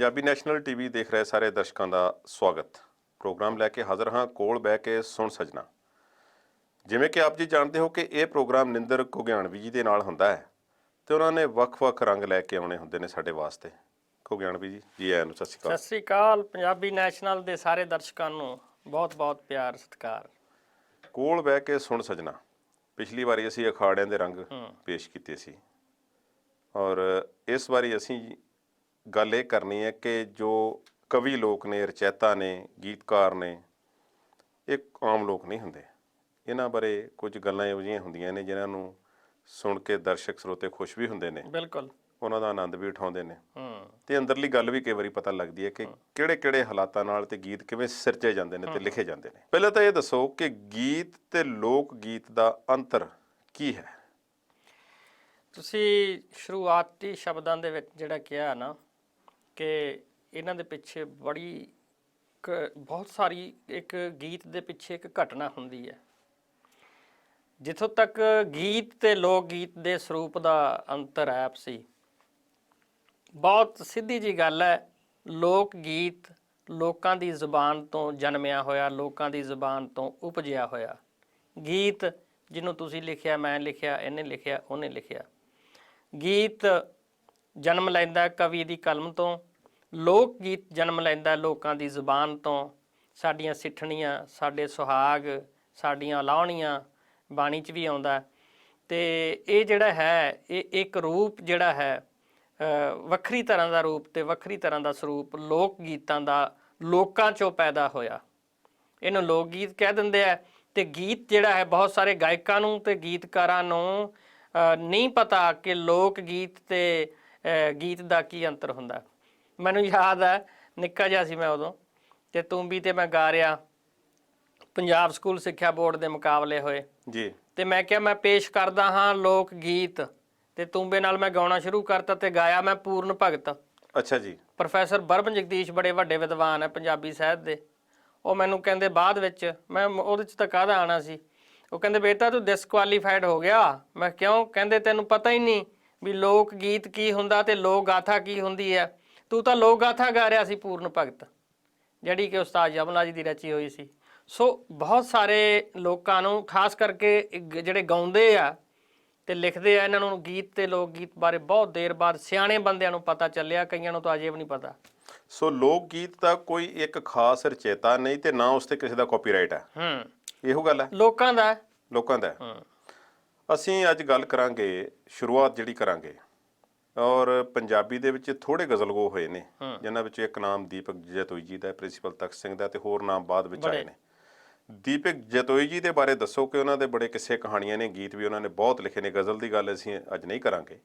Punjabi national TV ਦੇਖ ਰਹੇ ਸਾਰੇ ਦਰਸ਼ਕਾਂ ਦਾ ਸਵਾਗਤ। ਪ੍ਰੋਗਰਾਮ ਲੈ ਕੇ ਹਾਜ਼ਰ ਹਾਂ, ਕੋਲ ਬਹਿ ਕੇ ਸੁਣ ਸਜਣਾ। ਜਿਵੇਂ ਕਿ ਆਪ ਜੀ ਜਾਣਦੇ ਹੋ ਕਿ ਇਹ ਪ੍ਰੋਗਰਾਮ ਨਿੰਦਰ ਘੁਗਿਆਣਵੀ ਜੀ ਦੇ ਨਾਲ ਹੁੰਦਾ ਹੈ ਤੇ ਉਹਨਾਂ ਨੇ ਵੱਖ-ਵੱਖ ਰੰਗ ਲੈ ਕੇ ਆਉਣੇ ਹੁੰਦੇ ਨੇ ਸਾਡੇ ਵਾਸਤੇ। ਘੁਗਿਆਣਵੀ ਜੀ ਆਇਆਂ ਨੂੰ ਸਤਿ ਸ਼੍ਰੀ ਅਕਾਲ। ਸਤਿ ਸ੍ਰੀ ਅਕਾਲ। ਪੰਜਾਬੀ ਨੈਸ਼ਨਲ ਦੇ ਸਾਰੇ ਦਰਸ਼ਕਾਂ ਨੂੰ ਬਹੁਤ-ਬਹੁਤ ਪਿਆਰ ਸਤਿਕਾਰ। ਕੋਲ ਬਹਿ ਕੇ ਸੁਣ ਸਜਣਾ, ਪਿਛਲੀ ਵਾਰੀ ਅਸੀਂ ਅਖਾੜਿਆਂ ਦੇ ਰੰਗ ਪੇਸ਼ ਕੀਤੇ ਸੀ ਔਰ ਇਸ ਵਾਰੀ ਅਸੀਂ ਗੱਲ ਇਹ ਕਰਨੀ ਹੈ ਕਿ ਜੋ ਕਵੀ ਲੋਕ ਨੇ, ਰਚੈਤਾ ਨੇ, ਗੀਤਕਾਰ ਨੇ, ਇਹ ਆਮ ਲੋਕ ਨਹੀਂ ਹੁੰਦੇ। ਇਹਨਾਂ ਬਾਰੇ ਕੁਝ ਗੱਲਾਂ ਇਹੋ ਜਿਹੀਆਂ ਹੁੰਦੀਆਂ ਨੇ ਜਿਨ੍ਹਾਂ ਨੂੰ ਸੁਣ ਕੇ ਦਰਸ਼ਕ ਸਰੋਤੇ ਖੁਸ਼ ਵੀ ਹੁੰਦੇ ਨੇ, ਬਿਲਕੁਲ ਉਹਨਾਂ ਦਾ ਆਨੰਦ ਵੀ ਉਠਾਉਂਦੇ ਨੇ ਤੇ ਅੰਦਰਲੀ ਗੱਲ ਵੀ ਕਈ ਵਾਰੀ ਪਤਾ ਲੱਗਦੀ ਹੈ ਕਿ ਕਿਹੜੇ-ਕਿਹੜੇ ਹਾਲਾਤਾਂ ਨਾਲ ਤੇ ਗੀਤ ਕਿਵੇਂ ਸਿਰਜੇ ਜਾਂਦੇ ਨੇ ਤੇ ਲਿਖੇ ਜਾਂਦੇ ਨੇ। ਪਹਿਲਾਂ ਤਾਂ ਇਹ ਦੱਸੋ ਕਿ ਗੀਤ ਤੇ ਲੋਕ ਗੀਤ ਦਾ ਅੰਤਰ ਕੀ ਹੈ? ਤੁਸੀਂ ਸ਼ੁਰੂਆਤੀ ਸ਼ਬਦਾਂ ਦੇ ਵਿੱਚ ਜਿਹੜਾ ਕਿਹਾ ਨਾ ਕਿ ਇਹਨਾਂ ਦੇ ਪਿੱਛੇ ਬਹੁਤ ਸਾਰੀ ਇੱਕ ਗੀਤ ਦੇ ਪਿੱਛੇ ਇੱਕ ਘਟਨਾ ਹੁੰਦੀ ਹੈ। ਜਿੱਥੋਂ ਤੱਕ ਗੀਤ ਤੇ ਲੋਕ ਗੀਤ ਦੇ ਸਰੂਪ ਦਾ ਅੰਤਰ ਹੈ ਆਪਸੀ, ਬਹੁਤ ਸਿੱਧੀ ਜੀ ਗੱਲ ਹੈ। ਲੋਕ ਗੀਤ ਲੋਕਾਂ ਦੀ ਜ਼ੁਬਾਨ ਤੋਂ ਜਨਮਿਆ ਹੋਇਆ, ਲੋਕਾਂ ਦੀ ਜ਼ੁਬਾਨ ਤੋਂ ਉਪਜਿਆ ਹੋਇਆ ਗੀਤ, ਜਿਹਨੂੰ ਤੁਸੀਂ ਲਿਖਿਆ, ਮੈਂ ਲਿਖਿਆ, ਇਹਨੇ ਲਿਖਿਆ, ਉਹਨੇ ਲਿਖਿਆ। ਗੀਤ ਜਨਮ ਲੈਂਦਾ ਕਵੀ ਦੀ ਕਲਮ ਤੋਂ, ਲੋਕ ਗੀਤ ਜਨਮ ਲੈਂਦਾ ਲੋਕਾਂ ਦੀ ਜ਼ੁਬਾਨ ਤੋਂ। ਸਾਡੀਆਂ ਸਿੱਠਣੀਆਂ, ਸਾਡੇ ਸੁਹਾਗ, ਸਾਡੀਆਂ ਲਾਉਣੀਆਂ ਬਾਣੀ 'ਚ ਵੀ ਆਉਂਦਾ। ਅਤੇ ਇਹ ਜਿਹੜਾ ਹੈ ਇਹ ਇੱਕ ਰੂਪ ਜਿਹੜਾ ਹੈ ਵੱਖਰੀ ਤਰ੍ਹਾਂ ਦਾ ਰੂਪ ਅਤੇ ਵੱਖਰੀ ਤਰ੍ਹਾਂ ਦਾ ਸਰੂਪ ਲੋਕ ਗੀਤਾਂ ਦਾ ਲੋਕਾਂ 'ਚੋਂ ਪੈਦਾ ਹੋਇਆ। ਇਹਨੂੰ ਲੋਕ ਗੀਤ ਕਹਿ ਦਿੰਦੇ ਆ। ਅਤੇ ਗੀਤ ਜਿਹੜਾ ਹੈ ਬਹੁਤ ਸਾਰੇ ਗਾਇਕਾਂ ਨੂੰ ਅਤੇ ਗੀਤਕਾਰਾਂ ਨੂੰ ਨਹੀਂ ਪਤਾ ਕਿ ਲੋਕ ਗੀਤ ਅਤੇ ਗੀਤ ਦਾ ਕੀ ਅੰਤਰ ਹੁੰਦਾ। ਮੈਨੂੰ ਯਾਦ ਹੈ, ਨਿੱਕਾ ਜਿਹਾ ਸੀ ਮੈਂ ਉਦੋਂ, ਅਤੇ ਤੂੰਬੀ 'ਤੇ ਮੈਂ ਗਾ ਰਿਹਾ। ਪੰਜਾਬ ਸਕੂਲ ਸਿੱਖਿਆ ਬੋਰਡ ਦੇ ਮੁਕਾਬਲੇ ਹੋਏ ਜੀ, ਅਤੇ ਮੈਂ ਕਿਹਾ ਮੈਂ ਪੇਸ਼ ਕਰਦਾ ਹਾਂ ਲੋਕ ਗੀਤ, ਅਤੇ ਤੂੰਬੇ ਨਾਲ ਮੈਂ ਗਾਉਣਾ ਸ਼ੁਰੂ ਕਰਤਾ ਅਤੇ ਗਾਇਆ ਮੈਂ ਪੂਰਨ ਭਗਤ। ਅੱਛਾ ਜੀ। ਪ੍ਰੋਫੈਸਰ ਬਰਬਨ ਜਗਦੀਸ਼ ਬੜੇ ਵੱਡੇ ਵਿਦਵਾਨ ਹੈ ਪੰਜਾਬੀ ਸਾਹਿਤ ਦੇ। ਉਹ ਮੈਨੂੰ ਕਹਿੰਦੇ ਬਾਅਦ ਵਿੱਚ, ਮੈਂ ਉਹਦੇ 'ਚ ਤਾਂ ਕਾਹਦਾ ਆਉਣਾ ਸੀ, ਉਹ ਕਹਿੰਦੇ ਬੇਟਾ ਤੂੰ ਡਿਸਕੁਆਲੀਫਾਈਡ ਹੋ ਗਿਆ। ਮੈਂ ਕਿਉਂ? ਕਹਿੰਦੇ ਤੈਨੂੰ ਪਤਾ ਹੀ ਨਹੀਂ ਵੀ ਲੋਕ ਗੀਤ ਕੀ ਹੁੰਦਾ ਅਤੇ ਲੋਕ ਗਾਥਾ ਕੀ ਹੁੰਦੀ ਹੈ। ਤੂੰ ਤਾਂ ਲੋਕ ਗਾਥਾ ਗਾ ਰਿਹਾ ਸੀ ਪੂਰਨ ਭਗਤ, ਜਿਹੜੀ ਕਿ ਉਸਤਾਦ ਯਮਲਾ ਜੀ ਦੀ ਰਚੀ ਹੋਈ ਸੀ। ਸੋ ਬਹੁਤ ਸਾਰੇ ਲੋਕਾਂ ਨੂੰ, ਖਾਸ ਕਰਕੇ ਜਿਹੜੇ ਗਾਉਂਦੇ ਆ ਅਤੇ ਲਿਖਦੇ ਆ, ਇਹਨਾਂ ਨੂੰ ਗੀਤ ਅਤੇ ਲੋਕ ਗੀਤ ਬਾਰੇ ਬਹੁਤ ਦੇਰ ਬਾਅਦ ਸਿਆਣੇ ਬੰਦਿਆਂ ਨੂੰ ਪਤਾ ਚੱਲਿਆ, ਕਈਆਂ ਨੂੰ ਤਾਂ ਅਜੇ ਵੀ ਨਹੀਂ ਪਤਾ। ਸੋ ਲੋਕ ਗੀਤ ਦਾ ਕੋਈ ਇੱਕ ਖਾਸ ਰਚੇਤਾ ਨਹੀਂ ਤੇ ਨਾ ਉਸ 'ਤੇ ਕਿਸੇ ਦਾ ਕਾਪੀਰਾਈਟ ਹੈ। ਇਹੋ ਗੱਲ ਹੈ, ਲੋਕਾਂ ਦਾ ਹੈ। ਅਸੀਂ ਅੱਜ ਗੱਲ ਕਰਾਂਗੇ, ਸ਼ੁਰੂਆਤ ਜਿਹੜੀ ਕਰਾਂਗੇ, ਔਰ ਪੰਜਾਬੀ ਦੇ ਵਿੱਚ ਥੋੜ੍ਹੇ ਗਜ਼ਲਗੋ ਹੋਏ ਨੇ ਜਿਨ੍ਹਾਂ ਵਿੱਚੋਂ ਇੱਕ ਨਾਮ ਦੀਪਕ ਜੈਤੋਈ ਜੀ ਦਾ, ਪ੍ਰਿੰਸੀਪਲ ਤਖਤ ਸਿੰਘ ਦਾ, ਅਤੇ ਹੋਰ ਨਾਮ ਬਾਅਦ ਵਿੱਚ ਆਏ ਨੇ। ਦੀਪਕ ਜੈਤੋਈ ਜੀ ਦੇ ਬਾਰੇ ਦੱਸੋ ਕਿ ਉਹਨਾਂ ਦੇ ਬੜੇ ਕਿੱਸੇ ਕਹਾਣੀਆਂ ਨੇ, ਗੀਤ ਵੀ ਉਹਨਾਂ ਨੇ ਬਹੁਤ ਲਿਖੇ ਨੇ। ਗਜ਼ਲ ਦੀ ਗੱਲ ਅਸੀਂ ਅੱਜ ਨਹੀਂ ਕਰਾਂਗੇ,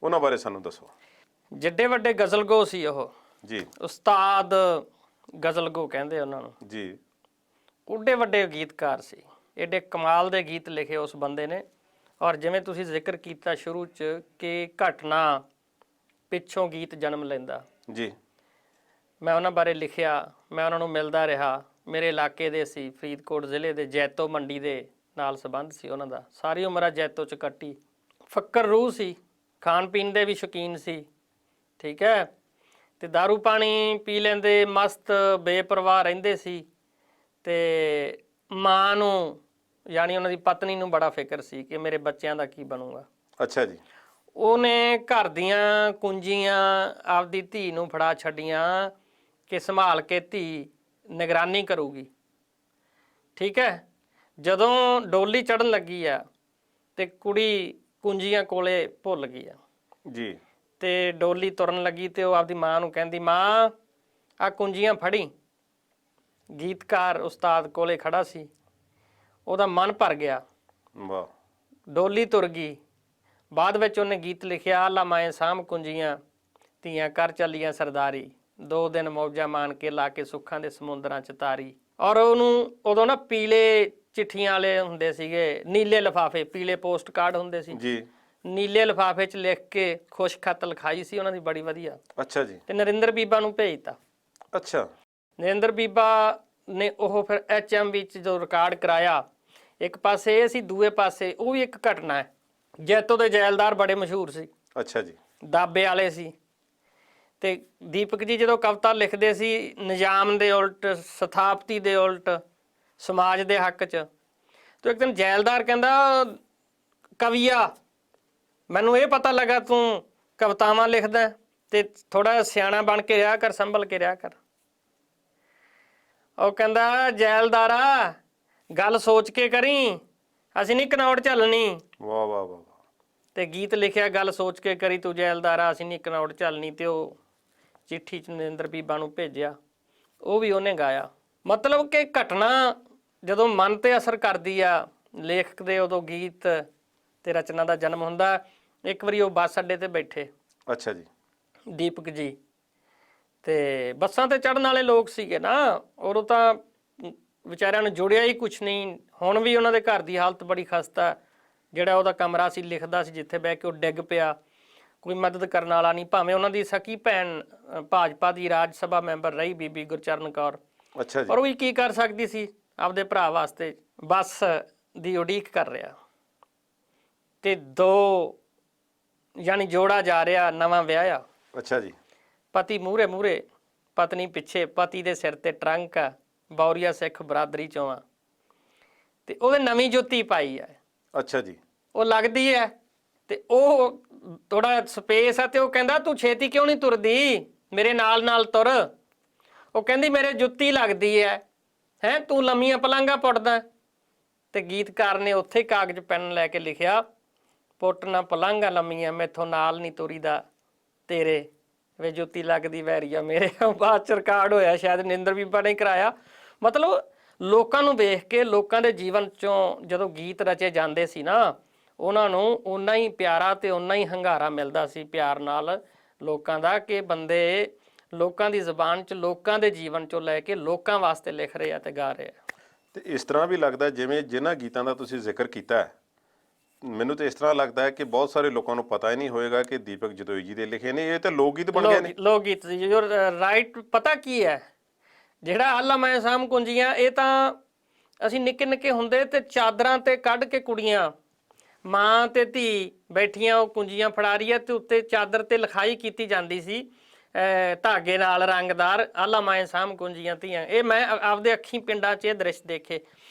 ਉਹਨਾਂ ਬਾਰੇ ਸਾਨੂੰ ਦੱਸੋ। ਜਿੱਡੇ ਵੱਡੇ ਗਜ਼ਲਗੋ ਸੀ ਉਹ ਜੀ, ਉਸਤਾਦ ਗਜ਼ਲਗੋ ਕਹਿੰਦੇ ਉਹਨਾਂ ਨੂੰ ਜੀ। ਉੱਡੇ ਵੱਡੇ ਗੀਤਕਾਰ ਸੀ, ਏਡੇ ਕਮਾਲ ਦੇ ਗੀਤ ਲਿਖੇ ਉਸ ਬੰਦੇ ਨੇ। ਔਰ ਜਿਵੇਂ ਤੁਸੀਂ ਜ਼ਿਕਰ ਕੀਤਾ ਸ਼ੁਰੂ 'ਚ ਕਿ ਘਟਨਾ ਪਿੱਛੋਂ ਗੀਤ ਜਨਮ ਲੈਂਦਾ, ਜੀ, ਮੈਂ ਉਹਨਾਂ ਬਾਰੇ ਲਿਖਿਆ। ਮੈਂ ਉਹਨਾਂ ਨੂੰ ਮਿਲਦਾ ਰਿਹਾ। ਮੇਰੇ ਇਲਾਕੇ ਦੇ ਸੀ, ਫਰੀਦਕੋਟ ਜ਼ਿਲ੍ਹੇ ਦੇ ਜੈਤੋ ਮੰਡੀ ਦੇ ਨਾਲ ਸੰਬੰਧ ਸੀ ਉਹਨਾਂ ਦਾ। ਸਾਰੀ ਉਮਰ ਆ ਜੈਤੋ 'ਚ ਕੱਟੀ। ਫੱਕਰ ਰੂਹ ਸੀ, ਖਾਣ ਪੀਣ ਦੇ ਵੀ ਸ਼ੌਕੀਨ ਸੀ, ਠੀਕ ਹੈ, ਅਤੇ ਦਾਰੂ ਪਾਣੀ ਪੀ ਲੈਂਦੇ, ਮਸਤ ਬੇਪਰਵਾਹ ਰਹਿੰਦੇ ਸੀ। ਅਤੇ ਮਾਂ ਨੂੰ, ਯਾਨੀ ਉਹਨਾਂ ਦੀ ਪਤਨੀ ਨੂੰ ਬੜਾ ਫਿਕਰ ਸੀ ਕਿ ਮੇਰੇ ਬੱਚਿਆਂ ਦਾ ਕੀ ਬਣੂਗਾ। ਅੱਛਾ ਜੀ। ਉਹਨੇ ਘਰ ਦੀਆਂ ਕੁੰਜੀਆਂ ਆਪਦੀ ਧੀ ਨੂੰ ਫੜਾ ਛੱਡੀਆਂ ਕਿ ਸੰਭਾਲ ਕੇ ਧੀ ਨਿਗਰਾਨੀ ਕਰੂਗੀ, ਠੀਕ ਹੈ। ਜਦੋਂ ਡੋਲੀ ਚੜ੍ਹਨ ਲੱਗੀ ਆ ਅਤੇ ਕੁੜੀ ਕੁੰਜੀਆਂ ਕੋਲੇ ਭੁੱਲ ਗਈ ਆ ਜੀ, ਅਤੇ ਡੋਲੀ ਤੁਰਨ ਲੱਗੀ ਅਤੇ ਉਹ ਆਪਦੀ ਮਾਂ ਨੂੰ ਕਹਿੰਦੀ, ਮਾਂ ਆਹ ਕੁੰਜੀਆਂ ਫੜੀ। ਗੀਤਕਾਰ ਉਸਤਾਦ ਕੋਲੇ ਖੜਾ ਸੀ, ਉਹਦਾ ਮਨ ਭਰ ਗਿਆ। ਵਾਹ। ਡੋਲੀ ਤੁਰ ਗਈ। ਬਾਅਦ ਵਿੱਚ ਉਹਨੇ ਗੀਤ ਲਿਖਿਆ, ਆਲਾ ਮਾਏ ਸਾਂਭ ਕੁੰਜੀਆਂ, ਧੀਆਂ ਕਰ ਚੱਲੀਆਂ ਸਰਦਾਰੀ, 2 ਦਿਨ ਮੌਜਾਂ ਮਾਣ ਕੇ ਲਾ ਕੇ ਸੁੱਖਾਂ ਦੇ ਸਮੁੰਦਰਾਂ 'ਚ ਤਾਰੀ। ਔਰ ਉਹਨੂੰ ਉਦੋਂ ਨਾ ਪੀਲੇ ਚਿੱਠੀਆਂ ਵਾਲੇ ਹੁੰਦੇ ਸੀਗੇ, ਨੀਲੇ ਲਿਫਾਫੇ, ਪੀਲੇ ਪੋਸਟ ਕਾਰਡ ਹੁੰਦੇ ਸੀ ਜੀ, ਨੀਲੇ ਲਿਫਾਫੇ 'ਚ ਲਿਖ ਕੇ ਖੁਸ਼ ਖਤ ਲਿਖਾਈ ਸੀ ਉਹਨਾਂ ਦੀ ਬੜੀ ਵਧੀਆ। ਅੱਛਾ ਜੀ। ਅਤੇ ਨਰਿੰਦਰ ਬੀਬਾ ਨੂੰ ਭੇਜਤਾ। ਅੱਛਾ। ਨਰਿੰਦਰ ਬੀਬਾ ਨੇ ਉਹ ਫਿਰ HM ਵਿੱਚ ਜੋ ਰਿਕਾਰਡ ਕਰਾਇਆ, ਇੱਕ ਪਾਸੇ ਇਹ ਸੀ, ਦੂਏ ਪਾਸੇ ਉਹ ਵੀ ਇੱਕ ਘਟਨਾ ਹੈ। ਜੈਤੋ ਦੇ ਜੈਲਦਾਰ ਬੜੇ ਮਸ਼ਹੂਰ ਸੀ। ਅੱਛਾ ਜੀ। ਦਾਬੇ ਵਾਲੇ ਸੀ ਤੇ ਦੀਪਕ ਜੀ ਜਦੋਂ ਕਵਿਤਾ ਲਿਖਦੇ ਸੀ ਨਿਜ਼ਾਮ ਦੇ ਉਲਟ, ਸਥਾਪਤੀ ਦੇ ਉਲਟ, ਸਮਾਜ ਦੇ ਹੱਕ 'ਚ, ਤੇ ਇੱਕ ਦਿਨ ਜੈਲਦਾਰ ਕਹਿੰਦਾ ਕਵੀਆ ਮੈਨੂੰ ਇਹ ਪਤਾ ਲੱਗਾ ਤੂੰ ਕਵਿਤਾਵਾਂ ਲਿਖਦਾ ਤੇ ਥੋੜਾ ਸਿਆਣਾ ਬਣ ਕੇ ਰਿਹਾ ਕਰ, ਸੰਭਲ ਕੇ ਰਿਹਾ ਕਰ। ਉਹ ਕਹਿੰਦਾ ਜੈਲਦਾਰਾ ਗੱਲ ਸੋਚ ਕੇ ਕਰੀ, ਅਸੀਂ ਨਹੀਂ ਕਨੌੜ ਝੱਲਣੀ। ਵਾਹ ਵਾਹ ਵਾਹ। ਤੇ ਗੀਤ ਲਿਖਿਆ ਗੱਲ ਸੋਚ ਕੇ ਕਰੀ ਤੂੰ ਜੈਲਦਾਰਾ, ਅਸੀਂ ਨਹੀਂ ਕਨੌੜ ਝੱਲਣੀ, ਤੇ ਉਹ ਚਿੱਠੀ ਚ ਨਰਿੰਦਰ ਬੀਬਾ ਨੂੰ ਭੇਜਿਆ, ਉਹ ਵੀ ਉਹਨੇ ਗਾਇਆ। ਮਤਲਬ ਕਿ ਘਟਨਾ ਜਦੋਂ ਮਨ ਤੇ ਅਸਰ ਕਰਦੀ ਆ ਲੇਖਕ ਦੇ, ਉਦੋਂ ਗੀਤ ਤੇ ਰਚਨਾ ਦਾ ਜਨਮ ਹੁੰਦਾ। ਇੱਕ ਵਾਰੀ ਉਹ ਬੱਸ ਅੱਡੇ ਤੇ ਬੈਠੇ, ਅੱਛਾ ਜੀ, ਦੀਪਕ ਜੀ, ਤੇ ਬੱਸਾਂ ਤੇ ਚੜ੍ਹਨ ਵਾਲੇ ਲੋਕ ਸੀਗੇ ਨਾ, ਉਦੋਂ ਤਾਂ ਵਿਚਾਰਿਆਂ ਨੂੰ ਜੁੜਿਆ ਹੀ ਕੁਛ ਨਹੀਂ। ਹੁਣ ਵੀ ਉਹਨਾਂ ਦੇ ਘਰ ਦੀ ਹਾਲਤ ਬੜੀ ਖਸਤਾ। ਜਿਹੜਾ ਉਹਦਾ ਕਮਰਾ ਸੀ, ਲਿਖਦਾ ਸੀ ਜਿੱਥੇ ਬਹਿ ਕੇ, ਉਹ ਡਿੱਗ ਪਿਆ, ਕੋਈ ਮਦਦ ਕਰਨ ਵਾਲਾ ਨਹੀਂ। ਭਾਵੇਂ ਉਹਨਾਂ ਦੀ ਸਕੀ ਭੈਣ ਭਾਜਪਾ ਦੀ ਰਾਜ ਸਭਾ ਮੈਂਬਰ ਰਹੀ ਬੀਬੀ ਗੁਰਚਰਨ ਕੌਰ, ਅੱਛਾ ਜੀ, ਪਰ ਉਹ ਵੀ ਕੀ ਕਰ ਸਕਦੀ ਸੀ ਆਪਦੇ ਭਰਾ ਵਾਸਤੇ। ਬੱਸ ਦੀ ਉਡੀਕ ਕਰ ਰਿਹਾ ਤੇ ਦੋ ਯਾਨੀ ਜੋੜਾ ਜਾ ਰਿਹਾ, ਨਵਾਂ ਵਿਆਹਿਆ। ਅੱਛਾ ਜੀ, ਪਤੀ ਮੂਹਰੇ ਮੂਹਰੇ, ਪਤਨੀ ਪਿੱਛੇ, ਪਤੀ ਦੇ ਸਿਰ ਤੇ ਟਰੰਕ ਆ, ਬੌਰੀਆ ਸਿੱਖ ਬਰਾਦਰੀ ਚੋਂ ਆ, ਤੇ ਉਹਦੇ ਨਵੀਂ ਜੁੱਤੀ ਪਾਈ ਹੈ। ਅੱਛਾ ਜੀ, ਉਹ ਲੱਗਦੀ ਹੈ ਤੇ ਉਹ ਥੋੜਾ ਸਪੇਸ ਆ, ਤੇ ਉਹ ਕਹਿੰਦਾ ਤੂੰ ਛੇਤੀ ਕਿਉਂ ਨਹੀਂ ਤੁਰਦੀ, ਮੇਰੇ ਨਾਲ ਨਾਲ ਤੁਰ। ਉਹ ਕਹਿੰਦੀ ਮੇਰੇ ਜੁੱਤੀ ਲੱਗਦੀ ਹੈ ਤੂੰ ਲੰਮੀਆਂ ਪਲਾਂਘਾਂ ਪੁੱਟਦਾ। ਤੇ ਗੀਤਕਾਰ ਨੇ ਉੱਥੇ ਕਾਗਜ਼ ਪੈਨ ਲੈ ਕੇ ਲਿਖਿਆ, ਪੁੱਟ ਨਾ ਪਲਾਂਘਾਂ ਲੰਮੀਆਂ, ਮੈਥੋਂ ਨਾਲ ਨਹੀਂ ਤੁਰੀਦਾ ਤੇਰੇ, ਵੇ ਜੁੱਤੀ ਲੱਗਦੀ ਵੈਰੀਆ ਮੇਰੇ। ਬਾਅਦ ਚ ਰਿਕਾਰਡ ਹੋਇਆ, ਸ਼ਾਇਦ ਨਿੰਦਰ ਬੀਬਾ ਨੇ ਕਰਾਇਆ। ਮਤਲਬ ਲੋਕਾਂ ਨੂੰ ਵੇਖ ਕੇ, ਲੋਕਾਂ ਦੇ ਜੀਵਨ ਚੋਂ ਜਦੋਂ ਗੀਤ ਰਚੇ ਜਾਂਦੇ ਸੀ ਨਾ, ਉਹਨਾਂ ਨੂੰ ਓਨਾ ਹੀ ਪਿਆਰਾ ਤੇ ਓਨਾ ਹੀ ਹੰਗਾਰਾ ਮਿਲਦਾ ਸੀ ਪਿਆਰ ਨਾਲ ਲੋਕਾਂ ਦਾ, ਕਿ ਬੰਦੇ ਲੋਕਾਂ ਦੀ ਜ਼ੁਬਾਨ 'ਚ, ਲੋਕਾਂ ਦੇ ਜੀਵਨ 'ਚੋਂ ਲੈ ਕੇ ਲੋਕਾਂ ਵਾਸਤੇ ਲਿਖ ਰਹੇ ਆ ਤੇ ਗਾ ਰਹੇ ਆ। ਤੇ ਇਸ ਤਰ੍ਹਾਂ ਵੀ ਲੱਗਦਾ ਜਿਵੇਂ ਜਿਨ੍ਹਾਂ ਗੀਤਾਂ ਦਾ ਤੁਸੀਂ ਜ਼ਿਕਰ ਕੀਤਾ ਹੈ, ਮੈਨੂੰ ਤਾਂ ਇਸ ਤਰ੍ਹਾਂ ਲੱਗਦਾ ਹੈ ਕਿ ਬਹੁਤ ਸਾਰੇ ਲੋਕਾਂ ਨੂੰ ਪਤਾ ਹੀ ਨਹੀਂ ਹੋਏਗਾ ਕਿ ਦੀਪਕ ਜਦੋਈ ਜੀ ਦੇ ਲਿਖੇ ਨੇ, ਇਹ ਤਾਂ ਲੋਕ ਗੀਤ ਬਣ ਗਏ ਨੇ। ਲੋਕ ਗੀਤ ਜੋ ਰਾਈਟ ਪਤਾ ਕੀ ਹੈ, ਜਿਹੜਾ ਆਲਮਾ ਇਸਾਮ ਕੁੰਜੀਆਂ, ਇਹ ਤਾਂ ਅਸੀਂ ਨਿੱਕੇ ਨਿੱਕੇ ਹੁੰਦੇ ਤੇ ਚਾਦਰਾਂ ਤੇ ਕੱਢ ਕੇ ਕੁੜੀਆਂ, ਮਾਂ ਤੇ ਧੀ ਬੈਠੀਆਂ, ਉਹ ਕੁੰਜੀਆਂ ਫੜਾ ਰਹੀ ਹੈ ਤੇ ਉੱਤੇ ਚਾਦਰ ਤੇ ਲਿਖਾਈ ਕੀਤੀ ਜਾਂਦੀ ਸੀ ਧਾਗੇ ਨਾਲ ਰੰਗਦਾਰ, ਆਲਮਾ ਇਸਾਮ ਕੁੰਜੀਆਂ ਧੀਆਂ। ਇਹ ਮੈਂ ਆਪਦੇ ਅੱਖੀਂ ਪਿੰਡਾਂ 'ਚ ਇਹ ਦ੍ਰਿਸ਼ ਦੇਖੇ।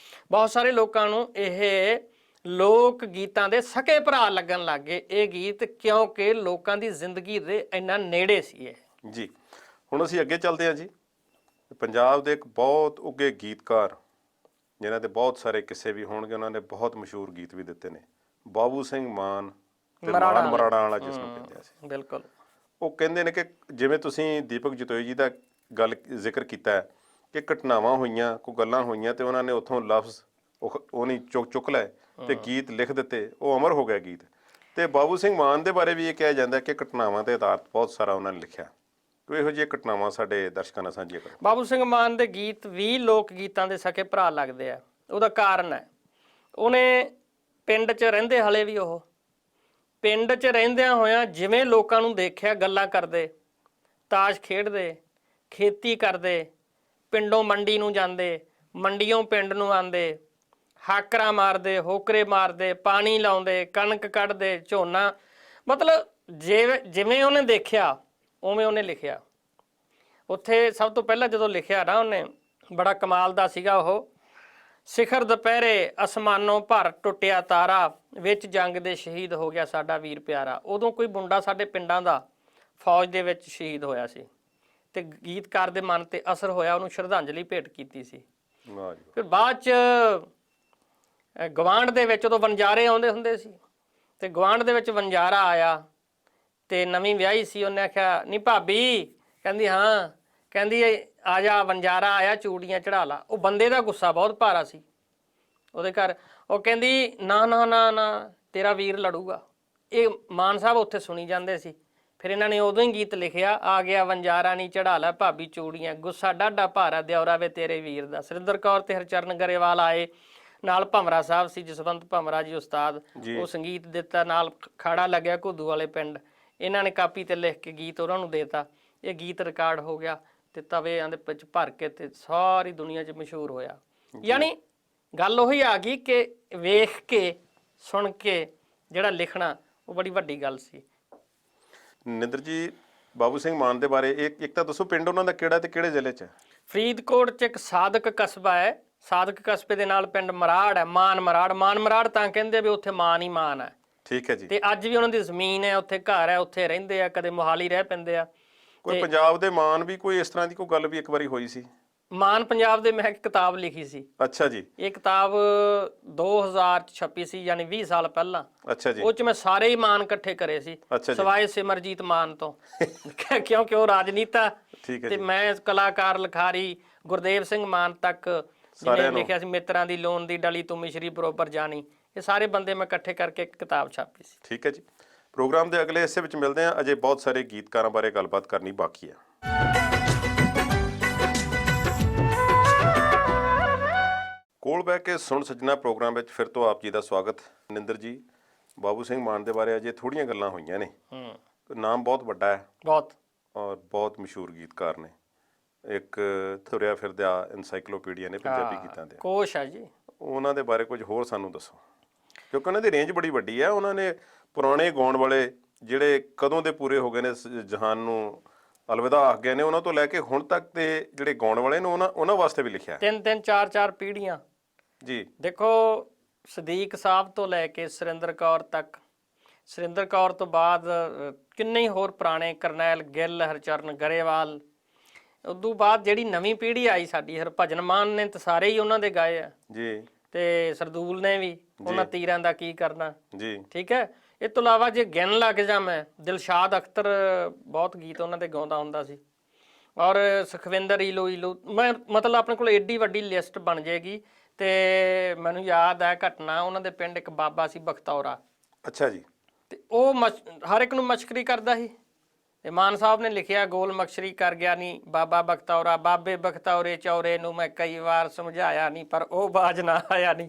ਬਹੁਤ ਸਾਰੇ ਲੋਕਾਂ ਨੂੰ ਇਹ ਲੋਕ ਗੀਤਾਂ ਦੇ ਸਕੇ ਭਰਾ ਲੱਗਣ ਲੱਗ ਗਏ ਇਹ ਗੀਤ, ਕਿਉਂਕਿ ਲੋਕਾਂ ਦੀ ਜ਼ਿੰਦਗੀ ਦੇ ਇੰਨਾ ਨੇੜੇ ਸੀ ਇਹ। ਜੀ, ਹੁਣ ਅਸੀਂ ਅੱਗੇ ਚੱਲਦੇ ਹਾਂ ਜੀ। ਪੰਜਾਬ ਦੇ ਇੱਕ ਬਹੁਤ ਉੱਘੇ ਗੀਤਕਾਰ, ਜਿਨ੍ਹਾਂ ਦੇ ਬਹੁਤ ਸਾਰੇ ਕਿੱਸੇ ਵੀ ਹੋਣਗੇ, ਉਹਨਾਂ ਨੇ ਬਹੁਤ ਮਸ਼ਹੂਰ ਗੀਤ ਵੀ ਦਿੱਤੇ ਨੇ, ਬਾਬੂ ਸਿੰਘ ਮਾਨ ਤੇ ਮਾਨ ਮਰਾੜਾ ਵਾਲਾ ਜਿਸ ਨੂੰ ਕਹਿੰਦੇ ਸੀ। ਬਿਲਕੁਲ। ਉਹ ਕਹਿੰਦੇ ਨੇ ਕਿ ਜਿਵੇਂ ਤੁਸੀਂ ਦੀਪਕ ਜਦੋਈ ਜੀ ਦਾ ਗੱਲ ਜ਼ਿਕਰ ਕੀਤਾ ਹੈ ਕਿ ਘਟਨਾਵਾਂ ਹੋਈਆਂ, ਕੋਈ ਗੱਲਾਂ ਹੋਈਆਂ, ਤੇ ਉਹਨਾਂ ਨੇ ਉੱਥੋਂ ਲਫ਼ਜ਼ ਉਹ ਨਹੀਂ ਚੁੱਕ ਲਏ ਤੇ ਗੀਤ ਲਿਖ ਦਿੱਤੇ, ਉਹ ਅਮਰ ਹੋ ਗਿਆ ਗੀਤ। ਤੇ ਬਾਬੂ ਸਿੰਘ ਮਾਨ ਦੇ ਬਾਰੇ ਵੀ ਇਹ ਕਿਹਾ ਜਾਂਦਾ ਕਿ ਘਟਨਾਵਾਂ ਦੇ ਆਧਾਰ ਬਹੁਤ ਸਾਰਾ ਉਹਨਾਂ ਨੇ ਲਿਖਿਆ। ਕੋਈ ਇਹੋ ਜਿਹੀਆਂ ਘਟਨਾਵਾਂ ਸਾਡੇ ਦਰਸ਼ਕਾਂ ਨਾਲ ਸਾਂਝੀਆਂ ਕਰੋ। ਬਾਬੂ ਸਿੰਘ ਮਾਨ ਦੇ ਗੀਤ ਵੀ ਲੋਕ ਗੀਤਾਂ ਦੇ ਸਕੇ ਭਰਾ ਲੱਗਦੇ ਆ। ਉਹਦਾ ਕਾਰਨ ਹੈ, ਉਹਨੇ ਪਿੰਡ 'ਚ ਰਹਿੰਦੇ, ਹਲੇ ਵੀ ਉਹ ਪਿੰਡ 'ਚ ਰਹਿੰਦਿਆਂ ਹੋਇਆਂ ਜਿਵੇਂ ਲੋਕਾਂ ਨੂੰ ਦੇਖਿਆ, ਗੱਲਾਂ ਕਰਦੇ, ਤਾਸ਼ ਖੇਡਦੇ, ਖੇਤੀ ਕਰਦੇ, ਪਿੰਡੋਂ ਮੰਡੀ ਨੂੰ ਜਾਂਦੇ, ਮੰਡੀਓਂ ਪਿੰਡ ਨੂੰ ਆਉਂਦੇ, ਹਾਕਰਾ ਮਾਰਦੇ, ਹੋਕਰੇ ਮਾਰਦੇ, ਪਾਣੀ ਲਾਉਂਦੇ, ਕਣਕ ਕੱਢਦੇ, ਝੋਨਾ। ਮਤਲਬ ਜਿਵੇਂ ਉਹਨੇ ਦੇਖਿਆ ਉਵੇਂ ਉਹਨੇ ਲਿਖਿਆ। ਉੱਥੇ ਸਭ ਤੋਂ ਪਹਿਲਾਂ ਜਦੋਂ ਲਿਖਿਆ ਨਾ ਉਹਨੇ, ਬੜਾ ਕਮਾਲ ਦਾ ਸੀਗਾ ਉਹ, ਸਿਖਰ ਦੁਪਹਿਰੇ ਅਸਮਾਨੋਂ ਭਰ ਟੁੱਟਿਆ ਤਾਰਾ, ਵਿੱਚ ਜੰਗ ਦੇ ਸ਼ਹੀਦ ਹੋ ਗਿਆ ਸਾਡਾ ਵੀਰ ਪਿਆਰਾ। ਉਦੋਂ ਕੋਈ ਮੁੰਡਾ ਸਾਡੇ ਪਿੰਡਾਂ ਦਾ ਫੌਜ ਦੇ ਵਿੱਚ ਸ਼ਹੀਦ ਹੋਇਆ ਸੀ ਤੇ ਗੀਤਕਾਰ ਦੇ ਮਨ ਤੇ ਅਸਰ ਹੋਇਆ, ਉਹਨੂੰ ਸ਼ਰਧਾਂਜਲੀ ਭੇਟ ਕੀਤੀ ਸੀ। ਫਿਰ ਬਾਅਦ 'ਚ ਗਵਾਂਢ ਦੇ ਵਿੱਚ ਉਦੋਂ ਵਣਜਾਰੇ ਆਉਂਦੇ ਹੁੰਦੇ ਸੀ, ਤੇ ਗਵਾਂਢ ਦੇ ਵਿੱਚ ਵਣਜਾਰਾ ਆਇਆ ਤੇ ਨਵੀਂ ਵਿਆਹੀ ਸੀ। ਉਹਨੇ ਆਖਿਆ, ਨਹੀਂ ਭਾਬੀ? ਕਹਿੰਦੀ ਹਾਂ। ਕਹਿੰਦੀ ਆ ਜਾ, ਵਣਜਾਰਾ ਆਇਆ, ਚੂੜੀਆਂ ਚੜਾ ਲਾ। ਉਹ ਬੰਦੇ ਦਾ ਗੁੱਸਾ ਬਹੁਤ ਭਾਰਾ ਸੀ ਉਹਦੇ ਘਰ। ਉਹ ਕਹਿੰਦੀ ਨਾ ਨਾ ਨਾ ਨਾ, ਤੇਰਾ ਵੀਰ ਲੜੂਗਾ। ਇਹ ਮਾਨ ਸਾਹਿਬ ਉੱਥੇ ਸੁਣੀ ਜਾਂਦੇ ਸੀ। ਫਿਰ ਇਹਨਾਂ ਨੇ ਉਦੋਂ ਹੀ ਗੀਤ ਲਿਖਿਆ, ਆ ਗਿਆ ਵਣਜਾਰਾ ਨੀ ਚੜਾ ਲੈ ਭਾਬੀ ਚੂੜੀਆਂ, ਗੁੱਸਾ ਡਾਢਾ ਭਾਰਾ ਦਿਉਰਾ ਵੇ ਤੇਰੇ ਵੀਰ ਦਾ। ਸੁਰਿੰਦਰ ਕੌਰ ਤੇ ਹਰਚਰਨ ਗਰੇਵਾਲ ਆਏ, ਨਾਲ ਭਮਰਾ ਸਾਹਿਬ ਸੀ, ਜਸਵੰਤ ਭਮਰਾ ਜੀ ਉਸਤਾਦ, ਉਹ ਸੰਗੀਤ ਦਿੱਤਾ, ਨਾਲ ਖਾੜਾ ਲੱਗਿਆ ਘੁੱਦੂ ਵਾਲੇ ਪਿੰਡ। ਇਹਨਾਂ ਨੇ ਕਾਪੀ ਤੇ ਲਿਖ ਕੇ ਗੀਤ ਉਹਨਾਂ ਨੂੰ ਦੇਤਾ। ਇਹ ਗੀਤ ਰਿਕਾਰਡ ਹੋ ਗਿਆ ਤੇ ਤਵਿਆਂ ਦੇ ਵਿੱਚ ਭਰ ਕੇ ਤੇ ਸਾਰੀ ਦੁਨੀਆ 'ਚ ਮਸ਼ਹੂਰ ਹੋਇਆ। ਯਾਨੀ ਗੱਲ ਉਹੀ ਆ ਗਈ ਕਿ ਵੇਖ ਕੇ, ਸੁਣ ਕੇ ਜਿਹੜਾ ਲਿਖਣਾ, ਉਹ ਬੜੀ ਵੱਡੀ ਗੱਲ ਸੀ। ਨਿੰਦਰ ਜੀ, ਬਾਬੂ ਸਿੰਘ ਮਾਨ ਦੇ ਬਾਰੇ ਇੱਕ ਤਾਂ ਦੱਸੋ, ਪਿੰਡ ਉਹਨਾਂ ਦਾ ਕਿਹੜਾ ਤੇ ਕਿਹੜੇ ਜ਼ਿਲ੍ਹੇ 'ਚ ਹੈ? ਫਰੀਦਕੋਟ 'ਚ ਇੱਕ ਸਾਦਕ ਕਸਬਾ ਹੈ। ਸਾਦਕ ਕਸਬੇ ਦੇ ਨਾਲ ਪਿੰਡ ਮਰਾੜ ਹੈ, ਮਾਨ ਮਰਾੜ ਤਾਂ ਕਹਿੰਦੇ ਵੀ ਉੱਥੇ ਮਾਨ ਹੀ ਮਾਨ ਹੈ। ਠੀਕ ਹੈ ਜੀ। ਤੇ ਅੱਜ ਵੀ ਉਹਨਾਂ ਦੀ ਜ਼ਮੀਨ ਹੈ, ਉੱਥੇ ਘਰ ਹੈ, ਉੱਥੇ ਰਹਿੰਦੇ ਆ, ਕਦੇ ਮੋਹਾਲੀ ਰਹਿ ਪੈਂਦੇ ਆ। ਕੋਈ ਪੰਜਾਬ ਦੇ ਮਾਨ ਵੀ ਕੋਈ ਇਸ ਤਰ੍ਹਾਂ ਦੀ ਕੋਈ ਗੱਲ ਵੀ ਇੱਕ ਵਾਰੀ ਹੋਈ ਸੀ? ਮਾਨ ਪੰਜਾਬ ਦੇ, ਮੈਂ ਇੱਕ ਕਿਤਾਬ ਲਿਖੀ ਸੀ। ਅੱਛਾ ਜੀ। ਇਹ ਕਿਤਾਬ 2000 ਚ ਛਪੀ ਸੀ, ਯਾਨੀ 20 ਸਾਲ ਪਹਿਲਾਂ। ਅੱਛਾ ਜੀ। ਉਹ ਚ ਮੈਂ ਸਾਰੇ ਹੀ ਮਾਨ ਇਕੱਠੇ ਕਰੇ ਸੀ, ਅੱਛਾ ਜੀ। ਸਿਵਾਏ ਸਿਮਰਜੀਤ ਮਾਨ ਤੋਂ ਕਿਉਂਕਿ ਉਹ ਰਾਜਨੀਤਾ ਠੀਕ ਹੈ ਤੇ ਜੀ। ਮੈਂ ਕਲਾਕਾਰ, ਲਿਖਾਰੀ ਗੁਰਦੇਵ ਸਿੰਘ ਮਾਨ ਤੱਕ ਜਿਹਨੇ ਲਿਖਿਆ ਸੀ ਮਿੱਤਰਾਂ ਦੀ ਲੋਨ ਦੀ ਡਲੀ ਤੂੰ ਮਿਸ਼ਰੀ ਬਰੋਬਰ ਜਾਣੀ, ਇਹ ਸਾਰੇ ਬੰਦੇ ਮੈਂ ਇਕੱਠੇ ਕਰਕੇ ਇੱਕ ਕਿਤਾਬ ਛਾਪੀ ਸੀ। ਠੀਕ ਹੈ ਜੀ। ਪ੍ਰੋਗਰਾਮ ਦੇ ਅਗਲੇ ਹਿੱਸੇ ਵਿੱਚ ਮਿਲਦੇ ਹਾਂ। ਅਜੇ ਬਹੁਤ ਸਾਰੇ ਗੀਤਕਾਰਾਂ ਬਾਰੇ ਗੱਲਬਾਤ ਕਰਨੀ ਬਾਕੀ ਹੈ। ਕੋਲ ਬਹਿ ਕੇ ਸੁਣ ਸੱਜਣਾ ਪ੍ਰੋਗਰਾਮ ਵਿੱਚ ਫਿਰ ਤੋਂ ਆਪ ਜੀ ਦਾ ਸਵਾਗਤ। ਨਿੰਦਰ ਜੀ, ਬਾਬੂ ਸਿੰਘ ਮਾਨ ਦੇ ਬਾਰੇ ਅਜੇ ਥੋੜੀਆਂ ਗੱਲਾਂ ਹੋਈਆਂ ਨੇ। ਨਾਮ ਬਹੁਤ ਵੱਡਾ ਹੈ, ਬਹੁਤ, ਔਰ ਬਹੁਤ ਮਸ਼ਹੂਰ ਗੀਤਕਾਰ ਨੇ। ਇੱਕ ਤੁਰਿਆ ਫਿਰਦਾ ਐਨਸਾਈਕਲੋਪੀਡੀਆ ਨੇ ਪੰਜਾਬੀ ਗੀਤਾਂ ਦੇ, ਕੋਸ਼ ਆ ਜੀ। ਉਹਨਾਂ ਦੇ ਬਾਰੇ ਕੁਝ ਹੋਰ ਸਾਨੂੰ ਦੱਸੋ, ਕਿਉਂਕਿ ਉਹਨਾਂ ਦੀ ਰੇਂਜ ਬੜੀ ਵੱਡੀ ਹੈ। ਉਹਨਾਂ ਨੇ ਪੁਰਾਣੇ ਗਾਉਣ ਵਾਲੇ ਜਿਹੜੇ ਕਦੋਂ ਦੇ ਪੂਰੇ ਹੋ ਗਏ ਨੇ, ਜਹਾਨ ਨੂੰ ਅਲਵਿਦਾ ਆਖ ਗਏ ਨੇ, ਉਹਨਾਂ ਤੋਂ ਲੈ ਕੇ ਹੁਣ ਤੱਕ ਦੇ ਜਿਹੜੇ ਗਾਉਣ ਵਾਲੇ ਨੇ ਉਹਨਾਂ ਵਾਸਤੇ ਵੀ ਲਿਖਿਆ। 3-3 4-4 ਪੀੜ੍ਹੀਆਂ ਜੀ। ਦੇਖੋ, ਸਦੀਕ ਸਾਹਿਬ ਤੋਂ ਲੈ ਕੇ ਸੁਰਿੰਦਰ ਕੌਰ ਤੱਕ, ਸੁਰਿੰਦਰ ਕੌਰ ਤੋਂ ਬਾਅਦ ਕਿੰਨੇ ਹੀ ਹੋਰ ਪੁਰਾਣੇ, ਕਰਨੈਲ ਗਿੱਲ, ਹਰਚਰਨ ਗਰੇਵਾਲ। ਉਦੋਂ ਬਾਅਦ ਜਿਹੜੀ ਨਵੀਂ ਪੀੜ੍ਹੀ ਆਈ ਸਾਡੀ, ਹਰਭਜਨ ਮਾਨ ਨੇ ਤਾਂ ਸਾਰੇ ਹੀ ਉਹਨਾਂ ਦੇ ਗਾਏ ਆ ਜੀ, ਤੇ ਸਰਦੂਲ ਨੇ ਵੀ, ਉਹਨਾਂ ਤੀਰਾਂ ਦਾ ਕੀ ਕਰਨਾ ਜੀ। ਠੀਕ ਹੈ। ਇਹ ਤੋਂ ਇਲਾਵਾ ਜੇ ਗਿਣ ਲੱਗ ਜਾ ਮੈਂ, ਦਿਲਸ਼ਾਦ ਅਖਤਰ ਬਹੁਤ ਗੀਤ ਉਹਨਾਂ ਦੇ ਗਾਉਂਦਾ ਹੁੰਦਾ ਸੀ, ਔਰ ਸੁਖਵਿੰਦਰ ਈਲੋ, ਮੈਂ ਮਤਲਬ ਆਪਣੇ ਕੋਲ ਏਡੀ ਵੱਡੀ ਲਿਸਟ ਬਣ ਜਾਏਗੀ। ਤੇ ਮੈਨੂੰ ਯਾਦ ਹੈ ਘਟਨਾ, ਉਹਨਾਂ ਦੇ ਪਿੰਡ ਇੱਕ ਬਾਬਾ ਸੀ ਬਖਤੌਰਾ। ਅੱਛਾ ਜੀ। ਤੇ ਉਹ ਹਰ ਇੱਕ ਨੂੰ ਮਸ਼ਕਰੀ ਕਰਦਾ ਸੀ। ਤੇ ਮਾਨ ਸਾਹਿਬ ਨੇ ਲਿਖਿਆ, ਗੋਲ ਮਸ਼ਕਰੀ ਕਰ ਗਿਆ ਨਹੀਂ ਬਾਬਾ ਬਖਤੌਰਾ, ਬਾਬੇ ਬਖਤੌਰੇ ਚੌਰੇ ਨੂੰ ਮੈਂ ਕਈ ਵਾਰ ਸਮਝਾਇਆ ਨਹੀਂ, ਪਰ ਉਹ ਬਾਜ ਨਾ ਆਇਆ ਨਹੀਂ।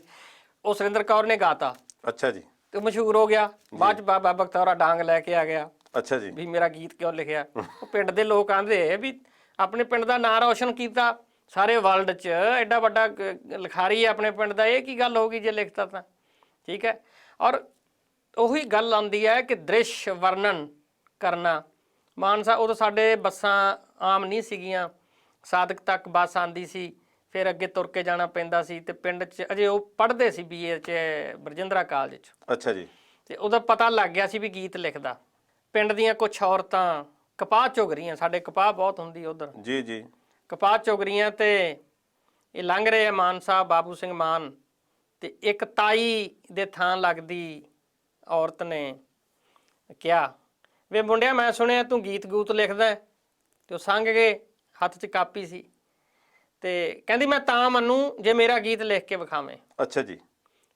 ਉਹ ਸੁਰਿੰਦਰ ਕੌਰ ਨੇ ਗਾਤਾ। ਅੱਛਾ ਜੀ। ਤੇ ਮਸ਼ਹੂਰ ਹੋ ਗਿਆ। ਬਾਅਦ ਚ ਬਾਬਾ ਬਖਤੌਰਾ ਡਾਂਗ ਲੈ ਕੇ ਆ ਗਿਆ। ਅੱਛਾ ਜੀ। ਵੀ ਮੇਰਾ ਗੀਤ ਕਿਉਂ ਲਿਖਿਆ? ਉਹ ਪਿੰਡ ਦੇ ਲੋਕ ਆਂਦੇ ਵੀ ਆਪਣੇ ਪਿੰਡ ਦਾ ਨਾਂ ਰੌਸ਼ਨ ਕੀਤਾ ਸਾਰੇ ਵਰਲਡ 'ਚ, ਐਡਾ ਵੱਡਾ ਲਿਖਾਰੀ ਆਪਣੇ ਪਿੰਡ ਦਾ, ਇਹ ਕੀ ਗੱਲ ਹੋ ਗਈ ਜੇ ਲਿਖਤਾ ਤਾਂ? ਠੀਕ ਹੈ। ਔਰ ਉਹੀ ਗੱਲ ਆਉਂਦੀ ਹੈ ਕਿ ਦ੍ਰਿਸ਼ ਵਰਣਨ ਕਰਨਾ। ਮਾਨ ਸਾਹਿਬ, ਉਦੋਂ ਸਾਡੇ ਬੱਸਾਂ ਆਮ ਨਹੀਂ ਸੀਗੀਆਂ, ਸਾਦਕ ਤੱਕ ਬੱਸ ਆਉਂਦੀ ਸੀ, ਫਿਰ ਅੱਗੇ ਤੁਰ ਕੇ ਜਾਣਾ ਪੈਂਦਾ ਸੀ। ਤੇ ਪਿੰਡ 'ਚ ਅਜੇ ਉਹ ਪੜ੍ਹਦੇ ਸੀ BA 'ਚ ਬਰਜਿੰਦਰਾ ਕਾਲਜ 'ਚ। ਅੱਛਾ ਜੀ। ਤੇ ਉਹਦਾ ਪਤਾ ਲੱਗ ਗਿਆ ਸੀ ਵੀ ਗੀਤ ਲਿਖਦਾ। ਪਿੰਡ ਦੀਆਂ ਕੁਛ ਔਰਤਾਂ ਕਪਾਹ ਚੁਗ ਰਹੀਆਂ, ਸਾਡੇ ਕਪਾਹ ਬਹੁਤ ਹੁੰਦੀ ਉਧਰ ਜੀ ਜੀ, ਕਪਾਹ ਚੁਗ ਰਹੀਆਂ, ਤੇ ਇਹ ਲੰਘ ਰਹੇ ਆ ਮਾਨ ਸਾਹਿਬ, ਬਾਬੂ ਸਿੰਘ ਮਾਨ, ਤੇ ਇੱਕ ਤਾਈ ਦੇ ਥਾਂ ਲੱਗਦੀ ਔਰਤ ਨੇ ਕਿਹਾ, ਵੇ ਮੁੰਡਿਆ, ਮੈਂ ਸੁਣਿਆ ਤੂੰ ਗੀਤ ਗੂਤ ਲਿਖਦਾ। ਤੇ ਉਹ ਸੰਗ ਗਏ, ਹੱਥ 'ਚ ਕਾਪੀ ਸੀ, ਤੇ ਕਹਿੰਦੀ ਮੈਂ ਤਾਂ ਮੰਨੂ ਜੇ ਮੇਰਾ ਗੀਤ ਲਿਖ ਕੇ ਵਿਖਾਵੇਂ। ਅੱਛਾ ਜੀ।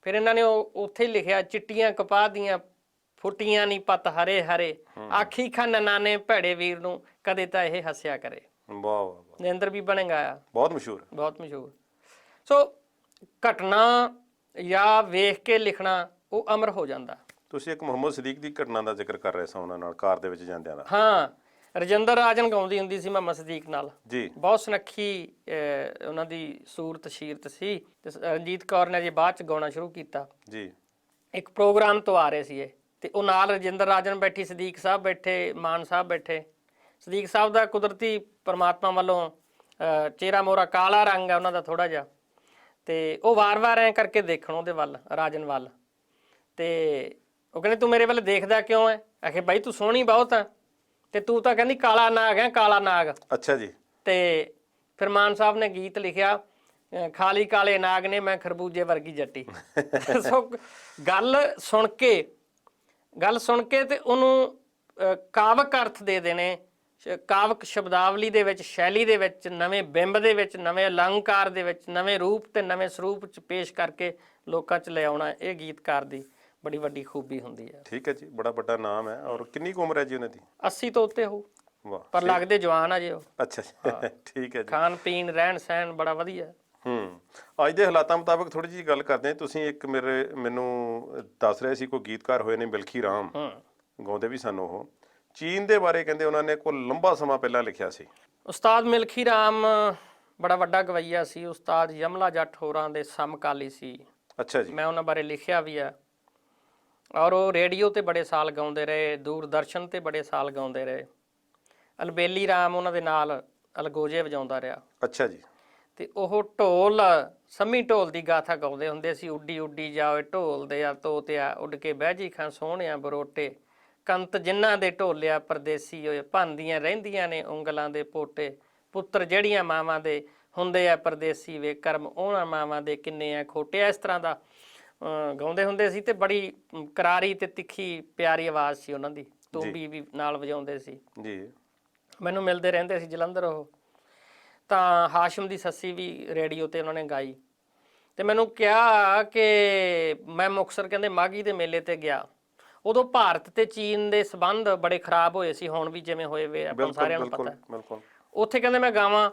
ਫਿਰ ਇਹਨਾਂ ਨੇ ਉਹ ਉੱਥੇ ਹੀ ਲਿਖਿਆ, ਚਿੱਟੀਆਂ ਕਪਾਹ ਦੀਆਂ ਫੁੱਟੀਆਂ ਨੀ ਪੱਤ ਹਰੇ ਹਰੇ, ਆਖੀ ਖੰਨ ਨਾਨੇ ਭੈੜੇ ਵੀਰ ਨੂੰ, ਕਦੇ ਤਾਂ ਇਹ ਹੱਸਿਆ ਕਰੇ। ਵਾਹ ਵਾਹ। ਨਿੰਦਰ ਵੀ ਬਣੇਗਾ ਆ, ਬਹੁਤ ਮਸ਼ਹੂਰ, ਬਹੁਤ ਮਸ਼ਹੂਰ। ਸੋ ਘਟਨਾ ਜਾਂ ਵੇਖ ਕੇ ਲਿਖਣਾ ਉਹ ਅਮਰ ਹੋ ਜਾਂਦਾ। ਤੁਸੀਂ ਇੱਕ ਮੁਹੰਮਦ ਸਦੀਕ ਦੀ ਘਟਨਾ ਦਾ ਜ਼ਿਕਰ ਕਰ ਰਹੇ ਸਾਂ, ਉਹਨਾਂ ਨਾਲ ਕਾਰ ਦੇ ਵਿੱਚ ਜਾਂਦਿਆਂ ਦਾ। ਹਾਂ, ਰਜਿੰਦਰ ਰਾਜਨ ਗਾਉਂਦੀ ਹੁੰਦੀ ਸੀ ਮੁਹੰਮਦ ਸਦੀਕ ਨਾਲ ਜੀ, ਬਹੁਤ ਸੁਨੱਖੀ ਉਹਨਾਂ ਦੀ ਸੂਰਤ ਸ਼ੀਰਤ ਸੀ। ਤੇ ਰਣਜੀਤ ਕੌਰ ਨੇ ਜੇ ਬਾਅਦ ਚ ਗਾਉਣਾ ਸ਼ੁਰੂ ਕੀਤਾ ਜੀ। ਇੱਕ ਪ੍ਰੋਗਰਾਮ ਤੋਂ ਆ ਰਹੇ ਸੀ ਇਹ, ਤੇ ਉਹ ਨਾਲ ਰਜਿੰਦਰ ਰਾਜਨ ਬੈਠੀ, ਸਦੀਕ ਸਾਹਿਬ ਬੈਠੇ, ਮਾਨ ਸਾਹਿਬ ਬੈਠੇ। ਸਦੀਕ ਸਾਹਿਬ ਦਾ ਕੁਦਰਤੀ ਪਰਮਾਤਮਾ ਵੱਲੋਂ ਚਿਹਰਾ ਮੋਹਰਾ ਕਾਲਾ ਰੰਗ ਹੈ ਉਹਨਾਂ ਦਾ ਥੋੜਾ ਜਿਹਾ, ਤੇ ਉਹ ਵਾਰ-ਵਾਰ ਐਂ ਕਰਕੇ ਦੇਖਣ ਉਹਦੇ ਵੱਲ, ਰਾਜਨ ਵੱਲ। ਤੇ ਉਹ ਕਹਿੰਦੇ ਤੂੰ ਮੇਰੇ ਵੱਲ ਦੇਖਦਾ ਕਿਉਂ ਹੈ? ਆਖੇ ਬਾਈ ਤੂੰ ਸੋਹਣੀ ਬਹੁਤ ਆ, ਤੇ ਤੂੰ ਤਾਂ ਕਹਿੰਦੀ ਕਾਲਾ ਨਾਗ ਹੈ, ਕਾਲਾ ਨਾਗ। ਅੱਛਾ ਜੀ। ਤੇ ਫਿਰ ਮਾਨ ਸਾਹਿਬ ਨੇ ਗੀਤ ਲਿਖਿਆ, ਖਾਲੀ ਕਾਲੇ ਨਾਗ ਨੇ ਮੈਂ ਖਰਬੂਜੇ ਵਰਗੀ ਜੱਟੀ। ਸੋ ਗੱਲ ਸੁਣ ਕੇ ਤੇ ਉਹਨੂੰ ਕਾਵਕ ਅਰਥ ਦੇ ਦੇਣੇ, ਕਾਵਕ ਸ਼ਬਦਾਵਲੀ ਦੇ ਵਿੱਚ, ਸ਼ੈਲੀ ਦੇ ਵਿੱਚ, ਨਵੇਂ ਬਿੰਬ ਦੇ ਵਿੱਚ, ਨਵੇਂ ਅਲੰਕਾਰ ਦੇ ਵਿੱਚ, ਨਵੇਂ ਰੂਪ ਤੇ ਨਵੇਂ ਸਰੂਪ 'ਚ ਪੇਸ਼ ਕਰਕੇ ਲੋਕਾਂ 'ਚ ਲੈ ਆਉਣਾ, ਇਹ ਗੀਤਕਾਰ ਦੀ ਬੜੀ ਵੱਡੀ ਖੂਬੀ ਹੁੰਦੀ ਹੈ। ਠੀਕ ਹੈ ਜੀ, ਬੜਾ ਵੱਡਾ ਨਾਮ ਹੈ। ਔਰ ਕਿੰਨੀ ਕੁ ਉਮਰ ਹੈ ਜੀ ਉਹਨਾਂ ਦੀ? 80 ਤੋਂ ਉੱਤੇ ਹੋ। ਵਾਹ, ਪਰ ਲੱਗਦੇ ਜਵਾਨ ਆ ਜੀ ਉਹ। ਅੱਛਾ ਜੀ, ਠੀਕ ਹੈ ਜੀ। ਖਾਣ ਪੀਣ, ਰਹਿਣ ਸਹਿਣ ਬੜਾ ਵਧੀਆ। ਅੱਜ ਦੇ ਹਾਲਾਤਾਂ ਮੁਤਾਬਕ ਥੋੜੀ ਜਿਹੀ ਗੱਲ ਕਰਦੇ ਹਾਂ। ਤੁਸੀਂ ਇੱਕ ਮੈਨੂੰ ਦੱਸ ਰਹੇ ਸੀ ਕੋਈ ਗੀਤਕਾਰ ਹੋਏ ਨੇ ਮਿਲਖੀ ਰਾਮ, ਗਾਉਂਦੇ ਵੀ ਸਨ ਉਹ। ਚੀਨ ਦੇ ਬਾਰੇ ਕਹਿੰਦੇ ਉਹਨਾਂ ਨੇ ਕੋਈ ਲੰਬਾ ਸਮਾਂ ਪਹਿਲਾਂ ਲਿਖਿਆ ਸੀ। ਉਸਤਾਦ ਮਿਲਖੀ ਰਾਮ ਬੜਾ ਵੱਡਾ ਗਵਈਆ ਸੀ। ਉਸਤਾਦ ਯਮਲਾ ਜੱਟ ਹੋਰਾਂ ਦੇ ਸਮਕਾਲੀ ਸੀ। ਅੱਛਾ ਜੀ। ਮੈਂ ਉਹਨਾਂ ਬਾਰੇ ਲਿਖਿਆ ਵੀ ਆ। ਔਰ ਉਹ ਰੇਡੀਓ ਤੇ ਬੜੇ ਸਾਲ ਗਾਉਂਦੇ ਰਹੇ, ਦੂਰਦਰਸ਼ਨ ਤੇ ਬੜੇ ਸਾਲ ਗਾਉਂਦੇ ਰਹੇ। ਅਲਬੇਲੀ ਰਾਮ ਉਹਨਾਂ ਦੇ ਨਾਲ ਅਲਗੋਜੇ ਵਜਾਉਂਦਾ ਰਿਹਾ। ਅੱਛਾ ਜੀ। ਤੇ ਉਹ ਢੋਲ ਸੰਮੀ ਢੋਲ ਦੀ ਗਾਥਾ ਗਾਉਂਦੇ ਹੁੰਦੇ ਸੀ। ਉੱਡੀ ਉੱਡੀ ਜਾਵੇ ਢੋਲ ਦੇ ਆ ਤੋਤਿਆ, ਉੱਡ ਕੇ ਬਹਿ ਜੀ ਖਾਂ ਸੋਹਣਿਆ ਬਰੋਟੇ, ਕੰਤ ਜਿਨ੍ਹਾਂ ਦੇ ਢੋਲਿਆ ਪਰਦੇਸੀ ਹੋਏ, ਭੰਦੀਆਂ ਰਹਿੰਦੀਆਂ ਨੇ ਉਂਗਲਾਂ ਦੇ ਪੋਟੇ, ਪੁੱਤਰ ਜਿਹੜੀਆਂ ਮਾਵਾਂ ਦੇ ਹੁੰਦੇ ਆ ਪਰਦੇਸੀ ਵੇ, ਕਰਮ ਉਹਨਾਂ ਮਾਵਾਂ ਦੇ ਕਿੰਨੇ ਆ ਖੋਟੇ। ਇਸ ਤਰ੍ਹਾਂ ਦਾ ਗਾਉਂਦੇ ਹੁੰਦੇ ਸੀ ਤੇ ਬੜੀ ਕਰਾਰੀ ਤੇ ਤਿੱਖੀ ਪਿਆਰੀ ਆਵਾਜ਼ ਸੀ ਉਹਨਾਂ ਦੀ। ਤੂੰਬੀ ਵੀ ਨਾਲ ਵਜਾਉਂਦੇ ਸੀ ਜੀ। ਮੈਨੂੰ ਮਿਲਦੇ ਰਹਿੰਦੇ ਸੀ ਜਲੰਧਰ ਉਹ। ਤਾਂ ਹਾਸ਼ਮ ਦੀ ਸੱਸੀ ਵੀ ਰੇਡੀਓ ਤੇ ਉਹਨਾਂ ਨੇ ਗਾਈ ਤੇ ਮੈਨੂੰ ਕਿਹਾ ਕਿ ਮੈਂ ਮੁਕਤਸਰ ਕਹਿੰਦੇ ਮਾਘੀ ਦੇ ਮੇਲੇ ਤੇ ਗਿਆ। ਉਦੋਂ ਭਾਰਤ ਤੇ ਚੀਨ ਦੇ ਸੰਬੰਧ ਬੜੇ ਖਰਾਬ ਹੋਏ ਸੀ, ਹੁਣ ਵੀ ਜਿਵੇਂ ਹੋਏ ਵੇ ਆਪਾਂ ਸਾਰਿਆਂ ਨੂੰ ਪਤਾ। ਬਿਲਕੁਲ। ਉੱਥੇ ਕਹਿੰਦੇ ਮੈਂ ਗਾਵਾਂ,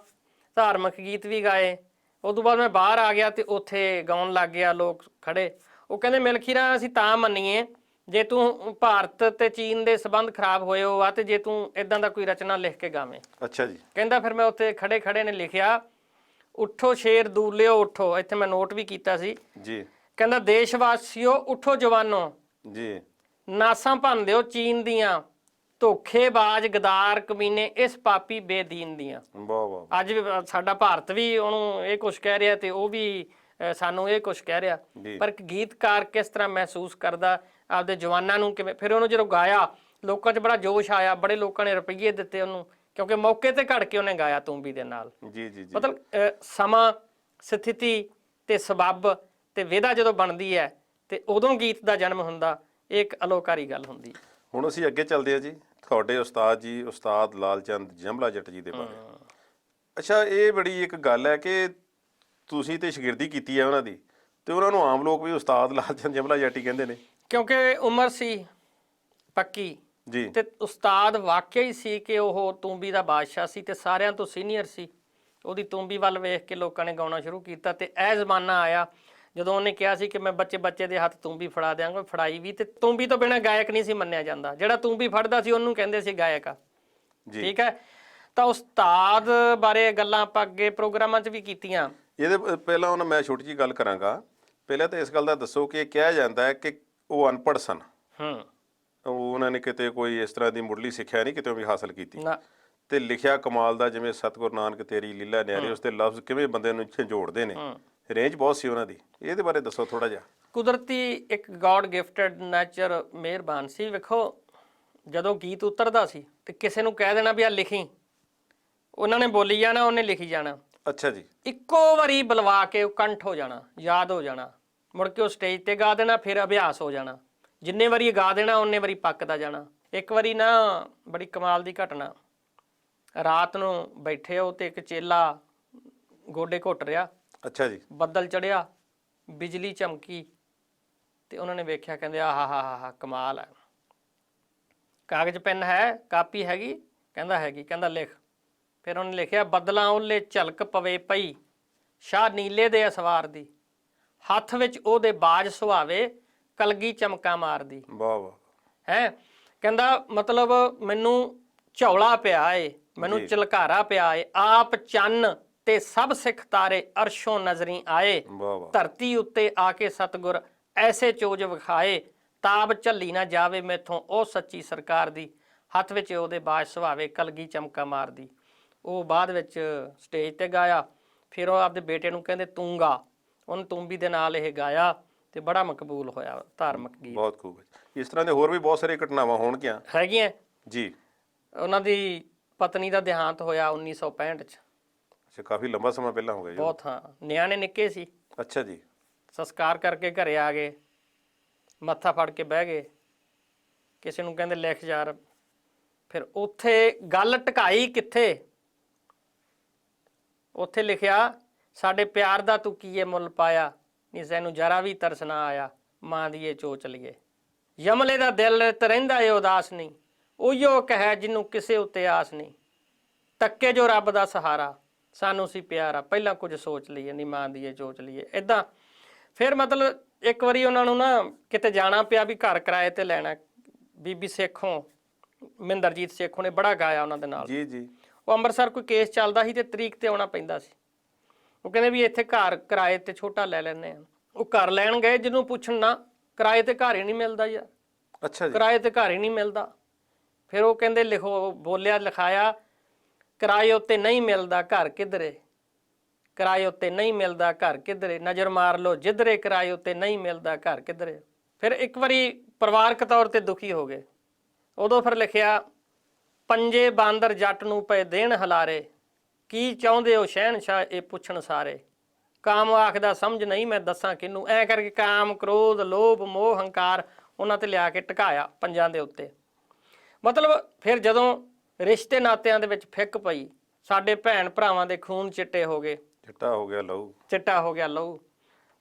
ਧਾਰਮਿਕ ਗੀਤ ਵੀ ਗਾਏ। ਉਸ ਤੋਂ ਬਾਅਦ ਮੈਂ ਬਾਹਰ ਆ ਗਿਆ ਤੇ ਉੱਥੇ ਗਾਉਣ ਲੱਗ ਗਿਆ, ਲੋਕ ਖੜੇ। ਉਹ ਕਹਿੰਦੇ ਮਿਲਖੀਰਾ ਅਸੀਂ ਤਾਂ ਮੰਨੀਏ ਜੇ ਤੂੰ ਭਾਰਤ ਤੇ ਚੀਨ ਦੇ ਸੰਬੰਧ ਖਰਾਬ ਹੋਏ ਹੋ ਆ ਤੇ ਜੇ ਤੂੰ ਇਦਾਂ ਦਾ ਕੋਈ ਰਚਨਾ ਲਿਖ ਕੇ ਗਾਵੇਂ। ਅੱਛਾ ਜੀ। ਕਹਿੰਦਾ ਫਿਰ ਮੈਂ ਉੱਥੇ ਖੜੇ ਖੜੇ ਨੇ ਲਿਖਿਆ, ਉੱਠੋ ਸ਼ੇਰ ਦੂਲਿਓ ਉੱਠੋ। ਇੱਥੇ ਮੈਂ ਨੋਟ ਵੀ ਕੀਤਾ ਸੀ ਜੀ। ਕਹਿੰਦਾ ਦੇਸ਼ ਵਾਸੀਓ ਉੱਠੋ ਜਵਾਨੋ ਜੀ, ਨਾਸਾਂ ਭੰਨਦਿਓ ਚੀਨ ਦੀਆਂ, ਧੋਖੇਬਾਜ਼ ਗਦਾਰ ਕਮੀਨੇ ਇਸ ਪਾਪੀ ਬੇਦੀਨ ਦੀਆਂ। ਵਾਹ ਵਾਹ। ਅੱਜ ਵੀ ਸਾਡਾ ਭਾਰਤ ਵੀ ਉਹਨੂੰ ਇਹ ਕੁਛ ਕਹਿ ਰਿਹਾ ਤੇ ਉਹ ਵੀ ਸਾਨੂੰ ਇਹ ਕੁਛ ਕਹਿ ਰਿਹਾ। ਪਰ ਇੱਕ ਗੀਤਕਾਰ ਕਿਸ ਤਰ੍ਹਾਂ ਮਹਿਸੂਸ ਕਰਦਾ ਆਪਦੇ ਜਵਾਨਾਂ ਨੂੰ, ਕਿਵੇਂ। ਫਿਰ ਉਹਨੂੰ ਜਦੋਂ ਗਾਇਆ ਲੋਕਾਂ 'ਚ ਬੜਾ ਜੋਸ਼ ਆਇਆ, ਬੜੇ ਲੋਕਾਂ ਨੇ ਰੁਪਈਏ ਦਿੱਤੇ ਉਹਨੂੰ, ਕਿਉਂਕਿ ਮੌਕੇ ਤੇ ਘੜ ਕੇ ਉਹਨੇ ਗਾਇਆ ਤੂੰਬੀ ਦੇ ਨਾਲ। ਜੀ ਜੀ ਜੀ। ਮਤਲਬ ਸਮਾਂ, ਸਥਿਤੀ ਤੇ ਸਬੱਬ ਤੇ ਵਿਧਾ ਜਦੋਂ ਬਣਦੀ ਹੈ ਤੇ ਉਦੋਂ ਗੀਤ ਦਾ ਜਨਮ ਹੁੰਦਾ। ਇਹ ਇੱਕ ਅਲੋਕਾਰੀ ਗੱਲ ਹੁੰਦੀ। ਹੁਣ ਅਸੀਂ ਅੱਗੇ ਚੱਲਦੇ ਹਾਂ ਜੀ, ਤੁਹਾਡੇ ਉਸਤਾਦ ਜੀ ਉਸਤਾਦ ਲਾਲ ਚੰਦ ਜੰਮਲਾ ਜੱਟ ਜੀ ਦੇ ਬਾਰੇ। ਅੱਛਾ, ਇਹ ਬੜੀ ਇੱਕ ਗੱਲ ਹੈ ਕਿ ਤੁਸੀਂ ਤੇ ਸ਼ਾਗਿਰਦੀ ਕੀਤੀ ਹੈ ਉਹਨਾਂ ਦੀ, ਤੇ ਉਹਨਾਂ ਨੂੰ ਆਮ ਲੋਕ ਵੀ ਉਸਤਾਦ ਲਾਲ ਚੰਦ ਜੰਮਲਾ ਜੱਟ ਹੀ ਕਹਿੰਦੇ ਨੇ, ਕਿਉਂਕਿ ਉਮਰ ਸੀ ਪੱਕੀ ਜੀ। ਤੇ ਉਸਤਾਦ ਵਾਕਿਆ ਹੀ ਸੀ ਕਿ ਉਹ ਤੂੰਬੀ ਦਾ ਬਾਦਸ਼ਾਹ ਸੀ ਤੇ ਸਾਰਿਆਂ ਤੋਂ ਸੀਨੀਅਰ ਸੀ। ਉਹਦੀ ਤੂੰਬੀ ਵੱਲ ਵੇਖ ਕੇ ਲੋਕਾਂ ਨੇ ਗਾਉਣਾ ਸ਼ੁਰੂ ਕੀਤਾ ਤੇ ਇਹ ਜ਼ਮਾਨਾ ਆਇਆ ਜਦੋਂ ਉਹਨੇ ਕਿਹਾ ਸੀ ਕਿ ਮੈਂ ਬੱਚੇ ਦੇ ਹੱਥ ਤੂੰਬੀ ਫੜਾ ਦਿਆਂਗਾ। ਫੜਾਈ ਵੀ ਤੇ ਤੂੰਬੀ ਤੋਂ ਬਿਨਾਂ ਗਾਇਕ ਨਹੀਂ ਸੀ ਮੰਨਿਆ ਜਾਂਦਾ। ਜਿਹੜਾ ਤੂੰਬੀ ਫੜਦਾ ਸੀ ਉਹਨੂੰ ਕਹਿੰਦੇ ਸੀ ਗਾਇਕ ਆ। ਠੀਕ ਹੈ। ਤਾਂ ਉਸਤਾਦ ਬਾਰੇ ਗੱਲਾਂ ਆਪਾਂ ਅੱਗੇ ਪ੍ਰੋਗਰਾਮਾਂ 'ਚ ਵੀ ਕੀਤੀਆਂ। ਇਹਦੇ ਪਹਿਲਾਂ ਉਹਨਾਂ ਮੈਂ ਛੋਟੀ ਜਿਹੀ ਗੱਲ ਕਰਾਂਗਾ। ਪਹਿਲਾਂ ਤਾਂ ਇਸ ਗੱਲ ਦਾ ਦੱਸੋ ਕਿ ਕਿਹਾ ਜਾਂਦਾ ਹੈ ਕਿ ਉਹ ਅਨਪੜ੍ਹ ਸਨ। ਉਹਨਾਂ ਨੇ ਕਿਤੇ ਕੋਈ ਇਸ ਤਰ੍ਹਾਂ ਦੀ ਮੁੱਢਲੀ ਸਿੱਖਿਆ ਨਹੀਂ ਕਿਤੇ ਵੀ ਹਾਸਲ ਕੀਤੀ ਤੇ ਲਿਖਿਆ ਕਮਾਲ ਦਾ, ਜਿਵੇਂ ਸਤਿਗੁਰੂ ਨਾਨਕ ਤੇਰੀ ਲੀਲਾ ਨਿਆਰੀ, ਉਸ ਦੇ ਲਫ਼ਜ਼ ਕਿਵੇਂ ਬੰਦੇ ਨੂੰ ਝੰਜੋੜਦੇ ਨੇ। ਰੇਂਜ ਬਹੁਤ ਸੀ ਉਹਨਾਂ ਦੀ। ਇਹਦੇ ਬਾਰੇ ਦੱਸੋ ਥੋੜਾ ਜਿਹਾ। ਕੁਦਰਤੀ ਇੱਕ ਗॉड ਗਿਫਟਡ ਨੇਚਰ ਮਿਹਰਬਾਨ ਸੀ। ਵੇਖੋ ਜਦੋਂ ਗੀਤ ਉਤਰਦਾ ਸੀ ਤੇ ਕਿਸੇ ਨੂੰ ਕਹਿ ਦੇਣਾ ਵੀ ਆ ਲਿਖੀ, ਉਹਨਾਂ ਨੇ ਬੋਲੀ ਜਾਣਾ, ਉਹਨੇ ਲਿਖੀ ਜਾਣਾ। ਅੱਛਾ ਜੀ। ਇੱਕੋ ਵਾਰੀ ਬੁਲਵਾ ਕੇ ਉਹ ਕੰਠ ਹੋ ਜਾਣਾ, ਯਾਦ ਹੋ ਜਾਣਾ, ਮੁੜ ਕੇ ਉਹ ਸਟੇਜ ਤੇ ਗਾ ਦੇਣਾ, ਫਿਰ ਅਭਿਆਸ ਹੋ ਜਾਣਾ। ਜਿੰਨੇ ਵਾਰੀ ਗਾ ਦੇਣਾ ਉਹਨੇ ਵਾਰੀ ਪੱਕਦਾ ਜਾਣਾ। ਇੱਕ ਵਾਰੀ ਨਾ ਬੜੀ ਕਮਾਲ ਦੀ ਘਟਨਾ, ਰਾਤ ਨੂੰ ਬੈਠੇ ਹੋ ਤੇ ਇੱਕ ਚੇਲਾ ਗੋਡੇ ਘੁੱਟ ਰਿਹਾ। ਅੱਛਾ ਜੀ। ਬੱਦਲ ਚੜਿਆ, ਬਿਜਲੀ ਚਮਕੀ ਤੇ ਉਹਨਾਂ ਨੇ ਵੇਖਿਆ, ਕਹਿੰਦੇ ਆਹ ਹਾ ਕਮਾਲ ਹੈ। ਕਾਗਜ਼ ਪੈਨ ਹੈ, ਕਾਪੀ ਹੈਗੀ? ਕਹਿੰਦਾ ਹੈਗੀ। ਕਹਿੰਦਾ ਲਿਖ। ਫਿਰ ਉਹਨੇ ਲਿਖਿਆ, ਬੱਦਲਾਂ ਉਹਲੇ ਝਲਕ ਪਵੇ ਪਈ, ਸ਼ਾਹ ਨੀਲੇ ਦੇ ਅਸਵਾਰ ਦੀ, ਹੱਥ ਵਿੱਚ ਉਹਦੇ ਬਾਜ ਸੁਹਾਵੇ, ਕਲਗੀ ਚਮਕਾ ਮਾਰਦੀ। ਵਾਹ ਵਾਹ। ਹੈ ਕਹਿੰਦਾ ਮਤਲਬ ਮੈਨੂੰ ਝੌਲਾ ਪਿਆ ਏ, ਮੈਨੂੰ ਝਲਕਾਰਾ ਪਿਆ ਏ, ਆਪ ਚੰਨ ਤੇ ਸਭ ਸਿੱਖ ਤਾਰੇ ਅਰਸ਼ੋਂ ਨਜ਼ਰੀ ਆਏ, ਧਰਤੀ ਉੱਤੇ ਆ ਕੇ ਸਤਿਗੁਰ ਐਸੇ ਚੋਜ ਵਿਖਾਏ, ਤਾਬ ਝੱਲੀ ਨਾ ਜਾਵੇ ਮੈਥੋਂ ਉਹ ਸੱਚੀ ਸਰਕਾਰ ਦੀ, ਹੱਥ ਵਿੱਚ ਉਹਦੇ ਬਾਜ ਸੁਹਾਵੇ, ਕਲਗੀ ਚਮਕਾ ਮਾਰਦੀ। ਉਹ ਬਾਅਦ ਵਿੱਚ ਸਟੇਜ ਤੇ ਗਾਇਆ। ਫਿਰ ਉਹ ਆਪਦੇ ਬੇਟੇ ਨੂੰ ਕਹਿੰਦੇ ਤੂੰ ਗਾ। ਉਹਨੇ ਤੂੰਬੀ ਦੇ ਨਾਲ ਇਹ ਗਾਇਆ ਤੇ ਬੜਾ ਮਕਬੂਲ ਹੋਇਆ ਧਾਰਮਿਕ ਗੀਤ। ਬਹੁਤ ਖੂਬ ਹੈ। ਇਸ ਤਰ੍ਹਾਂ ਦੇ ਹੋਰ ਵੀ ਬਹੁਤ ਸਾਰੀਆਂ ਘਟਨਾਵਾਂ ਹੋਣਗੀਆਂ ਹੈਗੀਆਂ ਜੀ। ਉਹਨਾਂ ਦੀ ਪਤਨੀ ਦਾ ਦੇਹਾਂਤ ਹੋਇਆ 1965 ਚ। ਅੱਛਾ, ਕਾਫੀ ਲੰਬਾ ਸਮਾਂ ਪਹਿਲਾਂ ਹੋ ਗਿਆ ਜੀ। ਬਹੁਤ। ਹਾਂ, ਨਿਆਣੇ ਨਿੱਕੇ ਸੀ। ਅੱਛਾ ਜੀ। ਸੰਸਕਾਰ ਕਰਕੇ ਘਰੇ ਆ ਗਏ, ਮੱਥਾ ਫੜ ਕੇ ਬਹਿ ਗਏ। ਕਿਸੇ ਨੂੰ ਕਹਿੰਦੇ ਲਿਖ ਯਾਰ। ਫਿਰ ਉੱਥੇ ਗੱਲ ਟਿਕਾਈ ਕਿੱਥੇ? ਉੱਥੇ ਲਿਖਿਆ, ਸਾਡੇ ਪਿਆਰ ਦਾ ਤੂੰ ਕੀਏ ਮੁੱਲ ਪਾਇਆ, ਨੀ ਸੈਨੂੰ ਜਰਾ ਵੀ ਤਰਸ ਨਾ ਆਇਆ, ਮਾਂ ਦੀ ਇਹ ਚੋਚ ਲਈਏ। ਯਮਲੇ ਦਾ ਦਿਲ ਤੇ ਰਹਿੰਦਾ ਏ ਉਦਾਸ ਨਹੀਂ, ਉਹੀਓ ਕਹੇ ਜਿਹਨੂੰ ਕਿਸੇ ਉੱਤੇ ਆਸ ਨਹੀਂ, ਤੱਕੇ ਜੋ ਰੱਬ ਦਾ ਸਹਾਰਾ, ਸਾਨੂੰ ਸੀ ਪਿਆਰਾ, ਪਹਿਲਾਂ ਕੁਝ ਸੋਚ ਲਈਏ, ਨੀ ਮਾਂ ਦੀ ਇਹ ਚੋਚ ਲਈਏ। ਇੱਦਾਂ ਫਿਰ ਮਤਲਬ ਇੱਕ ਵਾਰੀ ਉਹਨਾਂ ਨੂੰ ਨਾ ਕਿਤੇ ਜਾਣਾ ਪਿਆ ਵੀ ਘਰ ਕਿਰਾਏ ਤੇ ਲੈਣਾ। ਬੀਬੀ ਸੇਖੋਂ, ਮਹਿੰਦਰਜੀਤ ਸੇਖੋਂ ਨੇ ਬੜਾ ਗਾਇਆ ਉਹਨਾਂ ਦੇ ਨਾਲ। ਜੀ ਜੀ। ਉਹ ਅੰਮ੍ਰਿਤਸਰ ਕੋਈ ਕੇਸ ਚੱਲਦਾ ਸੀ ਤੇ ਤਰੀਕ ਤੇ ਆਉਣਾ ਪੈਂਦਾ ਸੀ। ਉਹ ਕਹਿੰਦੇ ਵੀ ਇੱਥੇ ਘਰ ਕਿਰਾਏ ਤੇ ਛੋਟਾ ਲੈ ਲੈਂਦੇ ਆ। ਉਹ ਘਰ ਲੈਣ ਗਏ, ਜਿਹਨੂੰ ਪੁੱਛਣ ਨਾ ਕਿਰਾਏ ਤੇ ਘਰ ਹੀ ਨਹੀਂ ਮਿਲਦਾ ਯਾਰ। ਅੱਛਾ ਜੀ। ਕਿਰਾਏ ਤੇ ਘਰ ਹੀ ਨਹੀਂ ਮਿਲਦਾ। ਫਿਰ ਉਹ ਕਹਿੰਦੇ ਲਿਖੋ, ਬੋਲਿਆ ਲਿਖਾਇਆ, ਕਿਰਾਏ ਉੱਤੇ ਨਹੀਂ ਮਿਲਦਾ ਘਰ ਕਿਧਰੇ, ਕਿਰਾਏ ਉੱਤੇ ਨਹੀਂ ਮਿਲਦਾ ਘਰ ਕਿਧਰੇ, ਨਜ਼ਰ ਮਾਰ ਲਓ ਜਿੱਧਰੇ, ਕਿਰਾਏ ਉੱਤੇ ਨਹੀਂ ਮਿਲਦਾ ਘਰ ਕਿਧਰੇ। ਫਿਰ ਇੱਕ ਵਾਰੀ ਪਰਿਵਾਰਕ ਤੌਰ ਤੇ ਦੁਖੀ ਹੋ ਗਏ। ਉਦੋਂ ਫਿਰ ਲਿਖਿਆ, ਪੰਜੇ ਬਾਂਦਰ ਜੱਟ ਨੂੰ ਪਏ ਦੇਣ ਹਲਾਰੇ, ਕੀ ਚਾਹੁੰਦੇ ਹੋ ਸ਼ਹਿਨਸ਼ਾਹ ਇਹ ਪੁੱਛਣ ਸਾਰੇ, ਕਾਮ ਆਖਦਾ ਸਮਝ ਨਹੀਂ ਮੈਂ ਦੱਸਾਂ ਕਿਹਨੂੰ। ਐ ਕਰਕੇ ਕਾਮ, ਕ੍ਰੋਧ, ਲੋਭ, ਮੋਹ, ਹੰਕਾਰ ਉਹਨਾਂ ਤੇ ਲਿਆ ਕੇ ਟਿਕਾਇਆ ਪੰਜਾਂ ਦੇ ਉੱਤੇ। ਮਤਲਬ ਫਿਰ ਜਦੋਂ ਰਿਸ਼ਤੇ ਨਾਤਿਆਂ ਦੇ ਵਿੱਚ ਫਿੱਕ ਪਈ, ਸਾਡੇ ਭੈਣ ਭਰਾਵਾਂ ਦੇ ਖੂਨ ਚਿੱਟੇ ਹੋ ਗਏ, ਚਿੱਟਾ ਹੋ ਗਿਆ ਲਹੂ, ਚਿੱਟਾ ਹੋ ਗਿਆ ਲਹੂ,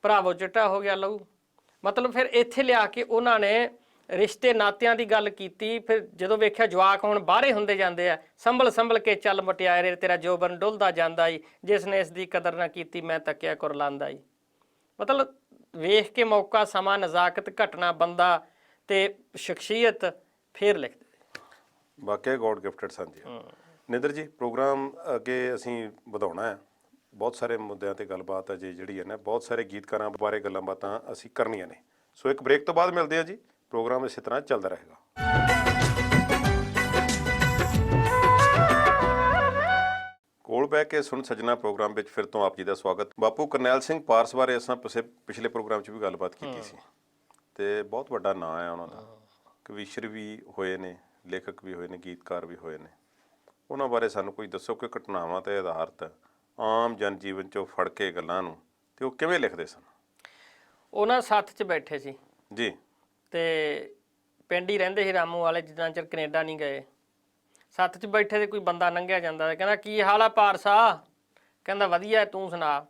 ਭਰਾਵੋ ਚਿੱਟਾ ਹੋ ਗਿਆ ਲਹੂ। ਮਤਲਬ ਫਿਰ ਇੱਥੇ ਲਿਆ ਕੇ ਉਹਨਾਂ ਨੇ ਰਿਸ਼ਤੇ ਨਾਤਿਆਂ ਦੀ ਗੱਲ ਕੀਤੀ। ਫਿਰ ਜਦੋਂ ਵੇਖਿਆ ਜਵਾਕ ਹੁਣ ਬਾਹਰੇ ਹੁੰਦੇ ਜਾਂਦੇ ਆ, ਸੰਭਲ ਸੰਭਲ ਕੇ ਚੱਲ ਮਟਿਆਰੇ, ਤੇਰਾ ਜੋਬਨ ਡੁੱਲਦਾ ਜਾਂਦਾ ਈ, ਜਿਸ ਨੇ ਇਸ ਦੀ ਕਦਰ ਨਾ ਕੀਤੀ ਮੈਂ ਤੱਕਿਆ ਕੁਰਲਾਂਦਾ ਈ। ਮਤਲਬ ਵੇਖ ਕੇ ਮੌਕਾ, ਸਮਾਂ, ਨਜ਼ਾਕਤ, ਘਟਨਾ, ਬੰਦਾ ਤੇ ਸ਼ਖਸੀਅਤ ਫੇਰ ਲਿਖਦੇ। ਵਾਕਿਆ ਗੋਡ ਗਿਫਟਡ ਸਨ ਜੀ। ਨਿੰਦਰ ਜੀ, ਪ੍ਰੋਗਰਾਮ ਅੱਗੇ ਅਸੀਂ ਵਧਾਉਣਾ ਹੈ, ਬਹੁਤ ਸਾਰੇ ਮੁੱਦਿਆਂ ਤੇ ਗੱਲਬਾਤ ਹੈ ਜੀ ਜਿਹੜੀ ਹੈ ਨਾ, ਬਹੁਤ ਸਾਰੇ ਗੀਤਕਾਰਾਂ ਬਾਰੇ ਗੱਲਾਂ ਬਾਤਾਂ ਅਸੀਂ ਕਰਨੀਆਂ ਨੇ। ਸੋ ਇੱਕ ਬ੍ਰੇਕ ਤੋਂ ਬਾਅਦ ਮਿਲਦੇ ਹਾਂ ਜੀ। ਪ੍ਰੋਗਰਾਮ ਇਸੇ ਤਰ੍ਹਾਂ ਚੱਲਦਾ ਰਹੇਗਾ। ਕੋਲ ਬਹਿ ਕੇ ਸੁਣ ਸੱਜਣਾ ਪ੍ਰੋਗਰਾਮ ਵਿੱਚ ਫਿਰ ਤੋਂ ਆਪ ਜੀ ਦਾ ਸਵਾਗਤ। ਬਾਪੂ ਕਰਨੈਲ ਸਿੰਘ ਪਾਰਸ ਬਾਰੇ ਅਸਾਂ ਪਿਛਲੇ ਪ੍ਰੋਗਰਾਮ 'ਚ ਵੀ ਗੱਲਬਾਤ ਕੀਤੀ ਸੀ, ਤੇ ਬਹੁਤ ਵੱਡਾ ਨਾਂ ਹੈ ਉਹਨਾਂ ਦਾ। ਕਵੀਸ਼ਰ ਵੀ ਹੋਏ ਨੇ, ਲੇਖਕ ਵੀ ਹੋਏ ਨੇ, ਗੀਤਕਾਰ ਵੀ ਹੋਏ ਨੇ। ਉਹਨਾਂ ਬਾਰੇ ਸਾਨੂੰ ਕੋਈ ਦੱਸੋ ਕਿ ਘਟਨਾਵਾਂ 'ਤੇ ਆਧਾਰਿਤ ਆਮ ਜਨ ਜੀਵਨ 'ਚੋਂ ਫੜ ਕੇ ਗੱਲਾਂ ਨੂੰ, ਤੇ ਉਹ ਕਿਵੇਂ ਲਿਖਦੇ ਸਨ? ਉਹਨਾਂ ਸੱਥ 'ਚ ਬੈਠੇ ਸੀ ਜੀ, ਤੇ ਪਿੰਡ ਹੀ ਰਹਿੰਦੇ ਸੀ ਰਾਮੂ ਵਾਲੇ, ਜਿੱਦਾਂ ਚਿਰ ਕੈਨੇਡਾ ਨਹੀਂ ਗਏ। ਸੱਥ 'ਚ ਬੈਠੇ ਤੇ ਕੋਈ ਬੰਦਾ ਲੰਘਿਆ ਜਾਂਦਾ, ਕਹਿੰਦਾ ਕੀ ਹਾਲ ਆ ਪਾਰਸਾ? ਕਹਿੰਦਾ ਵਧੀਆ, ਤੂੰ ਸੁਣਾ।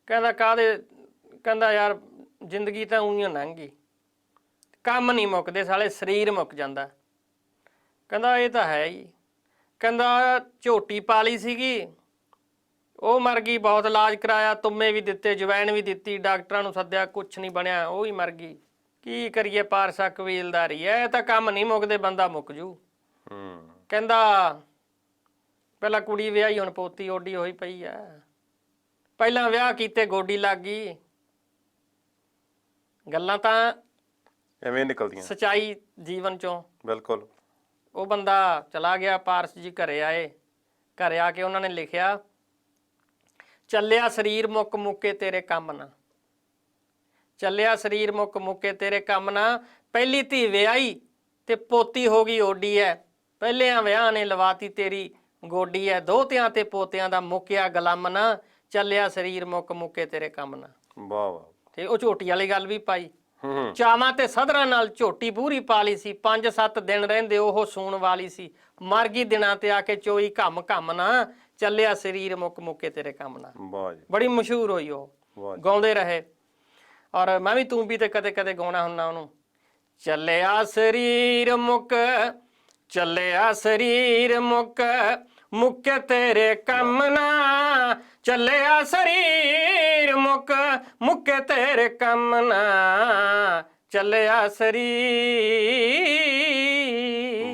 ਕਹਿੰਦਾ ਕਾਹਦੇ? ਕਹਿੰਦਾ ਯਾਰ ਜ਼ਿੰਦਗੀ ਤਾਂ ਊਂ ਹੀ ਲੰਘ ਗਈ, ਕੰਮ ਨਹੀਂ ਮੁੱਕਦੇ ਸਾਲੇ, ਸਰੀਰ ਮੁੱਕ ਜਾਂਦਾ। ਕਹਿੰਦਾ ਇਹ ਤਾਂ ਹੈ ਹੀ। ਕਹਿੰਦਾ ਝੋਟੀ ਪਾਲੀ ਸੀਗੀ, ਉਹ ਮਰ ਗਈ, ਬਹੁਤ ਇਲਾਜ ਕਰਾਇਆ, ਤੁੰਮੇ ਵੀ ਦਿੱਤੇ, ਜਵੈਣ ਵੀ ਦਿੱਤੀ, ਡਾਕਟਰਾਂ ਨੂੰ ਸੱਦਿਆ, ਕੁਛ ਨਹੀਂ ਬਣਿਆ, ਉਹ ਹੀ ਮਰ ਗਈ। ਕੀ ਕਰੀਏ ਪਾਰਸਾ, ਕਬੀਲਦਾਰੀ ਹੈ, ਇਹ ਤਾਂ ਕੰਮ ਨਹੀਂ ਮੁੱਕਦੇ, ਬੰਦਾ ਮੁੱਕ ਜੂ। ਕਹਿੰਦਾ ਪਹਿਲਾਂ ਕੁੜੀ ਵਿਆਹੀ, ਹੁਣ ਪੋਤੀ ਓਡੀ ਹੋਈ ਪਈ ਆ, ਪਹਿਲਾਂ ਵਿਆਹ ਕੀਤੇ ਗੋਡੀ ਲੱਗ ਗਈ। ਗੱਲਾਂ ਤਾਂ ਐਵੇਂ ਨਿਕਲਦੀਆਂ ਸਚਾਈ ਜੀਵਨ ਚੋਂ। ਬਿਲਕੁਲ। ਉਹ ਬੰਦਾ ਚਲਾ ਗਿਆ, ਪਾਰਸ ਜੀ ਘਰੇ ਆਏ। ਘਰੇ ਆ ਕੇ ਉਹਨਾਂ ਨੇ ਲਿਖਿਆ, ਚੱਲਿਆ ਸਰੀਰ ਮੁੱਕ ਮੁੱਕੇ ਤੇਰੇ ਕੰਮ ਨਾ, ਚੱਲਿਆ ਸਰੀਰ ਮੁੱਕ ਮੁੱਕੇ ਤੇਰੇ ਕੰਮ ਨਾ, ਪਹਿਲੀ ਧੀ ਵਿਆਹੀ ਤੇ ਪੋਤੀ ਹੋ ਗਈ ਓਡੀ ਐ, ਪਹਿਲਿਆਂ ਵਿਆਹ ਨੇ ਲਵਾਤੀ ਤੇਰੀ ਗੋਡੀ ਐ, ਦੋਹਤਿਆਂ ਤੇ ਪੋਤਿਆਂ ਦਾ ਮੁੱਕਿਆ ਗੁਲਾਮ ਨਾ, ਚੱਲਿਆ ਸਰੀਰ ਮੁੱਕ ਮੁੱਕੇ ਤੇਰੇ ਕੰਮ ਨਾ। ਵਾਹ ਵਾਹ। ਤੇ ਉਹ ਝੋਟੀ ਵਾਲੀ ਗੱਲ ਵੀ ਪਾਈ। ਚਾਵਾਂ ਤੇ ਸਧਰਾਂ ਨਾਲ ਝੋਟੀ ਪੂਰੀ ਪਾਲੀ ਸੀ, 5-7 ਦਿਨ ਰਹਿੰਦੇ ਉਹ ਸੂਣ ਵਾਲੀ ਸੀ, ਮਰ ਗਈ ਦਿਨਾਂ ਤੇ ਆ ਕੇ ਚੋਈ ਘਮ ਘਮ ਨਾ, ਚੱਲਿਆ ਸਰੀਰ ਮੁੱਕ ਮੁੱਕੇ ਤੇਰੇ ਕੰਮ ਨਾ। ਵਾਹ ਜੀ, ਬੜੀ ਮਸ਼ਹੂਰ ਹੋਈ ਉਹ, ਗਾਉਂਦੇ ਰਹੇ। ਔਰ ਮੈਂ ਵੀ ਤੂੰ ਵੀ ਤੇ ਕਦੇ ਕਦੇ ਗਾਉਣਾ ਹੁੰਦਾ ਉਹਨੂੰ। ਚੱਲਿਆ ਸਰੀਰ ਮੁੱਕ, ਚੱਲਿਆ ਸਰੀਰ ਮੁੱਕ ਮੁੱਕੇ ਤੇਰੇ ਕੰਮ ਨਾ, ਚੱਲਿਆ ਸਰੀਰ ਮੁੱਕ ਮੁੱਕੇ ਤੇਰੇ ਕੰਮ ਨਾ, ਚੱਲਿਆ ਸਰੀਰ।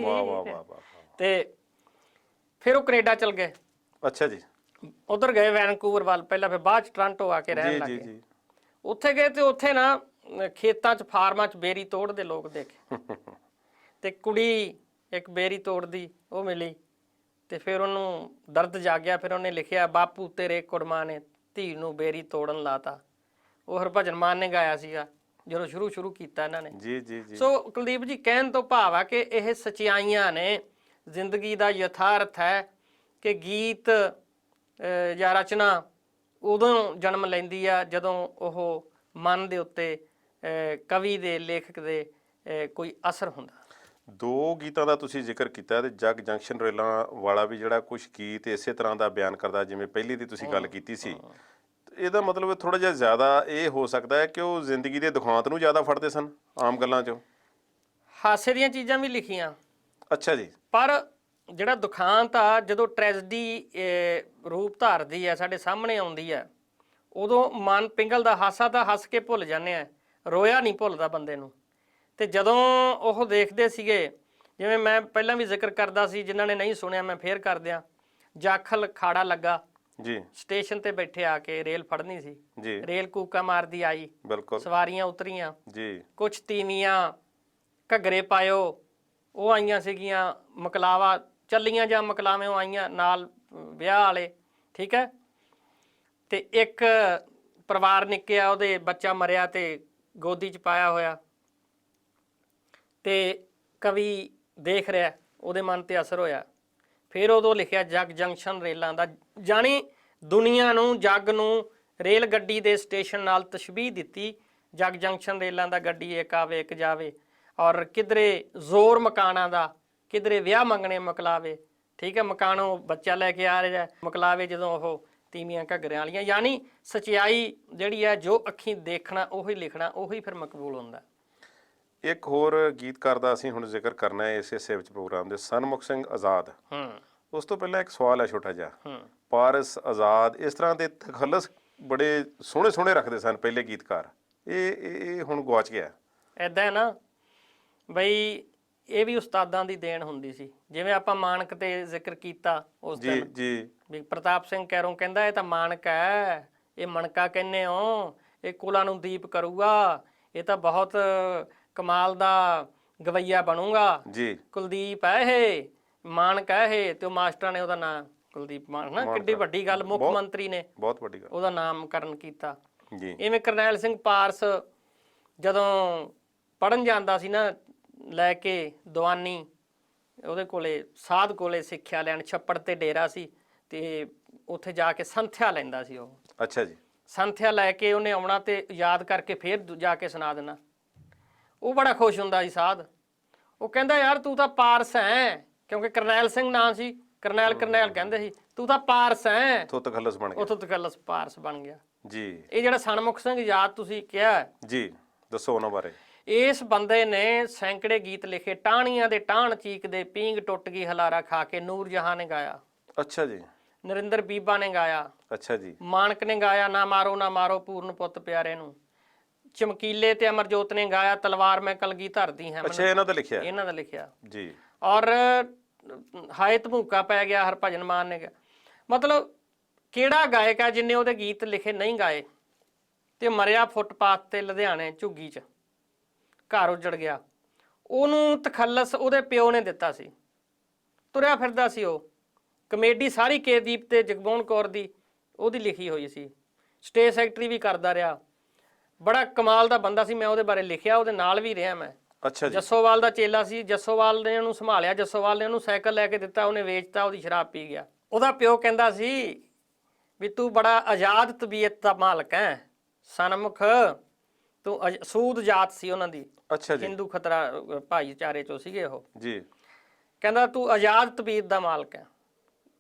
ਵਾਹ ਵਾਹ ਵਾਹ ਵਾਹ। ਤੇ ਫਿਰ ਉਹ ਕੈਨੇਡਾ ਚਲ ਗਏ। ਅੱਛਾ ਜੀ। ਉਧਰ ਗਏ ਵੈਨਕੂਵਰ ਵੱਲ ਪਹਿਲਾਂ, ਫਿਰ ਬਾਅਦ ਚ ਟੋਰਾਂਟੋ ਆ ਕੇ ਰਹਿਣ ਲੱਗੇ। ਜੀ। ਉੱਥੇ ਗਏ ਤੇ ਉੱਥੇ ਨਾ ਖੇਤਾਂ 'ਚ, ਫਾਰਮਾਂ 'ਚ ਬੇਰੀ ਤੋੜਦੇ ਲੋਕ ਦੇਖੇ, ਤੇ ਕੁੜੀ ਇੱਕ ਬੇਰੀ ਤੋੜਦੀ ਉਹ ਮਿਲੀ, ਤੇ ਫਿਰ ਉਹਨੂੰ ਦਰਦ ਜਾਗਿਆ। ਫਿਰ ਉਹਨੇ ਲਿਖਿਆ, ਬਾਪੂ ਤੇਰੇ ਕੁੜਮਾ ਨੇ ਧੀ ਨੂੰ ਬੇਰੀ ਤੋੜਨ ਲਾਤਾ। ਉਹ ਹਰਭਜਨ ਮਾਨ ਨੇ ਗਾਇਆ ਸੀਗਾ ਜਦੋਂ ਸ਼ੁਰੂ ਕੀਤਾ ਇਹਨਾਂ ਨੇ। ਜੀ ਜੀ ਜੀ। ਸੋ ਕੁਲਦੀਪ ਜੀ, ਕਹਿਣ ਤੋਂ ਭਾਵ ਆ ਕਿ ਇਹ ਸਚਾਈਆਂ ਨੇ, ਜ਼ਿੰਦਗੀ ਦਾ ਯਥਾਰਥ ਹੈ ਕਿ ਗੀਤ ਜਾਂ ਰਚਨਾ ਉਦੋਂ ਜਨਮ ਲੈਂਦੀ ਆ ਜਦੋਂ ਉਹ ਮਨ ਦੇ ਉੱਤੇ ਕਵੀ ਦੇ, ਲੇਖਕ ਦੇ ਕੋਈ ਅਸਰ ਹੁੰਦਾ। ਦੋ ਗੀਤਾਂ ਦਾ ਤੁਸੀਂ ਜ਼ਿਕਰ ਕੀਤਾ, ਤੇ ਜਗ ਜੰਕਸ਼ਨ ਰੇਲਾਂ ਵਾਲਾ ਵੀ ਜਿਹੜਾ ਕੁਝ ਗੀਤ ਇਸੇ ਤਰ੍ਹਾਂ ਦਾ ਬਿਆਨ ਕਰਦਾ ਜਿਵੇਂ ਪਹਿਲੀ ਦੀ ਤੁਸੀਂ ਗੱਲ ਕੀਤੀ ਸੀ। ਇਹਦਾ ਮਤਲਬ ਥੋੜਾ ਜਿਹਾ ਜ਼ਿਆਦਾ ਇਹ ਹੋ ਸਕਦਾ ਹੈ ਕਿ ਉਹ ਜ਼ਿੰਦਗੀ ਦੇ ਦੁਖਾਂਤ ਨੂੰ ਜ਼ਿਆਦਾ ਫੜਦੇ ਸਨ ਆਮ ਗੱਲਾਂ 'ਚੋਂ। ਹਾਸੇ ਦੀਆਂ ਚੀਜ਼ਾਂ ਵੀ ਲਿਖੀਆਂ। ਅੱਛਾ ਜੀ। ਪਰ ਜਿਹੜਾ ਦੁਖਾਂਤ ਆ, ਜਦੋਂ ਟ੍ਰੈਜਡੀ ਰੂਪ ਧਾਰਦੀ ਹੈ, ਸਾਡੇ ਸਾਹਮਣੇ ਆਉਂਦੀ ਹੈ, ਉਦੋਂ ਮਨ ਪਿੰਗਲਦਾ। ਹਾਸਾ ਤਾਂ ਹੱਸ ਕੇ ਭੁੱਲ ਜਾਂਦੇ ਆ, ਰੋਇਆ ਨਹੀਂ ਭੁੱਲਦਾ ਬੰਦੇ ਨੂੰ। ਤੇ ਜਦੋਂ ਉਹ ਦੇਖਦੇ ਸੀਗੇ, ਜਿਵੇਂ ਮੈਂ ਪਹਿਲਾਂ ਵੀ ਜ਼ਿਕਰ ਕਰਦਾ ਸੀ, ਜਿਨ੍ਹਾਂ ਨੇ ਨਹੀਂ ਸੁਣਿਆ ਮੈਂ ਫੇਰ ਕਰ ਦਿਆਂ, ਜਾਖਲ ਖਾੜਾ ਲੱਗਾ ਜੀ, ਸਟੇਸ਼ਨ ਤੇ ਬੈਠੇ ਆ ਕੇ, ਰੇਲ ਫੜਨੀ ਸੀ ਜੀ, ਰੇਲ ਕੂਕਾ ਮਾਰਦੀ ਆਈ, ਬਿਲਕੁਲ, ਸਵਾਰੀਆਂ ਉਤਰੀਆਂ ਜੀ, ਕੁਛ ਤੀਵੀਆਂ ਘੱਗਰੇ ਪਾਇਓ ਉਹ ਆਈਆਂ ਸੀਗੀਆਂ, ਮਕਲਾਵਾ ਚੱਲੀਆਂ ਜਾਂ ਮਕਲਾਵੇਂ ਆਈਆਂ ਨਾਲ ਵਿਆਹ ਵਾਲੇ, ਠੀਕ ਹੈ। ਤੇ ਇੱਕ ਪਰਿਵਾਰ ਨਿੱਕਿਆ, ਉਹਦੇ ਬੱਚਾ ਮਰਿਆ ਤੇ ਗੋਦੀ 'ਚ ਪਾਇਆ ਹੋਇਆ, ਤੇ ਕਵੀ ਦੇਖ ਰਿਹਾ, ਉਹਦੇ ਮਨ ਤੇ ਅਸਰ ਹੋਇਆ। ਫਿਰ ਉਦੋਂ ਲਿਖਿਆ ਜਗ ਜੰਕਸ਼ਨ ਰੇਲਾਂ ਦਾ, ਜਾਣੀ ਦੁਨੀਆ ਨੂੰ, ਜੱਗ ਨੂੰ ਰੇਲ ਗੱਡੀ ਦੇ ਸਟੇਸ਼ਨ ਨਾਲ ਤਸ਼ਬੀਹ ਦਿੱਤੀ। ਜਗ ਜੰਕਸ਼ਨ ਰੇਲਾਂ ਦਾ, ਗੱਡੀ ਇੱਕ ਆਵੇ ਇੱਕ ਜਾਵੇ, ਔਰ ਕਿਧਰੇ ਜ਼ੋਰ ਮਕਾਨਾਂ ਦਾ, ਕਿਧਰੇ ਵਿਆਹ ਮੰਗਣੇ ਮਕਲਾਵੇ, ਠੀਕ ਹੈ। ਮਕਾਨੋਂ ਬੱਚਾ ਲੈ ਕੇ ਆ ਰਿਹਾ, ਮਕਲਾਵੇ ਜਦੋਂ ਉਹ ਤੀਵੀਆਂ ਘੱਗਰਿਆਂ ਵਾਲੀਆਂ। ਯਾਨੀ ਸਚਾਈ ਜਿਹੜੀ ਹੈ, ਜੋ ਅੱਖੀਂ ਦੇਖਣਾ ਉਹੀ ਲਿਖਣਾ, ਉਹੀ ਫਿਰ ਮਕਬੂਲ ਹੁੰਦਾ। ਇੱਕ ਹੋਰ ਗੀਤਕਾਰ ਦਾ ਅਸੀਂ ਹੁਣ ਜ਼ਿਕਰ ਕਰਨਾ ਹੈ ਇਸ ਹਿੱਸੇ ਵਿੱਚ ਪ੍ਰੋਗਰਾਮ ਦੇ, ਸਨਮੁਖ ਸਿੰਘ ਆਜ਼ਾਦ। ਉਸ ਤੋਂ ਪਹਿਲਾਂ ਇੱਕ ਸਵਾਲ ਹੈ ਛੋਟਾ ਜਿਹਾ। ਪਾਰਸ, ਆਜ਼ਾਦ, ਇਸ ਤਰ੍ਹਾਂ ਦੇ ਤਖੱਲਸ ਬੜੇ ਸੋਹਣੇ ਸੋਹਣੇ ਰੱਖਦੇ ਸਨ ਪਹਿਲੇ ਗੀਤਕਾਰ, ਇਹ ਹੁਣ ਗੁਆਚ ਗਿਆ। ਏਦਾਂ ਨਾ ਬਈ, ਇਹ ਵੀ ਉਸਤਾਦਾਂ ਦੀ ਦੇਣ ਹੁੰਦੀ ਸੀ। ਜਿਵੇਂ ਆਪਾਂ ਮਾਨਕ ਤੇ ਜ਼ਿਕਰ ਕੀਤਾ ਉਸ ਦਿਨ, ਜੀ ਵੀ ਪ੍ਰਤਾਪ ਸਿੰਘ ਕੈਰੋਂ ਕਹਿੰਦਾ ਇਹ ਤਾਂ ਮਾਨਕ ਹੈ, ਇਹ ਮਣਕਾ ਕਹਿੰਦੇ ਹੋ, ਇਹ ਕੁਲਾਂ ਨੂੰ ਦੀਪ ਕਰੂਗਾ, ਇਹ ਤਾਂ ਬਹੁਤ ਕਮਾਲ ਦਾ ਗਵਈਆ ਬਣੂਗਾ ਜੀ, ਕੁਲਦੀਪ ਹੈ ਇਹ, ਮਾਨਕ ਹੈ ਇਹ। ਤੇ ਉਹ ਮਾਸਟਰਾਂ ਨੇ ਉਹਦਾ ਨਾਂ ਕੁਲਦੀਪ ਮਾਨਕ, ਨਾ ਕਿੱਡੀ ਵੱਡੀ ਗੱਲ, ਮੁੱਖ ਮੰਤਰੀ ਨੇ ਬਹੁਤ ਵੱਡੀ ਗੱਲ ਉਹਦਾ ਨਾਮਕਰਨ ਕੀਤਾ ਜੀ। ਇਵੇਂ ਕਰਨੈਲ ਸਿੰਘ ਪਾਰਸ ਜਦੋਂ ਪੜ੍ਹਨ ਜਾਂਦਾ ਸੀ ਨਾ, ਲੈ ਕੇ ਦੀਵਾਨੀ, ਉਹਦੇ ਕੋਲੇ ਸਾਧ ਕੋਲੇ ਸਿੱਖਿਆ ਲੈਣ, ਛੱਪੜ ਤੇ ਡੇਰਾ ਸੀ, ਤੇ ਉੱਥੇ ਜਾ ਕੇ ਸੰਥਿਆ ਲੈਂਦਾ ਸੀ ਉਹ। ਅੱਛਾ ਜੀ। ਸੰਥਿਆ ਲੈ ਕੇ ਉਹਨੇ ਆਉਣਾ ਤੇ ਯਾਦ ਕਰਕੇ ਫਿਰ ਜਾ ਕੇ ਸੁਣਾ ਦੇਣਾ। ਉਹ ਬੜਾ ਖੁਸ਼ ਹੁੰਦਾ ਸੀ ਸਾਧ। ਉਹ ਕਹਿੰਦਾ ਯਾਰ ਤੂੰ ਤਾਂ ਪਾਰਸ ਹੈ, ਕਿਉਂਕਿ ਕਰਨੈਲ ਸਿੰਘ ਨਾਂ ਸੀ, ਕਰਨੈਲ ਕਹਿੰਦੇ ਸੀ, ਤੂੰ ਤਾਂ ਪਾਰਸ ਹੈ। ਉੱਥੋਂ ਤਖੱਲਸ ਬਣ ਗਿਆ, ਉੱਥੋਂ ਤਖੱਲਸ ਪਾਰਸ ਬਣ ਗਿਆ ਜੀ। ਇਹ ਜਿਹੜਾ ਸਨਮੁਖ ਸਿੰਘ ਆਜ਼ਾਦ ਤੁਸੀਂ ਕਿਹਾ ਜੀ, ਦੱਸੋ ਉਹਨਾਂ ਬਾਰੇ। ਇਸ ਬੰਦੇ ਨੇ ਸੈਂਕੜੇ ਗੀਤ ਲਿਖੇ। ਟਾਹਣੀਆਂ ਦੇ ਟਾਹਣ ਚੀਕਦੇ, ਪੀਂਗ ਟੁੱਟ ਗਈ ਹਲਾਰਾ ਖਾ ਕੇ, ਨੂਰ ਜਹਾਂ ਨੇ ਗਾਇਆ। ਅੱਛਾ ਜੀ। ਨਰਿੰਦਰ ਬੀਬਾ ਨੇ ਗਾਇਆ। ਅੱਛਾ ਜੀ। ਮਾਨਕ ਨੇ ਗਾਇਆ ਨਾ ਮਾਰੋ ਪੂਰਨ ਪੁੱਤ ਪਿਆਰੇ ਨੂੰ। ਚਮਕੀਲੇ ਤੇ ਅਮਰਜੋਤ ਨੇ ਗਾਇਆ ਤਲਵਾਰ ਮੈਂ ਕਲਗੀ ਧਰਦੀ ਹਾਂ। ਅੱਛਾ, ਇਹਨਾਂ ਦਾ ਲਿਖਿਆ, ਇਹਨਾਂ ਦਾ ਲਿਖਿਆ ਜੀ। ਔਰ ਹਾਏ ਧਮੂਕਾ ਪੈ ਗਿਆ ਹਰਭਜਨ ਮਾਨ ਨੇ। ਮਤਲਬ ਕਿਹੜਾ ਗਾਇਕ ਆ ਜਿੰਨੇ ਉਹਦੇ ਗੀਤ ਲਿਖੇ ਨਹੀਂ ਗਾਏ। ਤੇ ਮਰਿਆ ਫੁੱਟਪਾਥ ਤੇ ਲੁਧਿਆਣੇ ਝੁੱਗੀ 'ਚ, ਘਰ ਉੱਜੜ ਗਿਆ। ਉਹਨੂੰ ਤਖੱਲਸ ਉਹਦੇ ਪਿਓ ਨੇ ਦਿੱਤਾ ਸੀ, ਤੁਰਿਆ ਫਿਰਦਾ ਸੀ ਉਹ। ਕਮੇਡੀ ਸਾਰੀ ਕੇਦੀਪ ਤੇ ਜਗਮੋਹਨ ਕੌਰ ਦੀ ਉਹਦੀ ਲਿਖੀ ਹੋਈ ਸੀ। ਸਟੇਜ ਸੈਕਟਰੀ ਵੀ ਕਰਦਾ ਰਿਹਾ, ਬੜਾ ਕਮਾਲ ਦਾ ਬੰਦਾ ਸੀ। ਮੈਂ ਉਹਦੇ ਬਾਰੇ ਲਿਖਿਆ, ਉਹਦੇ ਨਾਲ ਵੀ ਰਿਹਾ ਮੈਂ। ਅੱਛਾ ਜੀ। ਜੱਸੋਵਾਲ ਦਾ ਚੇਲਾ ਸੀ, ਜੱਸੋਵਾਲ ਨੇ ਉਹਨੂੰ ਸੰਭਾਲਿਆ, ਜੱਸੋਵਾਲ ਨੇ ਉਹਨੂੰ ਸਾਈਕਲ ਲੈ ਕੇ ਦਿੱਤਾ, ਉਹਨੇ ਵੇਚਤਾ, ਉਹਦੀ ਸ਼ਰਾਬ ਪੀ ਗਿਆ। ਉਹਦਾ ਪਿਓ ਕਹਿੰਦਾ ਸੀ ਵੀ ਤੂੰ ਬੜਾ ਆਜ਼ਾਦ ਤਬੀਅਤ ਦਾ ਮਾਲਕ ਹੈ ਸਨਮੁਖ, ਤੂੰ ਸੂਦ ਜਾਤ ਸੀ ਉਹਨਾਂ ਦੀ। ਅੱਛਾ ਜੀ। ਹਿੰਦੂ ਖਤਰਾ ਭਾਈਚਾਰੇ ਚੋਂ ਸੀਗੇ ਉਹ ਜੀ। ਕਹਿੰਦਾ ਤੂੰ ਆਜ਼ਾਦ ਤਬੀਅਤ ਦਾ ਮਾਲਕ ਹੈ।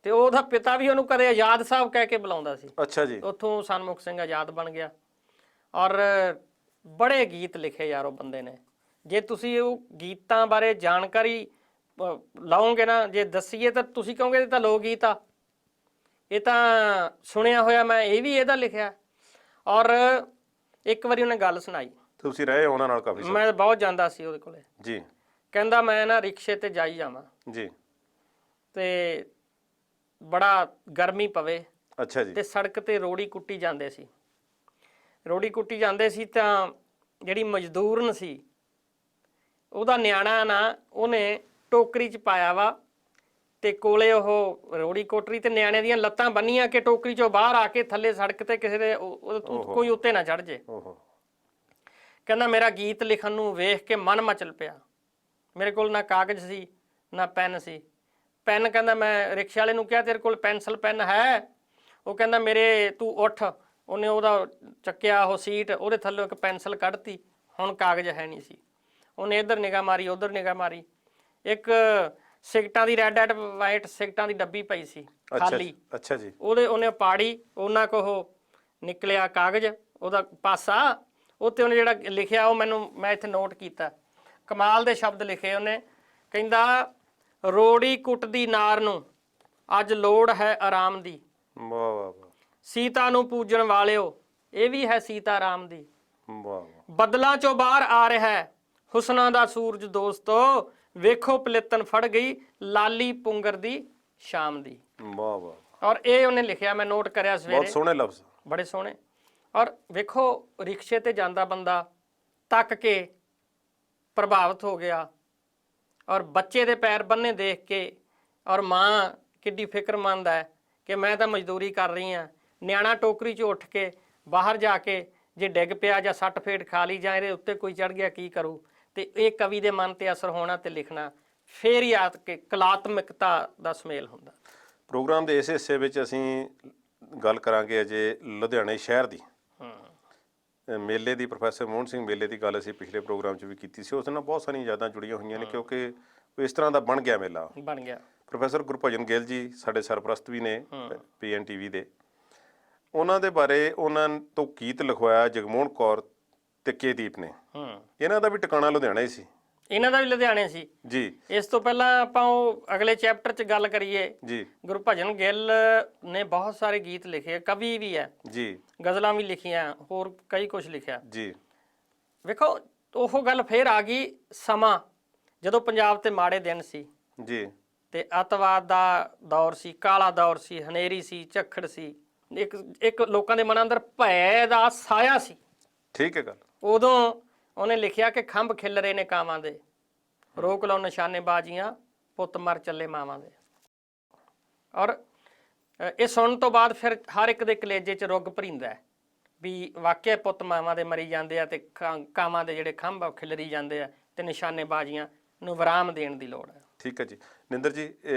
ਤੇ ਉਹਦਾ ਪਿਤਾ ਵੀ ਉਹਨੂੰ ਕਦੇ ਆਜ਼ਾਦ ਸਾਹਿਬ ਕਹਿ ਕੇ ਬੁਲਾਉਂਦਾ ਸੀ। ਅੱਛਾ ਜੀ। ਉੱਥੋਂ ਸਨਮੁਖ ਸਿੰਘ ਆਜ਼ਾਦ ਬਣ ਗਿਆ। ਔਰ ਬੜੇ ਗੀਤ ਲਿਖੇ ਯਾਰ ਉਹ ਬੰਦੇ ਨੇ। ਜੇ ਤੁਸੀਂ ਉਹ ਗੀਤਾਂ ਬਾਰੇ ਜਾਣਕਾਰੀ ਲਾਓਗੇ ਨਾ, ਜੇ ਦੱਸੀਏ ਤਾਂ ਤੁਸੀਂ ਕਹੋਗੇ ਇਹ ਤਾਂ ਲੋਕ ਗੀਤ ਆ, ਇਹ ਤਾਂ ਸੁਣਿਆ ਹੋਇਆ ਮੈਂ, ਇਹ ਵੀ ਇਹਦਾ ਲਿਖਿਆ। ਔਰ ਇੱਕ ਵਾਰੀ ਉਹਨੇ ਗੱਲ ਸੁਣਾਈ। ਤੁਸੀਂ ਰਹੇ ਉਹਨਾਂ ਨਾਲ ਕਾਫੀ? ਮੈਂ ਬਹੁਤ ਜਾਂਦਾ ਸੀ ਉਹਦੇ ਕੋਲੇ ਜੀ। ਕਹਿੰਦਾ ਮੈਂ ਨਾ ਰਿਕਸ਼ੇ ਤੇ ਜਾਈ ਜਾਵਾਂ ਜੀ, ਤੇ ਬੜਾ ਗਰਮੀ ਪਵੇ। ਅੱਛਾ ਜੀ। ਤੇ ਸੜਕ ਤੇ ਰੋੜੀ ਕੁੱਟੀ ਜਾਂਦੇ ਸੀ, ਰੋੜੀ ਕੁੱਟੀ ਜਾਂਦੇ ਸੀ ਤਾਂ ਜਿਹੜੀ ਮਜ਼ਦੂਰਨ ਸੀ ਉਹਦਾ ਨਿਆਣਾ ਨਾ ਉਹਨੇ ਟੋਕਰੀ 'ਚ ਪਾਇਆ ਵਾ, ਤੇ ਕੋਲੇ ਉਹ ਰੋੜੀ ਕੋਟਰੀ ਤੇ ਨਿਆਣੇ ਦੀਆਂ ਲੱਤਾਂ ਬੰਨੀਆਂ ਕਿ ਟੋਕਰੀ 'ਚੋਂ ਬਾਹਰ ਆ ਕੇ ਥੱਲੇ ਸੜਕ ਤੇ ਕਿਸੇ ਦੇ ਕੋਈ ਉੱਤੇ ਨਾ ਚੜ ਜੇ। ਕਹਿੰਦਾ ਮੇਰਾ ਗੀਤ ਲਿਖਣ ਨੂੰ ਵੇਖ ਕੇ ਮਨ ਮਚਲ ਪਿਆ। ਮੇਰੇ ਕੋਲ ਨਾ ਕਾਗਜ਼ ਸੀ ਨਾ ਪੈਨ ਸੀ। ਪੈਨ ਕਹਿੰਦਾ ਮੈਂ ਰਿਕਸ਼ੇ ਵਾਲੇ ਨੂੰ ਕਿਹਾ ਤੇਰੇ ਕੋਲ ਪੈਨਸਲ ਪੈਨ ਹੈ? ਉਹ ਕਹਿੰਦਾ ਮੇਰੇ ਤੂੰ ਉੱਠ। ਉਹਨੇ ਉਹਦਾ ਚੱਕਿਆ ਉਹ ਸੀਟ, ਉਹਦੇ ਥੱਲੋਂ ਇੱਕ ਪੈਨਸਲ ਕੱਢਤੀ। ਹੁਣ ਕਾਗਜ਼ ਹੈ ਨਹੀਂ ਸੀ। ਉਹਨੇ ਇੱਧਰ ਨਿਗਾਹ ਮਾਰੀ, ਉੱਧਰ ਨਿਗਾਹ ਮਾਰੀ, ਇੱਕ ਸਿਗਟਾਂ ਦੀ ਰੈੱਡ ਐਂਡ ਵਾਈਟ ਸਿਗਟਾਂ ਦੀ ਡੱਬੀ ਪਈ ਸੀ ਖਾਲੀ। ਅੱਛਾ ਜੀ। ਉਹਨੇ ਪਾੜੀ, ਉਹਨਾਂ ਕੋਲ ਨਿਕਲਿਆ ਕਾਗਜ਼, ਉਹਦਾ ਪਾਸਾ ਉੱਤੇ ਉਹਨੇ ਜਿਹੜਾ ਲਿਖਿਆ ਉਹ ਮੈਂ ਇੱਥੇ ਨੋਟ ਕੀਤਾ। ਕਮਾਲ ਦੇ ਸ਼ਬਦ ਲਿਖੇ ਉਹਨੇ। ਕਹਿੰਦਾ ਰੋੜੀ ਕੁੱਟਦੀ ਨਾਰ ਨੂੰ ਅੱਜ ਲੋੜ ਹੈ ਆਰਾਮ ਦੀ। ਵਾਹ ਵਾਹ ਵਾਹ। ਸੀਤਾ ਨੂੰ ਪੂਜਣ ਵਾਲਿਓ ਇਹ ਵੀ ਹੈ ਸੀਤਾ ਰਾਮ ਦੀ। ਵਾਹ ਵਾਹ। ਬੱਦਲਾਂ ਚੋਂ ਬਾਹਰ ਆ ਰਿਹਾ ਹੈ ਹੁਸਨਾਂ ਦਾ ਸੂਰਜ ਦੋਸਤੋ, ਵੇਖੋ ਪਲੇਤਨ ਫੜ ਗਈ ਲਾਲੀ ਪੁੰਗਰ ਦੀ ਸ਼ਾਮ ਦੀ। ਵਾਹ ਵਾਹ। ਔਰ ਇਹ ਉਹਨੇ ਲਿਖਿਆ, ਮੈਂ ਨੋਟ ਕਰਿਆ ਸਵੇਰੇ। ਬਹੁਤ ਸੋਹਣੇ ਲਫ਼ਜ਼, ਬੜੇ ਸੋਹਣੇ। ਔਰ ਵੇਖੋ ਰਿਕਸ਼ੇ ਤੇ ਜਾਂਦਾ ਬੰਦਾ ਤੱਕ ਕੇ ਪ੍ਰਭਾਵਿਤ ਹੋ ਗਿਆ। ਔਰ ਬੱਚੇ ਦੇ ਪੈਰ ਬੰਨੇ ਦੇਖ ਕੇ, ਔਰ ਮਾਂ ਕਿੱਡੀ ਫਿਕਰਮੰਦ ਹੈ ਕਿ ਮੈਂ ਤਾਂ ਮਜ਼ਦੂਰੀ ਕਰ ਰਹੀ ਹਾਂ, ਨਿਆਣਾ ਟੋਕਰੀ 'ਚ ਉੱਠ ਕੇ ਬਾਹਰ ਜਾ ਕੇ ਜੇ ਡਿੱਗ ਪਿਆ ਜਾਂ ਸੱਟ ਫੇਟ ਖਾ ਲਈ ਜਾਂ ਇਹਦੇ ਉੱਤੇ ਕੋਈ ਚੜ ਗਿਆ ਕੀ ਕਰੂ। ਤੇ ਇਹ ਕਵੀ ਦੇ ਮਨ ਤੇ ਅਸਰ ਹੋਣਾ ਤੇ ਲਿਖਣਾ, ਫੇਰ ਹੀ ਆ ਕੇ ਕਲਾਤਮਿਕਤਾ ਦਾ ਸੁਮੇਲ ਹੁੰਦਾ। ਪ੍ਰੋਗਰਾਮ ਦੇ ਇਸ ਹਿੱਸੇ ਵਿੱਚ ਅਸੀਂ ਗੱਲ ਕਰਾਂਗੇ ਅਜੇ ਲੁਧਿਆਣੇ ਸ਼ਹਿਰ ਦੀ। ਮੇਲੇ ਦੀ, ਪ੍ਰੋਫੈਸਰ ਮੋਹਨ ਸਿੰਘ ਮੇਲੇ ਦੀ ਗੱਲ ਅਸੀਂ ਪਿਛਲੇ ਪ੍ਰੋਗਰਾਮ 'ਚ ਵੀ ਕੀਤੀ ਸੀ। ਉਸ ਨਾਲ ਬਹੁਤ ਸਾਰੀਆਂ ਯਾਦਾਂ ਜੁੜੀਆਂ ਹੋਈਆਂ ਨੇ, ਕਿਉਂਕਿ ਇਸ ਤਰ੍ਹਾਂ ਦਾ ਬਣ ਗਿਆ ਮੇਲਾ, ਬਣ ਗਿਆ। ਪ੍ਰੋਫੈਸਰ ਗੁਰਭਜਨ ਗਿੱਲ ਜੀ ਸਾਡੇ ਸਰਪ੍ਰਸਤ ਵੀ ਨੇ PNTV ਦੇ, ਉਹਨਾਂ ਦੇ ਬਾਰੇ ਉਹਨਾਂ ਤੋਂ ਗੀਤ ਲਿਖਵਾਇਆ ਜਗਮੋਹਨ ਕੌਰ ਤੇ ਕੇਦੀਪ ਨੇ। ਇਹਨਾਂ ਦਾ ਵੀ ਟਿਕਾਣਾ ਲੁਧਿਆਣਾ ਹੀ ਸੀ। ਇਹਨਾਂ ਦਾ ਵੀ ਲੁਧਿਆਣੇ ਸੀ ਜੀ। ਇਸ ਤੋਂ ਪਹਿਲਾਂ ਆਪਾਂ ਉਹ ਅਗਲੇ ਚੈਪਟਰ 'ਚ ਗੱਲ ਕਰੀਏ ਜੀ। ਗੁਰਭਜਨ ਗਿੱਲ ਨੇ ਬਹੁਤ ਸਾਰੇ ਗੀਤ ਲਿਖੇ, ਕਵੀ ਵੀ ਹੈ ਜੀ, ਗਜ਼ਲਾਂ ਵੀ ਲਿਖੀਆਂ, ਹੋਰ ਕਈ ਕੁਝ ਲਿਖਿਆ ਜੀ। ਵੇਖੋ ਉਹ ਗੱਲ ਫੇਰ ਆ ਗਈ, ਸਮਾਂ ਜਦੋਂ ਪੰਜਾਬ ਤੇ ਮਾੜੇ ਦਿਨ ਸੀ ਜੀ, ਤੇ ਅੱਤਵਾਦ ਦਾ ਦੌਰ ਸੀ, ਕਾਲਾ ਦੌਰ ਸੀ, ਹਨੇਰੀ ਸੀ, ਝੱਖੜ ਸੀ, ਇੱਕ ਲੋਕਾਂ ਦੇ ਮਨਾਂ ਅੰਦਰ ਭੈ ਦਾ ਸਾਇਆ ਸੀ। ਠੀਕ ਹੈ ਗੱਲ। ਉਦੋਂ ਉਹਨੇ ਲਿਖਿਆ ਕਿ ਖੰਭ ਖਿਲ ਰਹੇ ਨੇ ਕਾਵਾਂ ਦੇ, ਰੋਕ ਲਓ ਨਿਸ਼ਾਨੇਬਾਜ਼ੀਆਂ, ਪੁੱਤ ਮਰ ਚੱਲੇ ਮਾਵਾਂ ਦੇ। ਔਰ ਇਹ ਸੁਣਨ ਤੋਂ ਬਾਅਦ ਫਿਰ ਹਰ ਇੱਕ ਦੇ ਕਲੇਜੇ 'ਚ ਰੁੱਗ ਭਰਿੰਦਾ ਹੈ ਵੀ ਵਾਕਿਆ ਪੁੱਤ ਮਾਵਾਂ ਦੇ ਮਰੀ ਜਾਂਦੇ ਆ ਤੇ ਕਾਵਾਂ ਦੇ ਜਿਹੜੇ ਖੰਭ ਖਿਲਰੀ ਜਾਂਦੇ ਆ ਤੇ ਨਿਸ਼ਾਨੇਬਾਜ਼ੀਆਂ ਨੂੰ ਵਿਰਾਮ ਦੇਣ ਦੀ ਲੋੜ ਹੈ। ਠੀਕ ਹੈ ਜੀ। ਨਿੰਦਰ ਜੀ,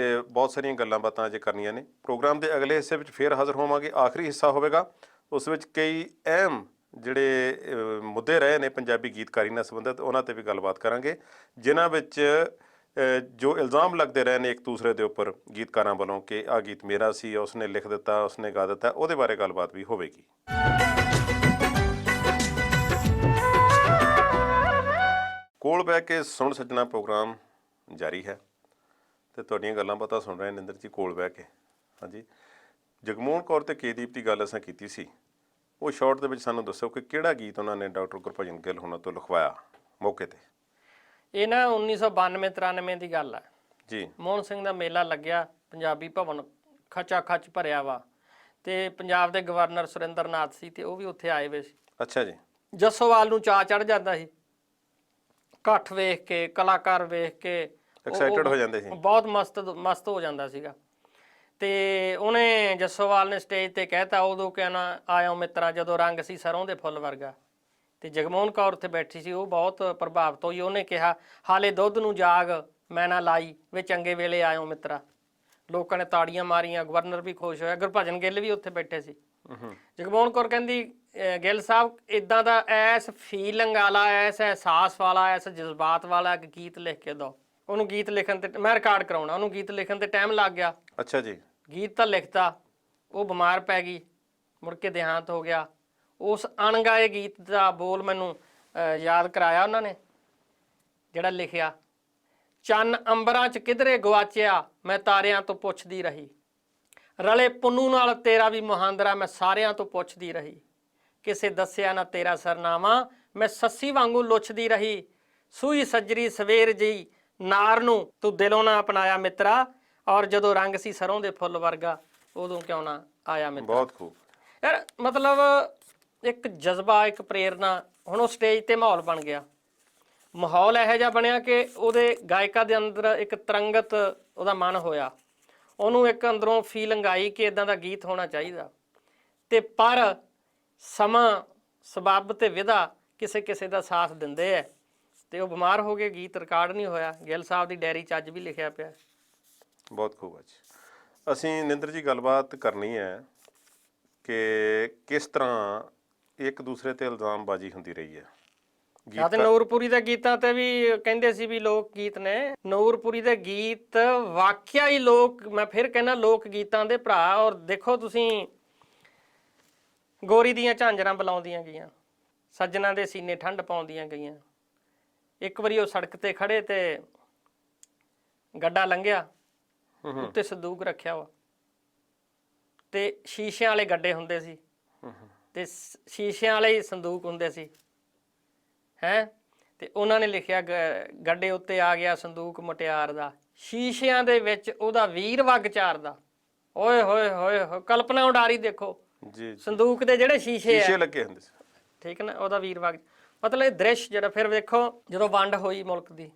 ਬਹੁਤ ਸਾਰੀਆਂ ਗੱਲਾਂ ਬਾਤਾਂ ਅਜੇ ਕਰਨੀਆਂ ਨੇ। ਪ੍ਰੋਗਰਾਮ ਦੇ ਅਗਲੇ ਹਿੱਸੇ ਵਿੱਚ ਫੇਰ ਹਾਜ਼ਰ ਹੋਵਾਂਗੇ। ਆਖਰੀ ਹਿੱਸਾ ਹੋਵੇਗਾ, ਉਸ ਵਿੱਚ ਕਈ ਅਹਿਮ ਜਿਹੜੇ ਮੁੱਦੇ ਰਹੇ ਨੇ ਪੰਜਾਬੀ ਗੀਤਕਾਰੀ ਨਾਲ ਸੰਬੰਧਿਤ, ਉਹਨਾਂ 'ਤੇ ਵੀ ਗੱਲਬਾਤ ਕਰਾਂਗੇ, ਜਿਨ੍ਹਾਂ ਵਿੱਚ ਜੋ ਇਲਜ਼ਾਮ ਲੱਗਦੇ ਰਹੇ ਨੇ ਇੱਕ ਦੂਸਰੇ ਦੇ ਉੱਪਰ ਗੀਤਕਾਰਾਂ ਵੱਲੋਂ ਕਿ ਆਹ ਗੀਤ ਮੇਰਾ ਸੀ, ਉਸਨੇ ਲਿਖ ਦਿੱਤਾ, ਉਸਨੇ ਗਾ ਦਿੱਤਾ, ਉਹਦੇ ਬਾਰੇ ਗੱਲਬਾਤ ਵੀ ਹੋਵੇਗੀ। ਕੋਲ ਬਹਿ ਕੇ ਸੁਣ ਸੱਜਣਾ ਪ੍ਰੋਗਰਾਮ ਜਾਰੀ ਹੈ ਤੇ ਤੁਹਾਡੀਆਂ ਗੱਲਾਂ ਬਾਤਾਂ ਸੁਣ ਰਹੇ ਨਿੰਦਰ ਜੀ ਕੋਲ ਬਹਿ ਕੇ। ਹਾਂਜੀ, ਜਗਮੋਹਨ ਕੌਰ ਤੇ ਕੇਦੀਪ ਦੀ ਗੱਲ ਅਸੀਂ ਕੀਤੀ ਸੀ। ਉਹ ਸ਼ਾਰਟ ਦੇ ਵਿੱਚ ਸਾਨੂੰ ਦੱਸੋ ਕਿ ਕਿਹੜਾ ਗੀਤ ਉਹਨਾਂ ਨੇ ਡਾਕਟਰ ਗੁਰਭਜਨ ਗਿੱਲ ਹੋਣਾ ਤੋਂ ਲਿਖਵਾਇਆ ਮੌਕੇ ਤੇ। ਇਹ ਨਾ 1992-93 ਦੀ ਗੱਲ ਹੈ ਜੀ। ਮੋਹਨ ਸਿੰਘ ਦਾ ਮੇਲਾ ਲੱਗਿਆ, ਪੰਜਾਬੀ ਭਵਨ ਖਚਾ ਖਚ ਭਰਿਆ ਵਾ, ਤੇ ਪੰਜਾਬ ਦੇ ਗਵਰਨਰ ਸੁਰਿੰਦਰ ਨਾਥ ਸੀ ਤੇ ਉਹ ਵੀ ਉੱਥੇ ਆਏ ਹੋਏ ਸੀ। ਅੱਛਾ ਜੀ। ਜੱਸੋਵਾਲ ਨੂੰ ਚਾਅ ਚੜ ਜਾਂਦਾ ਸੀ ਇਕੱਠ ਵੇਖ ਕੇ, ਕਲਾਕਾਰ ਵੇਖ ਕੇ, ਐਕਸਾਈਟਡ ਹੋ ਜਾਂਦੇ ਸੀ, ਬਹੁਤ ਮਸਤ ਹੋ ਜਾਂਦਾ ਸੀਗਾ। ਤੇ ਉਹਨੇ ਜੱਸੋਵਾਲ ਨੇ ਸਟੇਜ ਤੇ ਕਹਿਤਾ, ਉਦੋਂ ਕਹਿਣਾ ਆਇਓ ਮਿੱਤਰਾ ਜਦੋਂ ਰੰਗ ਸੀ ਸਰੋਂ ਦੇ ਫੁੱਲ ਵਰਗਾ। ਤੇ ਜਗਮੋਹਨ ਕੌਰ ਉੱਥੇ ਬੈਠੀ ਸੀ, ਉਹ ਬਹੁਤ ਪ੍ਰਭਾਵਿਤ ਹੋਈ। ਉਹਨੇ ਕਿਹਾ ਹਾਲੇ ਦੁੱਧ ਨੂੰ ਜਾਗ ਮੈਂ ਨਾ ਲਾਈ, ਵੇ ਚੰਗੇ ਵੇਲੇ ਆਇਓ ਮਿੱਤਰਾ। ਲੋਕਾਂ ਨੇ ਤਾੜੀਆਂ ਮਾਰੀਆਂ, ਗਵਰਨਰ ਵੀ ਖੁਸ਼ ਹੋਇਆ, ਗੁਰਭਜਨ ਗਿੱਲ ਵੀ ਉੱਥੇ ਬੈਠੇ ਸੀ। ਜਗਮੋਹਨ ਕੌਰ ਕਹਿੰਦੀ ਗਿੱਲ ਸਾਹਿਬ ਇਦਾਂ ਦਾ ਐਸ ਫੀਲਿੰਗ ਵਾਲਾ, ਐਸ ਅਹਿਸਾਸ ਵਾਲਾ, ਐਸ ਜਜ਼ਬਾਤ ਵਾਲਾ ਇੱਕ ਗੀਤ ਲਿਖ ਕੇ ਦਿਓ। ਉਹਨੂੰ ਗੀਤ ਲਿਖਣ ਤੇ ਮੈਂ ਰਿਕਾਰਡ ਕਰਾਉਣਾ, ਉਹਨੂੰ ਗੀਤ ਲਿਖਣ ਤੇ ਟਾਈਮ ਲੱਗ ਗਿਆ। ਅੱਛਾ ਜੀ। ਗੀਤ ਤਾਂ ਲਿਖਤਾ, ਉਹ ਬਿਮਾਰ ਪੈ ਗਈ, ਮੁੜ ਕੇ ਦੇਹਾਂਤ ਹੋ ਗਿਆ। ਉਸ ਅਣਗਾਏ ਗੀਤ ਦਾ ਬੋਲ ਮੈਨੂੰ ਯਾਦ ਕਰਾਇਆ ਉਹਨਾਂ ਨੇ, ਜਿਹੜਾ ਲਿਖਿਆ, ਚੰਨ ਅੰਬਰਾਂ 'ਚ ਕਿਧਰੇ ਗਵਾਚਿਆ ਮੈਂ ਤਾਰਿਆਂ ਤੋਂ ਪੁੱਛਦੀ ਰਹੀ, ਰਲੇ ਪੁੰਨੂ ਨਾਲ ਤੇਰਾ ਵੀ ਮੁਹਾਂਦਰਾ ਮੈਂ ਸਾਰਿਆਂ ਤੋਂ ਪੁੱਛਦੀ ਰਹੀ, ਕਿਸੇ ਦੱਸਿਆ ਨਾ ਤੇਰਾ ਸਰਨਾਮਾ ਮੈਂ ਸੱਸੀ ਵਾਂਗੂ ਲੁੱਛਦੀ ਰਹੀ, ਸੂਈ ਸੱਜਰੀ ਸਵੇਰ ਜਿਹੀ ਨਾਰ ਨੂੰ ਤੂੰ ਦਿਲੋਂ ਨਾ ਅਪਣਾਇਆ ਮਿੱਤਰਾ, ਔਰ ਜਦੋਂ ਰੰਗ ਸੀ ਸਰੋਂ ਦੇ ਫੁੱਲ ਵਰਗਾ ਉਦੋਂ ਕਿਉਂ ਨਾ ਆਇਆ ਮਿੱਤਰਾ। ਬਹੁਤ ਖੂਬ ਯਾਰ, ਮਤਲਬ ਇੱਕ ਜਜ਼ਬਾ, ਇੱਕ ਪ੍ਰੇਰਨਾ। ਹੁਣ ਉਹ ਸਟੇਜ ਤੇ ਮਾਹੌਲ ਬਣ ਗਿਆ, ਮਾਹੌਲ ਇਹੋ ਜਿਹਾ ਬਣਿਆ ਕਿ ਉਹਦੇ ਗਾਇਕਾਂ ਦੇ ਅੰਦਰ ਇੱਕ ਤਰੰਗਤ ਉਹਦਾ ਮਨ ਹੋਇਆ, ਉਹਨੂੰ ਇੱਕ ਅੰਦਰੋਂ ਫੀਲਿੰਗ ਆਈ ਕਿ ਇਦਾਂ ਦਾ ਗੀਤ ਹੋਣਾ ਚਾਹੀਦਾ। ਤੇ ਪਰ ਸਮਾਂ, ਸਬੱਬ ਤੇ ਵਿਧਾ ਕਿਸੇ ਕਿਸੇ ਦਾ ਸਾਥ ਦਿੰਦੇ ਐ, ਤੇ ਉਹ ਬਿਮਾਰ ਹੋ ਗਏ, ਗੀਤ ਰਿਕਾਰਡ ਨਹੀਂ ਹੋਇਆ। ਗਿੱਲ ਸਾਹਿਬ ਦੀ ਡਾਇਰੀ 'ਚ ਅੱਜ ਵੀ ਲਿਖਿਆ ਪਿਆ। ਬਹੁਤ ਖੂਬ ਹੈ ਜੀ। ਅਸੀਂ ਨਿੰਦਰ ਜੀ ਗੱਲਬਾਤ ਕਰਨੀ ਹੈ ਕਿ ਕਿਸ ਤਰ੍ਹਾਂ ਇੱਕ ਦੂਸਰੇ ਤੇ ਇਲਜ਼ਾਮਬਾਜ਼ੀ ਹੁੰਦੀ ਰਹੀ ਹੈ। ਤੇ ਨੂਰਪੁਰੀ ਦੇ ਗੀਤਾਂ ਤੇ ਵੀ ਕਹਿੰਦੇ ਸੀ ਵੀ ਲੋਕ ਗੀਤ ਨੇ। ਨੂਰਪੁਰੀ ਦੇ ਗੀਤ ਵਾਕਿਆ ਹੀ ਲੋਕ, ਮੈਂ ਫਿਰ ਕਹਿੰਦਾ ਲੋਕ ਗੀਤਾਂ ਦੇ ਭਰਾ। ਔਰ ਦੇਖੋ ਤੁਸੀਂ, ਗੋਰੀ ਦੀਆਂ ਝਾਂਜਰਾਂ ਬੁਲਾਉਂਦੀਆਂ ਗਈਆਂ, ਸੱਜਣਾ ਦੇ ਸੀਨੇ ਠੰਡ ਪਾਉਂਦੀਆਂ ਗਈਆਂ। ਇੱਕ ਵਾਰੀ ਉਹ ਸੜਕ ਤੇ ਖੜੇ ਤੇ ਗੱਡਾ ਲੰਘਿਆ, ਉੱਤੇ ਸੰਦੂਕ ਰੱਖਿਆ ਵਾ, ਤੇ ਸ਼ੀਸ਼ਿਆਂ ਵਾਲੇ ਗੱਡੇ ਹੁੰਦੇ ਸੀ ਤੇ ਸ਼ੀਸ਼ਿਆਂ ਵਾਲੇ ਹੀ ਸੰਦੂਕ ਹੁੰਦੇ ਸੀ ਹੈਂ। ਤੇ ਉਹਨਾਂ ਨੇ ਲਿਖਿਆ ਗੱਡੇ ਉੱਤੇ ਆ ਗਿਆ ਸੰਦੂਕ ਮੁਟਿਆਰ ਦਾ, ਸ਼ੀਸ਼ਿਆਂ ਦੇ ਵਿੱਚ ਉਹਦਾ ਵੀਰ ਵਗ ਚਾਰਦਾ। ਓਏ ਹੋਏ ਹੋਏ ਹੋਏ, ਕਲਪਨਾ ਉਡਾਰੀ ਦੇਖੋ ਜੀ। ਸੰਦੂਕ ਦੇ ਜਿਹੜੇ ਸ਼ੀਸ਼ੇ ਲੱਗੇ ਹੁੰਦੇ ਸੀ, ਠੀਕ ਨਾ, ਉਹਦਾ ਵੀਰ ਵਗ। ਮਤਲਬ ਇਹ ਦ੍ਰਿਸ਼ ਜਿਹੜਾ, ਫਿਰ ਵੇਖੋ ਜਦੋਂ ਵੰਡ ਹੋਈ ਮੁਲਕ ਦੀ,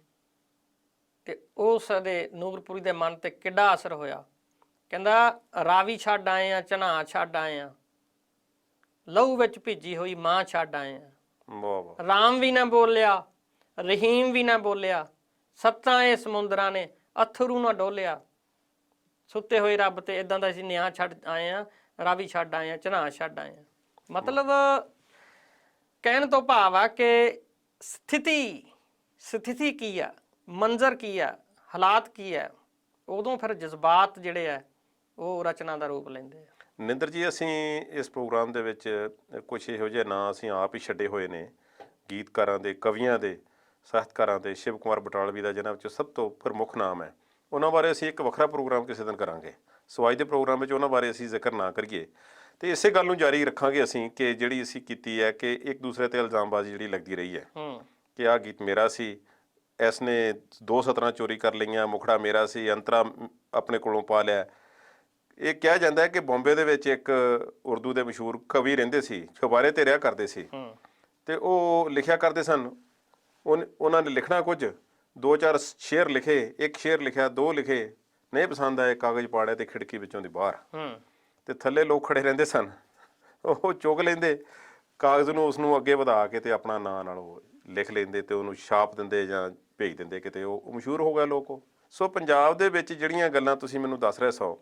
ਤੇ ਉਸ ਦੇ ਨੂਰਪੁਰੀ ਦੇ ਮਨ ਤੇ ਕਿੱਡਾ ਅਸਰ ਹੋਇਆ। ਕਹਿੰਦਾ ਰਾਵੀ ਛੱਡ ਆਏ ਆ, ਝਨਾ ਛੱਡ ਆਏ ਆ, ਲਹੂ ਵਿੱਚ ਭਿੱਜੀ ਹੋਈ ਮਾਂ ਛੱਡ ਆਏ ਆ। ਵਾਹ ਵਾਹ। ਰਾਮ ਵੀ ਨਾ ਬੋਲਿਆ, ਰਹੀਮ ਵੀ ਨਾ ਬੋਲਿਆ, ਸੱਤਾਂ ਇਹ ਸਮੁੰਦਰਾਂ ਨੇ ਅਥਰੂ ਨਾ ਡੋਲਿਆ। ਸੁੱਤੇ ਹੋਏ ਰੱਬ ਤੇ ਇਦਾਂ ਦਾ ਅਸੀਂ ਨਿਆਂ ਛੱਡ ਆਏ ਆ, ਰਾਵੀ ਛੱਡ ਆਏ ਆ, ਝਨਾ ਛੱਡ ਆਏ ਆ। ਮਤਲਬ ਕਹਿਣ ਤੋਂ ਭਾਵ ਆ ਕਿ ਸਥਿਤੀ ਕੀ ਆ, ਮੰਜ਼ਰ ਕੀ ਆ, ਹਾਲਾਤ ਕੀ ਆ, ਉਦੋਂ ਫਿਰ ਜਜ਼ਬਾਤ ਜਿਹੜੇ ਆ ਉਹ ਰਚਨਾ ਦਾ ਰੂਪ ਲੈਂਦੇ ਆ। ਨਿੰਦਰ ਜੀ, ਅਸੀਂ ਇਸ ਪ੍ਰੋਗਰਾਮ ਦੇ ਵਿੱਚ ਕੁਝ ਇਹੋ ਜਿਹੇ ਨਾਂ ਅਸੀਂ ਆਪ ਹੀ ਛੱਡੇ ਹੋਏ ਨੇ, ਗੀਤਕਾਰਾਂ ਦੇ, ਕਵੀਆਂ ਦੇ, ਸਾਹਿਤਕਾਰਾਂ ਦੇ। ਸ਼ਿਵ ਕੁਮਾਰ ਬਟਾਲਵੀ ਦਾ ਜਿਹਨਾਂ ਵਿੱਚੋਂ ਸਭ ਤੋਂ ਪ੍ਰਮੁੱਖ ਨਾਮ ਹੈ। ਉਹਨਾਂ ਬਾਰੇ ਅਸੀਂ ਇੱਕ ਵੱਖਰਾ ਪ੍ਰੋਗਰਾਮ ਕਿਸੇ ਦਿਨ ਕਰਾਂਗੇ। ਸੋ ਅੱਜ ਦੇ ਪ੍ਰੋਗਰਾਮ ਵਿੱਚ ਉਹਨਾਂ ਬਾਰੇ ਅਸੀਂ ਜ਼ਿਕਰ ਨਾ ਕਰੀਏ ਤੇ ਇਸੇ ਗੱਲ ਨੂੰ ਜਾਰੀ ਰੱਖਾਂਗੇ ਅਸੀਂ ਕਿ ਜਿਹੜੀ ਅਸੀਂ ਕੀਤੀ ਹੈ ਕਿ ਇੱਕ ਦੂਸਰੇ ਤੇ ਇਲਜ਼ਾਮਬਾਜ਼ੀ ਜਿਹੜੀ ਲੱਗਦੀ ਰਹੀ ਹੈ ਕਿ ਆਹ ਗੀਤ ਮੇਰਾ ਸੀ, ਇਸ ਨੇ 2 ਸਤਰਾਂ ਚੋਰੀ ਕਰ ਲਈਆਂ, ਮੁਖੜਾ ਮੇਰਾ ਸੀ, ਅੰਤਰਾ ਆਪਣੇ ਕੋਲੋਂ ਪਾ ਲਿਆ। ਇਹ ਕਿਹਾ ਜਾਂਦਾ ਹੈ ਕਿ ਬੰਬੇ ਦੇ ਵਿੱਚ ਇੱਕ ਉਰਦੂ ਦੇ ਮਸ਼ਹੂਰ ਕਵੀ ਰਹਿੰਦੇ ਸੀ, ਚੁਬਾਰੇ ਤੇ ਰਿਹਾ ਕਰਦੇ ਸੀ ਤੇ ਉਹ ਲਿਖਿਆ ਕਰਦੇ ਸਨ। ਉਹਨਾਂ ਨੇ ਲਿਖਣਾ ਕੁਝ, 2-4 ਸ਼ੇਰ ਲਿਖੇ, ਇੱਕ ਸ਼ੇਰ ਲਿਖਿਆ, 2 ਲਿਖੇ, ਨਹੀਂ ਪਸੰਦ ਆਏ, ਕਾਗਜ਼ ਪਾੜਿਆ ਤੇ ਖਿੜਕੀ ਵਿੱਚੋਂ ਦੀ ਬਾਹਰ। ਤੇ ਥੱਲੇ ਲੋਕ ਖੜੇ ਰਹਿੰਦੇ ਸਨ, ਉਹ ਚੁੱਕ ਲੈਂਦੇ ਕਾਗਜ਼ ਨੂੰ, ਉਸਨੂੰ ਅੱਗੇ ਵਧਾ ਕੇ ਤੇ ਆਪਣਾ ਨਾਂ ਨਾਲ ਉਹ ਲਿਖ ਲੈਂਦੇ ਤੇ ਉਹਨੂੰ ਛਾਪ ਦਿੰਦੇ ਜਾਂ ਭੇਜ ਦਿੰਦੇ ਕਿਤੇ। ਉਹ ਮਸ਼ਹੂਰ ਹੋ ਗਿਆ ਲੋਕ। ਸੋ ਪੰਜਾਬ ਦੇ ਵਿੱਚ ਜਿਹੜੀਆਂ ਗੱਲਾਂ ਤੁਸੀਂ ਮੈਨੂੰ ਦੱਸ ਰਹੇ ਸੋ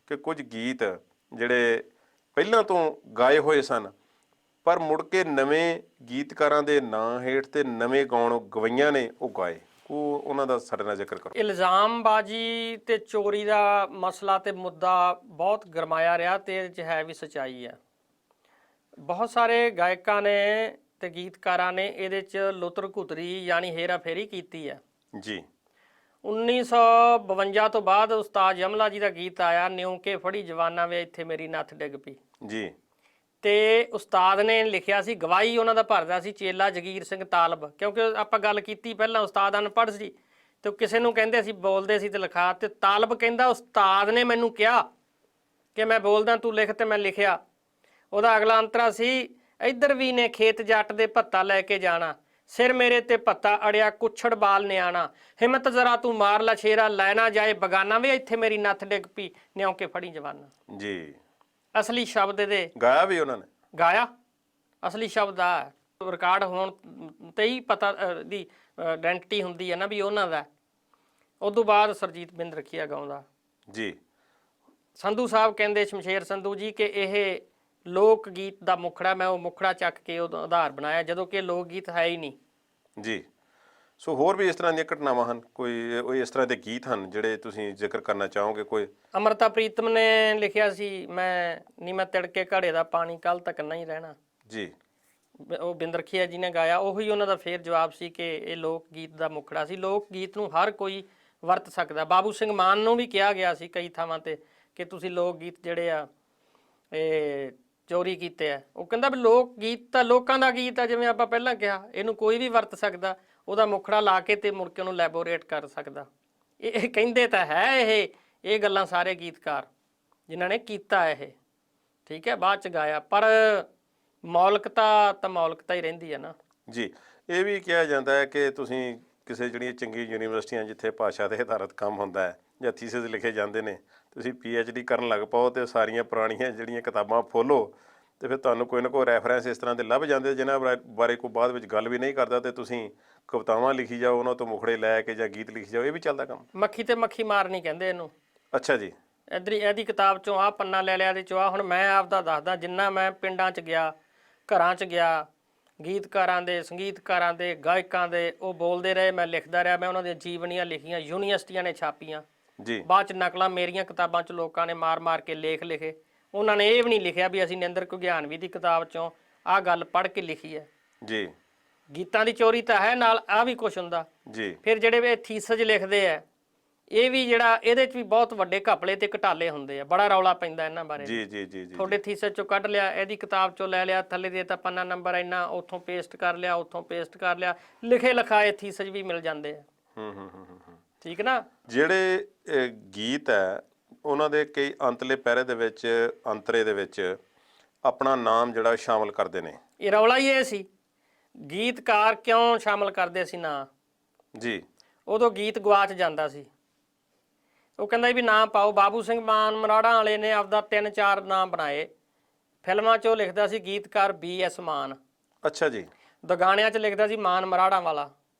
ਕਿ ਕੁਝ ਗੀਤ ਜਿਹੜੇ ਪਹਿਲਾਂ ਤੋਂ ਗਾਏ ਹੋਏ ਸਨ ਪਰ ਮੁੜ ਕੇ ਨਵੇਂ ਗੀਤਕਾਰਾਂ ਦੇ ਨਾਂ ਹੇਠ ਤੇ ਨਵੇਂ ਗਾਉਣ ਗਵਈਆਂ ਨੇ ਉਹ ਗਾਏ, ਉਹਨਾਂ ਦਾ ਸਾਡੇ ਨਾਲ ਜ਼ਿਕਰ ਕਰੋ। ਇਲਜ਼ਾਮਬਾਜ਼ੀ ਤੇ ਚੋਰੀ ਦਾ ਮਸਲਾ ਤੇ ਮੁੱਦਾ ਬਹੁਤ ਗਰਮਾਇਆ ਰਿਹਾ ਤੇ ਇਹਦੇ 'ਚ ਹੈ ਵੀ ਸੱਚਾਈ ਹੈ। ਬਹੁਤ ਸਾਰੇ ਗਾਇਕਾਂ ਨੇ ਤੇ ਗੀਤਕਾਰਾਂ ਨੇ ਇਹਦੇ 'ਚ ਲੁੱਤਰ ਘੁਤਰੀ ਯਾਨੀ ਹੇਰਾ ਫੇਰੀ ਕੀਤੀ ਹੈ ਜੀ। 1952 ਤੋਂ ਬਾਅਦ ਉਸਤਾਦ ਯਮਲਾ ਜੀ ਦਾ ਗੀਤ ਆਇਆ, ਨਿਉ ਕੇ ਫੜੀ ਜਵਾਨਾਂ ਵੇ ਇੱਥੇ ਮੇਰੀ ਨੱਥ ਡਿੱਗ ਪਈ ਜੀ। ਤੇ ਉਸਤਾਦ ਨੇ ਲਿਖਿਆ ਸੀ, ਗਵਾਹੀ ਉਹਨਾਂ ਦਾ ਭਰਦਾ ਸੀ ਚੇਲਾ ਜਗੀਰ ਸਿੰਘ ਤਾਲਬ। ਕਿਉਂਕਿ ਆਪਾਂ ਗੱਲ ਕੀਤੀ ਪਹਿਲਾਂ, ਉਸਤਾਦ ਅਨਪੜ੍ਹ ਸੀ ਤੇ ਕਿਸੇ ਨੂੰ ਕਹਿੰਦੇ ਸੀ ਬੋਲਦੇ ਸੀ ਤੇ ਲਿਖਾ, ਤੇ ਤਾਲਬ ਕਹਿੰਦਾ ਉਸਤਾਦ ਨੇ ਮੈਨੂੰ ਕਿਹਾ ਕਿ ਮੈਂ ਬੋਲਦਾ, ਤੂੰ ਲਿਖ, ਤੇ ਮੈਂ ਲਿਖਿਆ। ਉਹਦਾ ਅਗਲਾ ਅੰਤਰਾ ਸੀ, ਇੱਧਰ ਵੀ ਨੇ ਖੇਤ ਜੱਟ ਦੇ ਭੱਤਾ ਲੈ ਕੇ ਜਾਣਾ, ਸਿਰ ਮੇਰੇ ਤੇ ਭੱਤਾ ਅੜਿਆ ਕੁੱਛੜ ਬਾਲ ਨਿਆਣਾ, ਹਿੰਮਤ ਜ਼ਰਾ ਤੂੰ ਮਾਰ ਲਾ ਸ਼ੇਰਾ, ਲੈ ਨਾ ਜਾਏ ਬਗਾਨਾ ਵੇ ਇੱਥੇ ਮੇਰੀ ਨੱਥ ਡਿੱਗ ਪਈ, ਨਿਉ ਕੇ ਫੜੀ ਜਵਾਨਾ। ਜੀ। ਅਸਲੀ ਸ਼ਬਦ ਦੇ ਗਾਇਆ ਵੀ ਉਹਨਾਂ ਨੇ, ਗਾਇਆ ਅਸਲੀ ਸ਼ਬਦ ਆ। ਰਿਕਾਰਡ ਹੋਣ ਤੇ ਹੀ ਪਤਾ ਦੀ ਆਇਡੈਂਟੀਟੀ ਹੁੰਦੀ ਹੈ ਨਾ ਵੀ ਉਹਨਾਂ ਦਾ। ਉਦੋਂ ਬਾਅਦ ਸਰਜੀਤ ਬਿੰਦ ਰਖੀਆ ਗਾਉਂਦਾ ਜੀ। ਸੰਧੂ ਸਾਹਿਬ ਕਹਿੰਦੇ, ਸ਼ਮਸ਼ੇਰ ਸੰਧੂ ਜੀ, ਕਿ ਇਹ ਲੋਕ ਗੀਤ ਦਾ ਮੁਖੜਾ, ਮੈਂ ਉਹ ਮੁਖੜਾ ਚੱਕ ਕੇ ਉਹਦਾ ਆਧਾਰ ਬਣਾਇਆ, ਜਦੋਂ ਕਿ ਲੋਕ ਗੀਤ ਹੈ ਹੀ ਨਹੀਂ। ਜੀ। ਸੋ ਹੋਰ ਵੀ ਇਸ ਤਰ੍ਹਾਂ ਦੀਆਂ ਘਟਨਾਵਾਂ ਹਨ, ਕੋਈ ਇਸ ਤਰ੍ਹਾਂ ਦੇ ਗੀਤ ਹਨ ਜਿਹੜੇ ਤੁਸੀਂ ਜ਼ਿਕਰ ਕਰਨਾ ਚਾਹੋਗੇ? ਕੋਈ ਅੰਮ੍ਰਿਤਾ ਪ੍ਰੀਤਮ ਨੇ ਲਿਖਿਆ ਸੀ, ਮੈਂ ਤਿੜਕੇ ਘੜੇ ਦਾ ਪਾਣੀ ਕੱਲ ਤੱਕ ਨਹੀਂ ਰਹਿਣਾ ਜੀ। ਉਹ ਬਿੰਦ ਰਖੀਆ ਜੀ ਨੇ ਗਾਇਆ। ਉਹੀ ਉਹਨਾਂ ਦਾ ਫੇਰ ਜਵਾਬ ਸੀ ਕਿ ਇਹ ਲੋਕ ਗੀਤ ਦਾ ਮੁਖੜਾ ਸੀ। ਲੋਕ ਗੀਤ ਨੂੰ ਹਰ ਕੋਈ ਵਰਤ ਸਕਦਾ। ਬਾਬੂ ਸਿੰਘ ਮਾਨ ਨੂੰ ਵੀ ਕਿਹਾ ਗਿਆ ਸੀ ਕਈ ਥਾਵਾਂ ਤੇ ਕਿ ਤੁਸੀਂ ਲੋਕ ਗੀਤ ਜਿਹੜੇ ਆ ਇਹ ਚੋਰੀ ਕੀਤੇ ਆ। ਉਹ ਕਹਿੰਦਾ ਵੀ ਲੋਕ ਗੀਤ ਤਾਂ ਲੋਕਾਂ ਦਾ ਗੀਤ ਆ, ਜਿਵੇਂ ਆਪਾਂ ਪਹਿਲਾਂ ਕਿਹਾ, ਇਹਨੂੰ ਕੋਈ ਵੀ ਵਰਤ ਸਕਦਾ, ਉਹਦਾ ਮੁਖੜਾ ਲਾ ਕੇ ਤੇ ਮੁੜ ਕੇ ਉਹਨੂੰ ਲੈਬੋਰੇਟ ਕਰ ਸਕਦਾ। ਇਹ ਕਹਿੰਦੇ ਤਾਂ ਹੈ ਇਹ ਗੱਲਾਂ ਸਾਰੇ ਗੀਤਕਾਰ ਜਿਨ੍ਹਾਂ ਨੇ ਕੀਤਾ ਇਹ, ਠੀਕ ਹੈ, ਬਾਅਦ ਚ ਗਾਇਆ, ਪਰ ਮੌਲਿਕਤਾ ਤਾਂ ਮੌਲਿਕਤਾ ਹੀ ਰਹਿੰਦੀ ਹੈ ਨਾ ਜੀ। ਇਹ ਵੀ ਕਿਹਾ ਜਾਂਦਾ ਹੈ ਕਿ ਤੁਸੀਂ ਕਿਸੇ ਜਿਹੜੀਆਂ ਚੰਗੀ ਯੂਨੀਵਰਸਿਟੀਆਂ ਜਿੱਥੇ ਭਾਸ਼ਾ ਤੇ ਆਧਾਰਿਤ ਕੰਮ ਹੁੰਦਾ ਹੈ ਜਾਂ ਥੀਸਿਸ ਲਿਖੇ ਜਾਂਦੇ ਨੇ, ਤੁਸੀਂ PhD ਕਰਨ ਲੱਗ ਪਾਓ ਤੇ ਸਾਰੀਆਂ ਪੁਰਾਣੀਆਂ ਜਿਹੜੀਆਂ ਕਿਤਾਬਾਂ ਫੋਲੋ ਤੇ ਫਿਰ ਤੁਹਾਨੂੰ ਕੋਈ ਨਾ ਕੋਈ ਰੈਫਰੈਂਸ ਇਸ ਤਰ੍ਹਾਂ ਦੇ ਲੱਭ ਜਾਂਦੇ ਜਿਨ੍ਹਾਂ ਬਾਰੇ ਕੋਈ ਬਾਅਦ ਵਿੱਚ ਗੱਲ ਵੀ ਨਹੀਂ ਕਰਦਾ, ਤੇ ਤੁਸੀਂ ਕਵਿਤਾਵਾਂ ਲਿਖੀ ਜਾਓ, ਉਹਨਾਂ ਤੋਂ ਮੁਖੜੇ ਲੈ ਕੇ ਜਾਂ ਗੀਤ ਲਿਖੀ ਜਾਓ। ਇਹ ਵੀ ਚੱਲਦਾ ਕੰਮ। ਮੱਖੀ ਤੇ ਮੱਖੀ ਮਾਰਨੀ ਕਹਿੰਦੇ ਇਹਨੂੰ। ਅੱਛਾ ਜੀ। ਇਹਦੀ ਕਿਤਾਬ ਚੋਂ ਆਹ ਪੰਨਾ ਲੈ ਲਿਆ, ਇਹਦੇ ਚੋਂ ਆ। ਹੁਣ ਮੈਂ ਆਪਦਾ ਦੱਸਦਾ, ਜਿੰਨਾ ਮੈਂ ਪਿੰਡਾਂ 'ਚ ਗਿਆ, ਘਰਾਂ 'ਚ ਗਿਆ, ਗੀਤਕਾਰਾਂ ਦੇ, ਸੰਗੀਤਕਾਰਾਂ ਦੇ, ਗਾਇਕਾਂ ਦੇ, ਉਹ ਬੋਲਦੇ ਰਹੇ, ਮੈਂ ਲਿਖਦਾ ਰਿਹਾ। ਮੈਂ ਉਹਨਾਂ ਦੀਆਂ ਜੀਵਨੀਆਂ ਲਿਖੀਆਂ, ਯੂਨੀਵਰਸਿਟੀਆਂ ਨੇ ਛਾਪੀਆਂ ਜੀ। ਬਾਅਦ 'ਚ ਨਕਲਾਂ ਮੇਰੀਆਂ ਕਿਤਾਬਾਂ 'ਚ ਲੋਕਾਂ ਨੇ ਮਾਰ ਕੇ ਲੇਖ ਲਿਖੇ। ਉਹਨਾਂ ਨੇ ਇਹ ਵੀ ਨਹੀਂ ਲਿਖਿਆ ਵੀ ਅਸੀਂ ਨਿੰਦਰ ਘੁਗਿਆਨਵੀ ਦੀ ਕਿਤਾਬ 'ਚੋਂ ਆਹ ਗੱਲ ਪੜ੍ਹ ਕੇ ਲਿਖੀ ਹੈ ਜੀ। ਗੀਤਾਂ ਦੀ ਚੋਰੀ ਤਾਂ ਹੈ, ਨਾਲ ਆਹ ਵੀ ਕੁਛ ਹੁੰਦਾ ਜੀ। ਫਿਰ ਜਿਹੜੇ ਇਹ ਥੀਸਜ ਲਿਖਦੇ ਆ, ਇਹ ਵੀ ਜਿਹੜਾ ਇਹਦੇ 'ਚ ਵੀ ਬਹੁਤ ਵੱਡੇ ਘਪਲੇ ਤੇ ਘਟਾਲੇ ਹੁੰਦੇ ਆ, ਬੜਾ ਰੌਲਾ ਪੈਂਦਾ ਇਹਨਾਂ ਬਾਰੇ। ਜੀ ਜੀ ਜੀ ਜੀ। ਤੁਹਾਡੇ ਥੀਸਸ ਚੋਂ ਕੱਢ ਲਿਆ, ਇਹਦੀ ਕਿਤਾਬ ਚੋਂ ਲੈ ਲਿਆ, ਥੱਲੇ ਦੇ ਤਾਂ ਪੰਨਾ ਨੰਬਰ ਇੰਨਾ, ਉੱਥੋਂ ਪੇਸਟ ਕਰ ਲਿਆ, ਉੱਥੋਂ ਪੇਸਟ ਕਰ ਲਿਆ, ਲਿਖੇ ਲਿਖਾਏ ਥੀਸਸ ਵੀ ਮਿਲ ਜਾਂਦੇ ਆ। ਠੀਕ ਨਾ। ਜਿਹੜੇ ਗੀਤ ਹੈ ਉਹਨਾਂ ਦੇ ਕਈ ਅੰਤਲੇ ਪਹਿਰੇ ਦੇ ਵਿੱਚ, ਅੰਤਰੇ ਦੇ ਵਿੱਚ ਆਪਣਾ ਨਾਮ ਜਿਹੜਾ ਸ਼ਾਮਲ ਕਰਦੇ ਨੇ। ਇਹ ਰੌਲਾ ਹੀ ਇਹ ਸੀ, ਗੀਤਕਾਰ ਕਿਉਂ ਸ਼ਾਮਲ ਕਰਦੇ ਸੀ ਨਾ ਜੀ। ਉਦੋਂ ਗੀਤ ਗਵਾਚ ਜਾਂਦਾ ਸੀ। ਉਹ ਕਹਿੰਦਾ ਵੀ ਨਾਂ ਪਾਓ। ਬਾਬੂ ਸਿੰਘ ਮਾਨ ਮਰਾੜਾਂ ਵਾਲੇ ਨੇ ਆਪਦਾ 3-4 ਨਾਂ ਬਣਾਏ। ਫਿਲਮਾਂ 'ਚ ਉਹ ਲਿਖਦਾ ਸੀ ਗੀਤਕਾਰ BS ਮਾਨ। ਅੱਛਾ ਜੀ। ਗਾਣਿਆਂ 'ਚ ਲਿਖਦਾ ਸੀ ਮਾਨ ਮਰਾੜਾਂ ਵਾਲਾ।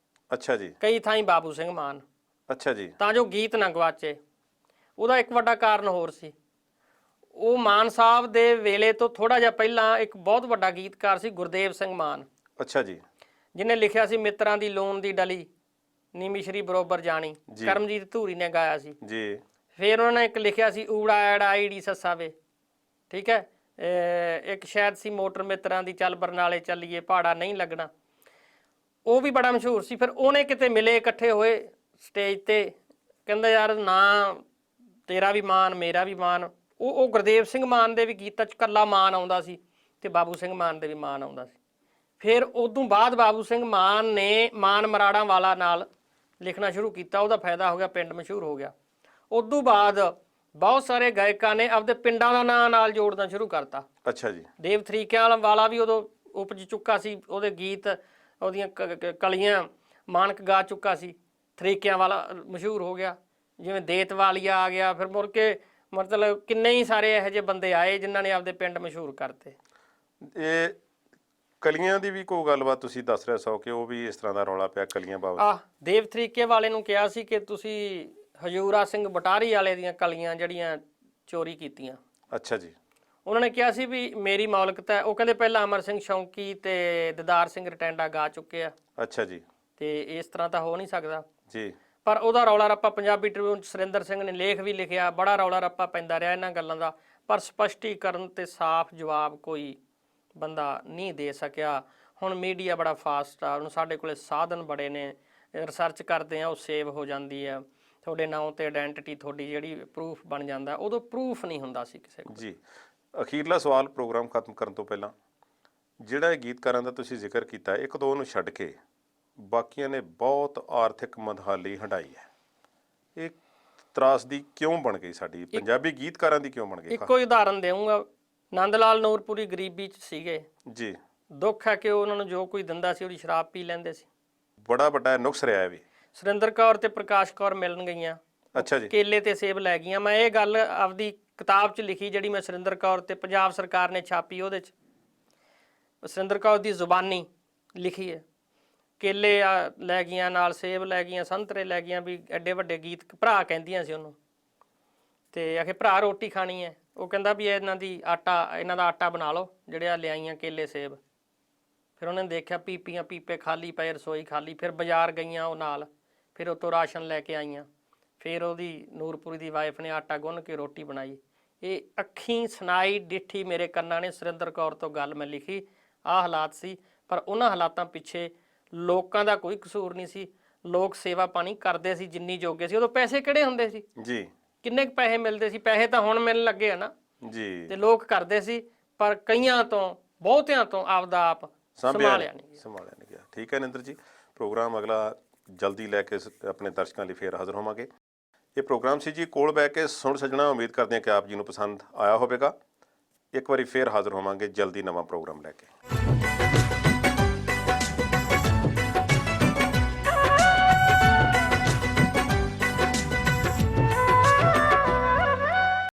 ਅੱਛਾ ਜੀ। ਕਈ ਥਾਈਂ ਬਾਬੂ ਸਿੰਘ ਮਾਨ। ਅੱਛਾ ਜੀ। ਤਾਂ ਜੋ ਗੀਤ ਨਾ ਗਵਾਚੇ। ਉਹਦਾ ਇੱਕ ਵੱਡਾ ਕਾਰਨ ਹੋਰ ਸੀ, ਉਹ ਮਾਨ ਸਾਹਿਬ ਦੇ ਵੇਲੇ ਤੋਂ ਥੋੜਾ ਜਿਹਾ ਪਹਿਲਾਂ ਇੱਕ ਬਹੁਤ ਵੱਡਾ ਗੀਤਕਾਰ ਸੀ ਗੁਰਦੇਵ ਸਿੰਘ ਮਾਨ। ਅੱਛਾ ਜੀ। ਜਿਹਨੇ ਲਿਖਿਆ ਸੀ ਮਿੱਤਰਾਂ ਦੀ ਲੋਨ ਦੀ ਡਲੀ ਨੀ ਮਿਸ਼ਰੀ ਬਰੋਬਰ ਜਾਣੀ, ਕਰਮਜੀਤ ਧੂਰੀ ਨੇ ਗਾਇਆ ਸੀ ਜੀ। ਫਿਰ ਉਹਨਾਂ ਨੇ ਇੱਕ ਲਿਖਿਆ ਸੀ ਊੜਾ ਐੜਾ ਆਈਡੀ ਸੱਸਾ ਵੇ, ਠੀਕ ਹੈ। ਇੱਕ ਸ਼ਾਇਦ ਸੀ ਮੋਟਰ ਮਿੱਤਰਾਂ ਦੀ ਚੱਲ ਬਰਨਾਲੇ ਚੱਲੀਏ ਭਾੜਾ ਨਹੀਂ ਲੱਗਣਾ, ਉਹ ਵੀ ਬੜਾ ਮਸ਼ਹੂਰ ਸੀ। ਫਿਰ ਉਹਨੇ ਕਿਤੇ ਮਿਲੇ, ਇਕੱਠੇ ਹੋਏ ਸਟੇਜ ਤੇ, ਕਹਿੰਦਾ ਯਾਰ ਨਾ ਤੇਰਾ ਵੀ ਮਾਨ ਮੇਰਾ ਵੀ ਮਾਨ। ਉਹ ਗੁਰਦੇਵ ਸਿੰਘ ਮਾਨ ਦੇ ਵੀ ਗੀਤਾਂ 'ਚ ਇਕੱਲਾ ਮਾਨ ਆਉਂਦਾ ਸੀ ਤੇ ਬਾਬੂ ਸਿੰਘ ਮਾਨ ਦੇ ਵੀ ਮਾਨ ਆਉਂਦਾ ਸੀ। ਫਿਰ ਉਦੋਂ ਬਾਅਦ ਬਾਬੂ ਸਿੰਘ ਮਾਨ ਨੇ ਮਾਨ ਮਰਾੜਾਂ ਵਾਲਾ ਨਾਲ ਲਿਖਣਾ ਸ਼ੁਰੂ ਕੀਤਾ। ਉਹਦਾ ਫਾਇਦਾ ਹੋ ਗਿਆ, ਪਿੰਡ ਮਸ਼ਹੂਰ ਹੋ ਗਿਆ। ਉਦੋਂ ਬਾਅਦ ਬਹੁਤ ਸਾਰੇ ਗਾਇਕਾਂ ਨੇ ਆਪਦੇ ਪਿੰਡਾਂ ਦਾ ਨਾਂ ਨਾਲ ਜੋੜਨਾ ਸ਼ੁਰੂ ਕਰਤਾ। ਅੱਛਾ ਜੀ। ਦੇਵ ਥਰੀਕਿਆਂ ਵਾਲਾ ਵੀ ਉਦੋਂ ਉਪਜ ਚੁੱਕਾ ਸੀ, ਉਹਦੇ ਗੀਤ ਉਹਦੀਆਂ ਕਲੀਆਂ ਮਾਨਕ ਗਾ ਚੁੱਕਾ ਸੀ। ਥਰੀਕਿਆਂ ਵਾਲਾ ਮਸ਼ਹੂਰ ਹੋ ਗਿਆ, ਜਿਵੇਂ ਦੇਤ ਵਾਲੀਆ ਆ ਗਿਆ। ਫਿਰ ਮੁੜ ਕੇ ਮਤਲਬ ਕਿੰਨੇ ਹੀ ਸਾਰੇ ਇਹੋ ਜਿਹੇ ਬੰਦੇ ਆਏ ਜਿਨ੍ਹਾਂ ਨੇ ਆਪਦੇ ਪਿੰਡ ਮਸ਼ਹੂਰ ਕਰਤੇ। ਇਹ ਕਲੀਆਂ ਦੀ ਵੀ ਕੋਈ ਗੱਲਬਾਤ ਤੁਸੀਂ ਦੱਸ ਰਹੇ ਸੋ ਕਿ ਉਹ ਵੀ ਇਸ ਤਰ੍ਹਾਂ ਦਾ ਰੌਲਾ ਪਿਆ ਕਲੀਆਂ ਬਾਬਤ? ਦੇਵ ਥਰੀਕੇ ਵਾਲੇ ਨੂੰ ਕਿਹਾ ਸੀ ਕਿ ਤੁਸੀਂ ਹਜੂਰਾ ਸਿੰਘ ਬਟਾਰੀ ਵਾਲੇ ਦੀਆਂ ਕਲੀਆਂ ਜਿਹੜੀਆਂ ਚੋਰੀ ਕੀਤੀਆਂ। ਅੱਛਾ ਜੀ। ਉਹਨਾਂ ਨੇ ਕਿਹਾ ਸੀ ਵੀ ਮੇਰੀ ਮੌਲਕਤ ਹੈ। ਉਹ ਕਹਿੰਦੇ ਪਹਿਲਾਂ ਅਮਰ ਸਿੰਘ ਸ਼ੌਂਕੀ ਤੇ ਦਿਦਾਰ ਸਿੰਘ ਰਟੈਂਡਾ ਗਾ ਚੁੱਕੇ ਆ। ਅੱਛਾ ਜੀ। ਤੇ ਇਸ ਤਰ੍ਹਾਂ ਤਾਂ ਹੋ ਨਹੀਂ ਸਕਦਾ ਜੀ। ਪਰ ਉਹਦਾ ਰੌਲਾ ਰੱਪਾ ਪੰਜਾਬੀ ਟ੍ਰਿਬਿਊਨ 'ਚ ਸੁਰਿੰਦਰ ਸਿੰਘ ਨੇ ਲੇਖ ਵੀ ਲਿਖਿਆ, ਬੜਾ ਰੌਲਾ ਰੱਪਾ ਪੈਂਦਾ ਰਿਹਾ ਇਹਨਾਂ ਗੱਲਾਂ ਦਾ, ਪਰ ਸਪਸ਼ਟੀਕਰਨ ਤੇ ਸਾਫ਼ ਜਵਾਬ ਕੋਈ ਬੰਦਾ ਨਹੀਂ ਦੇ ਸਕਿਆ। ਹੁਣ ਮੀਡੀਆ ਬੜਾ ਫਾਸਟ ਆ, ਹੁਣ ਸਾਡੇ ਕੋਲੇ ਸਾਧਨ ਬੜੇ ਨੇ, ਰਿਸਰਚ ਕਰਦੇ ਆ ਉਹ ਸੇਵ ਹੋ ਜਾਂਦੀ ਆ, ਤੁਹਾਡੇ ਨਾਂ ਤੇ ਆਇਡੈਂਟੀਟੀ ਤੁਹਾਡੀ ਜਿਹੜੀ ਪ੍ਰੂਫ ਬਣ ਜਾਂਦਾ। ਉਦੋਂ ਪ੍ਰੂਫ ਨਹੀਂ ਹੁੰਦਾ ਸੀ ਕਿਸੇ ਕੋਲ। ਜੀ। ਅਖੀਰਲਾ ਸਵਾਲ ਪ੍ਰੋਗਰਾਮ ਖਤਮ ਕਰਨ ਤੋਂ ਪਹਿਲਾਂ, ਜਿਹੜਾ ਇਹ ਗੀਤਕਾਰਾਂ ਦਾ ਤੁਸੀਂ ਜ਼ਿਕਰ ਕੀਤਾ, ਇੱਕ ਦੋ ਨੂੰ ਛੱਡ ਕੇ ਬਾਕੀਆਂ ਨੇ ਬਹੁਤ ਆਰਥਿਕ ਮੰਦਹਾਲੀ ਹੰਢਾਈ ਹੈ, ਇਹ ਤਰਾਸਦੀ ਕਿਉਂ ਬਣ ਗਈ? ਸਾਡੀ ਪੰਜਾਬੀ ਗੀਤਕਾਰਾਂ ਦੀ ਕਿਉਂ ਬਣ ਗਈ? ਇੱਕੋ ਹੀ ਉਦਾਹਰਨ ਦੇਵਾਂਗਾ, ਨੰਦ ਲਾਲ ਨੂਰਪੁਰੀ ਗਰੀਬੀ 'ਚ ਸੀਗੇ ਜੀ। ਦੁੱਖ ਹੈ ਕਿ ਉਹਨਾਂ ਨੂੰ ਜੋ ਕੋਈ ਦਿੰਦਾ ਸੀ ਉਹਦੀ ਸ਼ਰਾਬ ਪੀ ਲੈਂਦੇ ਸੀ। ਬੜਾ ਵੱਡਾ ਨੁਕਸ ਰਿਹਾ ਇਹ ਵੀ। ਸੁਰਿੰਦਰ ਕੌਰ ਤੇ ਪ੍ਰਕਾਸ਼ ਕੌਰ ਮਿਲਣ ਗਈਆਂ, ਅੱਛਾ ਜੀ। ਕੇਲੇ ਤੇ ਸੇਬ ਲੈ ਗਈਆਂ। ਮੈਂ ਇਹ ਗੱਲ ਆਪਦੀ ਕਿਤਾਬ 'ਚ ਲਿਖੀ ਜਿਹੜੀ ਮੈਂ ਸੁਰਿੰਦਰ ਕੌਰ ਤੇ ਪੰਜਾਬ ਸਰਕਾਰ ਨੇ ਛਾਪੀ, ਉਹਦੇ 'ਚ ਸੁਰਿੰਦਰ ਕੌਰ ਦੀ ਜ਼ੁਬਾਨੀ ਲਿਖੀ ਹੈ। ਕੇਲੇ ਲੈ ਗਈਆਂ, ਨਾਲ ਸੇਬ ਲੈ ਗਈਆਂ, ਸੰਤਰੇ ਲੈ ਗਈਆਂ, ਵੀ ਐਡੇ ਵੱਡੇ ਗੀਤ ਭਰਾ ਕਹਿੰਦੀਆਂ ਸੀ ਉਹਨੂੰ। ਤੇ ਆਖੇ ਭਰਾ ਰੋਟੀ ਖਾਣੀ ਹੈ, ਉਹ ਕਹਿੰਦਾ ਵੀ ਇਹਨਾਂ ਦਾ ਆਟਾ ਬਣਾ ਲਓ ਜਿਹੜੇ ਆ ਲਿਆਈਆਂ ਕੇਲੇ ਸੇਬ। ਫਿਰ ਉਹਨੇ ਦੇਖਿਆ ਪੀਪੀਆਂ ਪੀਪੇ ਖਾਲੀ ਪਏ, ਰਸੋਈ ਖਾਲੀ। ਫਿਰ ਬਾਜ਼ਾਰ ਗਈਆਂ ਉਹ ਨਾਲ, ਫਿਰ ਉੱਥੋਂ ਰਾਸ਼ਨ ਲੈ ਕੇ ਆਈਆਂ। ਫਿਰ ਉਹਦੀ ਨੂਰਪੁਰੀ ਦੀ ਵਾਈਫ ਨੇ ਆਟਾ ਗੁੰਨ ਕੇ ਰੋਟੀ ਬਣਾਈ। ਇਹ ਅੱਖੀਂ ਸੁਣਾਈ ਡਿੱਠੀ ਮੇਰੇ ਕੰਨਾਂ ਨੇ ਸੁਰਿੰਦਰ ਕੌਰ ਤੋਂ ਗੱਲ ਮੈਂ ਲਿਖੀ। ਆਹ ਹਾਲਾਤ ਸੀ, ਪਰ ਉਹਨਾਂ ਹਾਲਾਤਾਂ ਪਿੱਛੇ ਲੋਕਾਂ ਦਾ ਕੋਈ ਕਸੂਰ ਨਹੀਂ ਸੀ। ਲੋਕ ਸੇਵਾ ਪਾਣੀ ਕਰਦੇ ਸੀ ਜਿੰਨੀ ਜੋਗੇ ਸੀ। ਉਦੋਂ ਪੈਸੇ ਕਿਹੜੇ ਹੁੰਦੇ ਸੀ ਜੀ? ਕਿੰਨੇ ਕੁ ਪੈਸੇ ਮਿਲਦੇ ਸੀ? ਪੈਸੇ ਤਾਂ ਹੁਣ ਮਿਲਣ ਲੱਗੇ ਆ ਨਾ ਜੀ। ਤੇ ਲੋਕ ਕਰਦੇ ਸੀ, ਪਰ ਕਈਆਂ ਤੋਂ, ਬਹੁਤਿਆਂ ਤੋਂ ਆਪਦਾ ਆਪ ਸੰਭਾਲਿਆ ਨਹੀਂ ਗਿਆ। ਠੀਕ ਹੈ ਨਿੰਦਰ ਜੀ, ਪ੍ਰੋਗਰਾਮ ਅਗਲਾ ਜਲਦੀ ਲੈ ਕੇ ਆਪਣੇ ਦਰਸ਼ਕਾਂ ਲਈ ਫੇਰ ਹਾਜ਼ਰ ਹੋਵਾਂਗੇ। ਇਹ ਪ੍ਰੋਗਰਾਮ ਸੀ ਜੀ ਕੋਲ ਬਹਿ ਕੇ ਸੁਣ ਸੱਜਣਾ। ਉਮੀਦ ਕਰਦੇ ਹਾਂ ਕਿ ਆਪ ਜੀ ਨੂੰ ਪਸੰਦ ਆਇਆ ਹੋਵੇਗਾ। ਇੱਕ ਵਾਰੀ ਫੇਰ ਹਾਜ਼ਰ ਹੋਵਾਂਗੇ ਜਲਦੀ ਨਵਾਂ ਪ੍ਰੋਗਰਾਮ ਲੈ ਕੇ।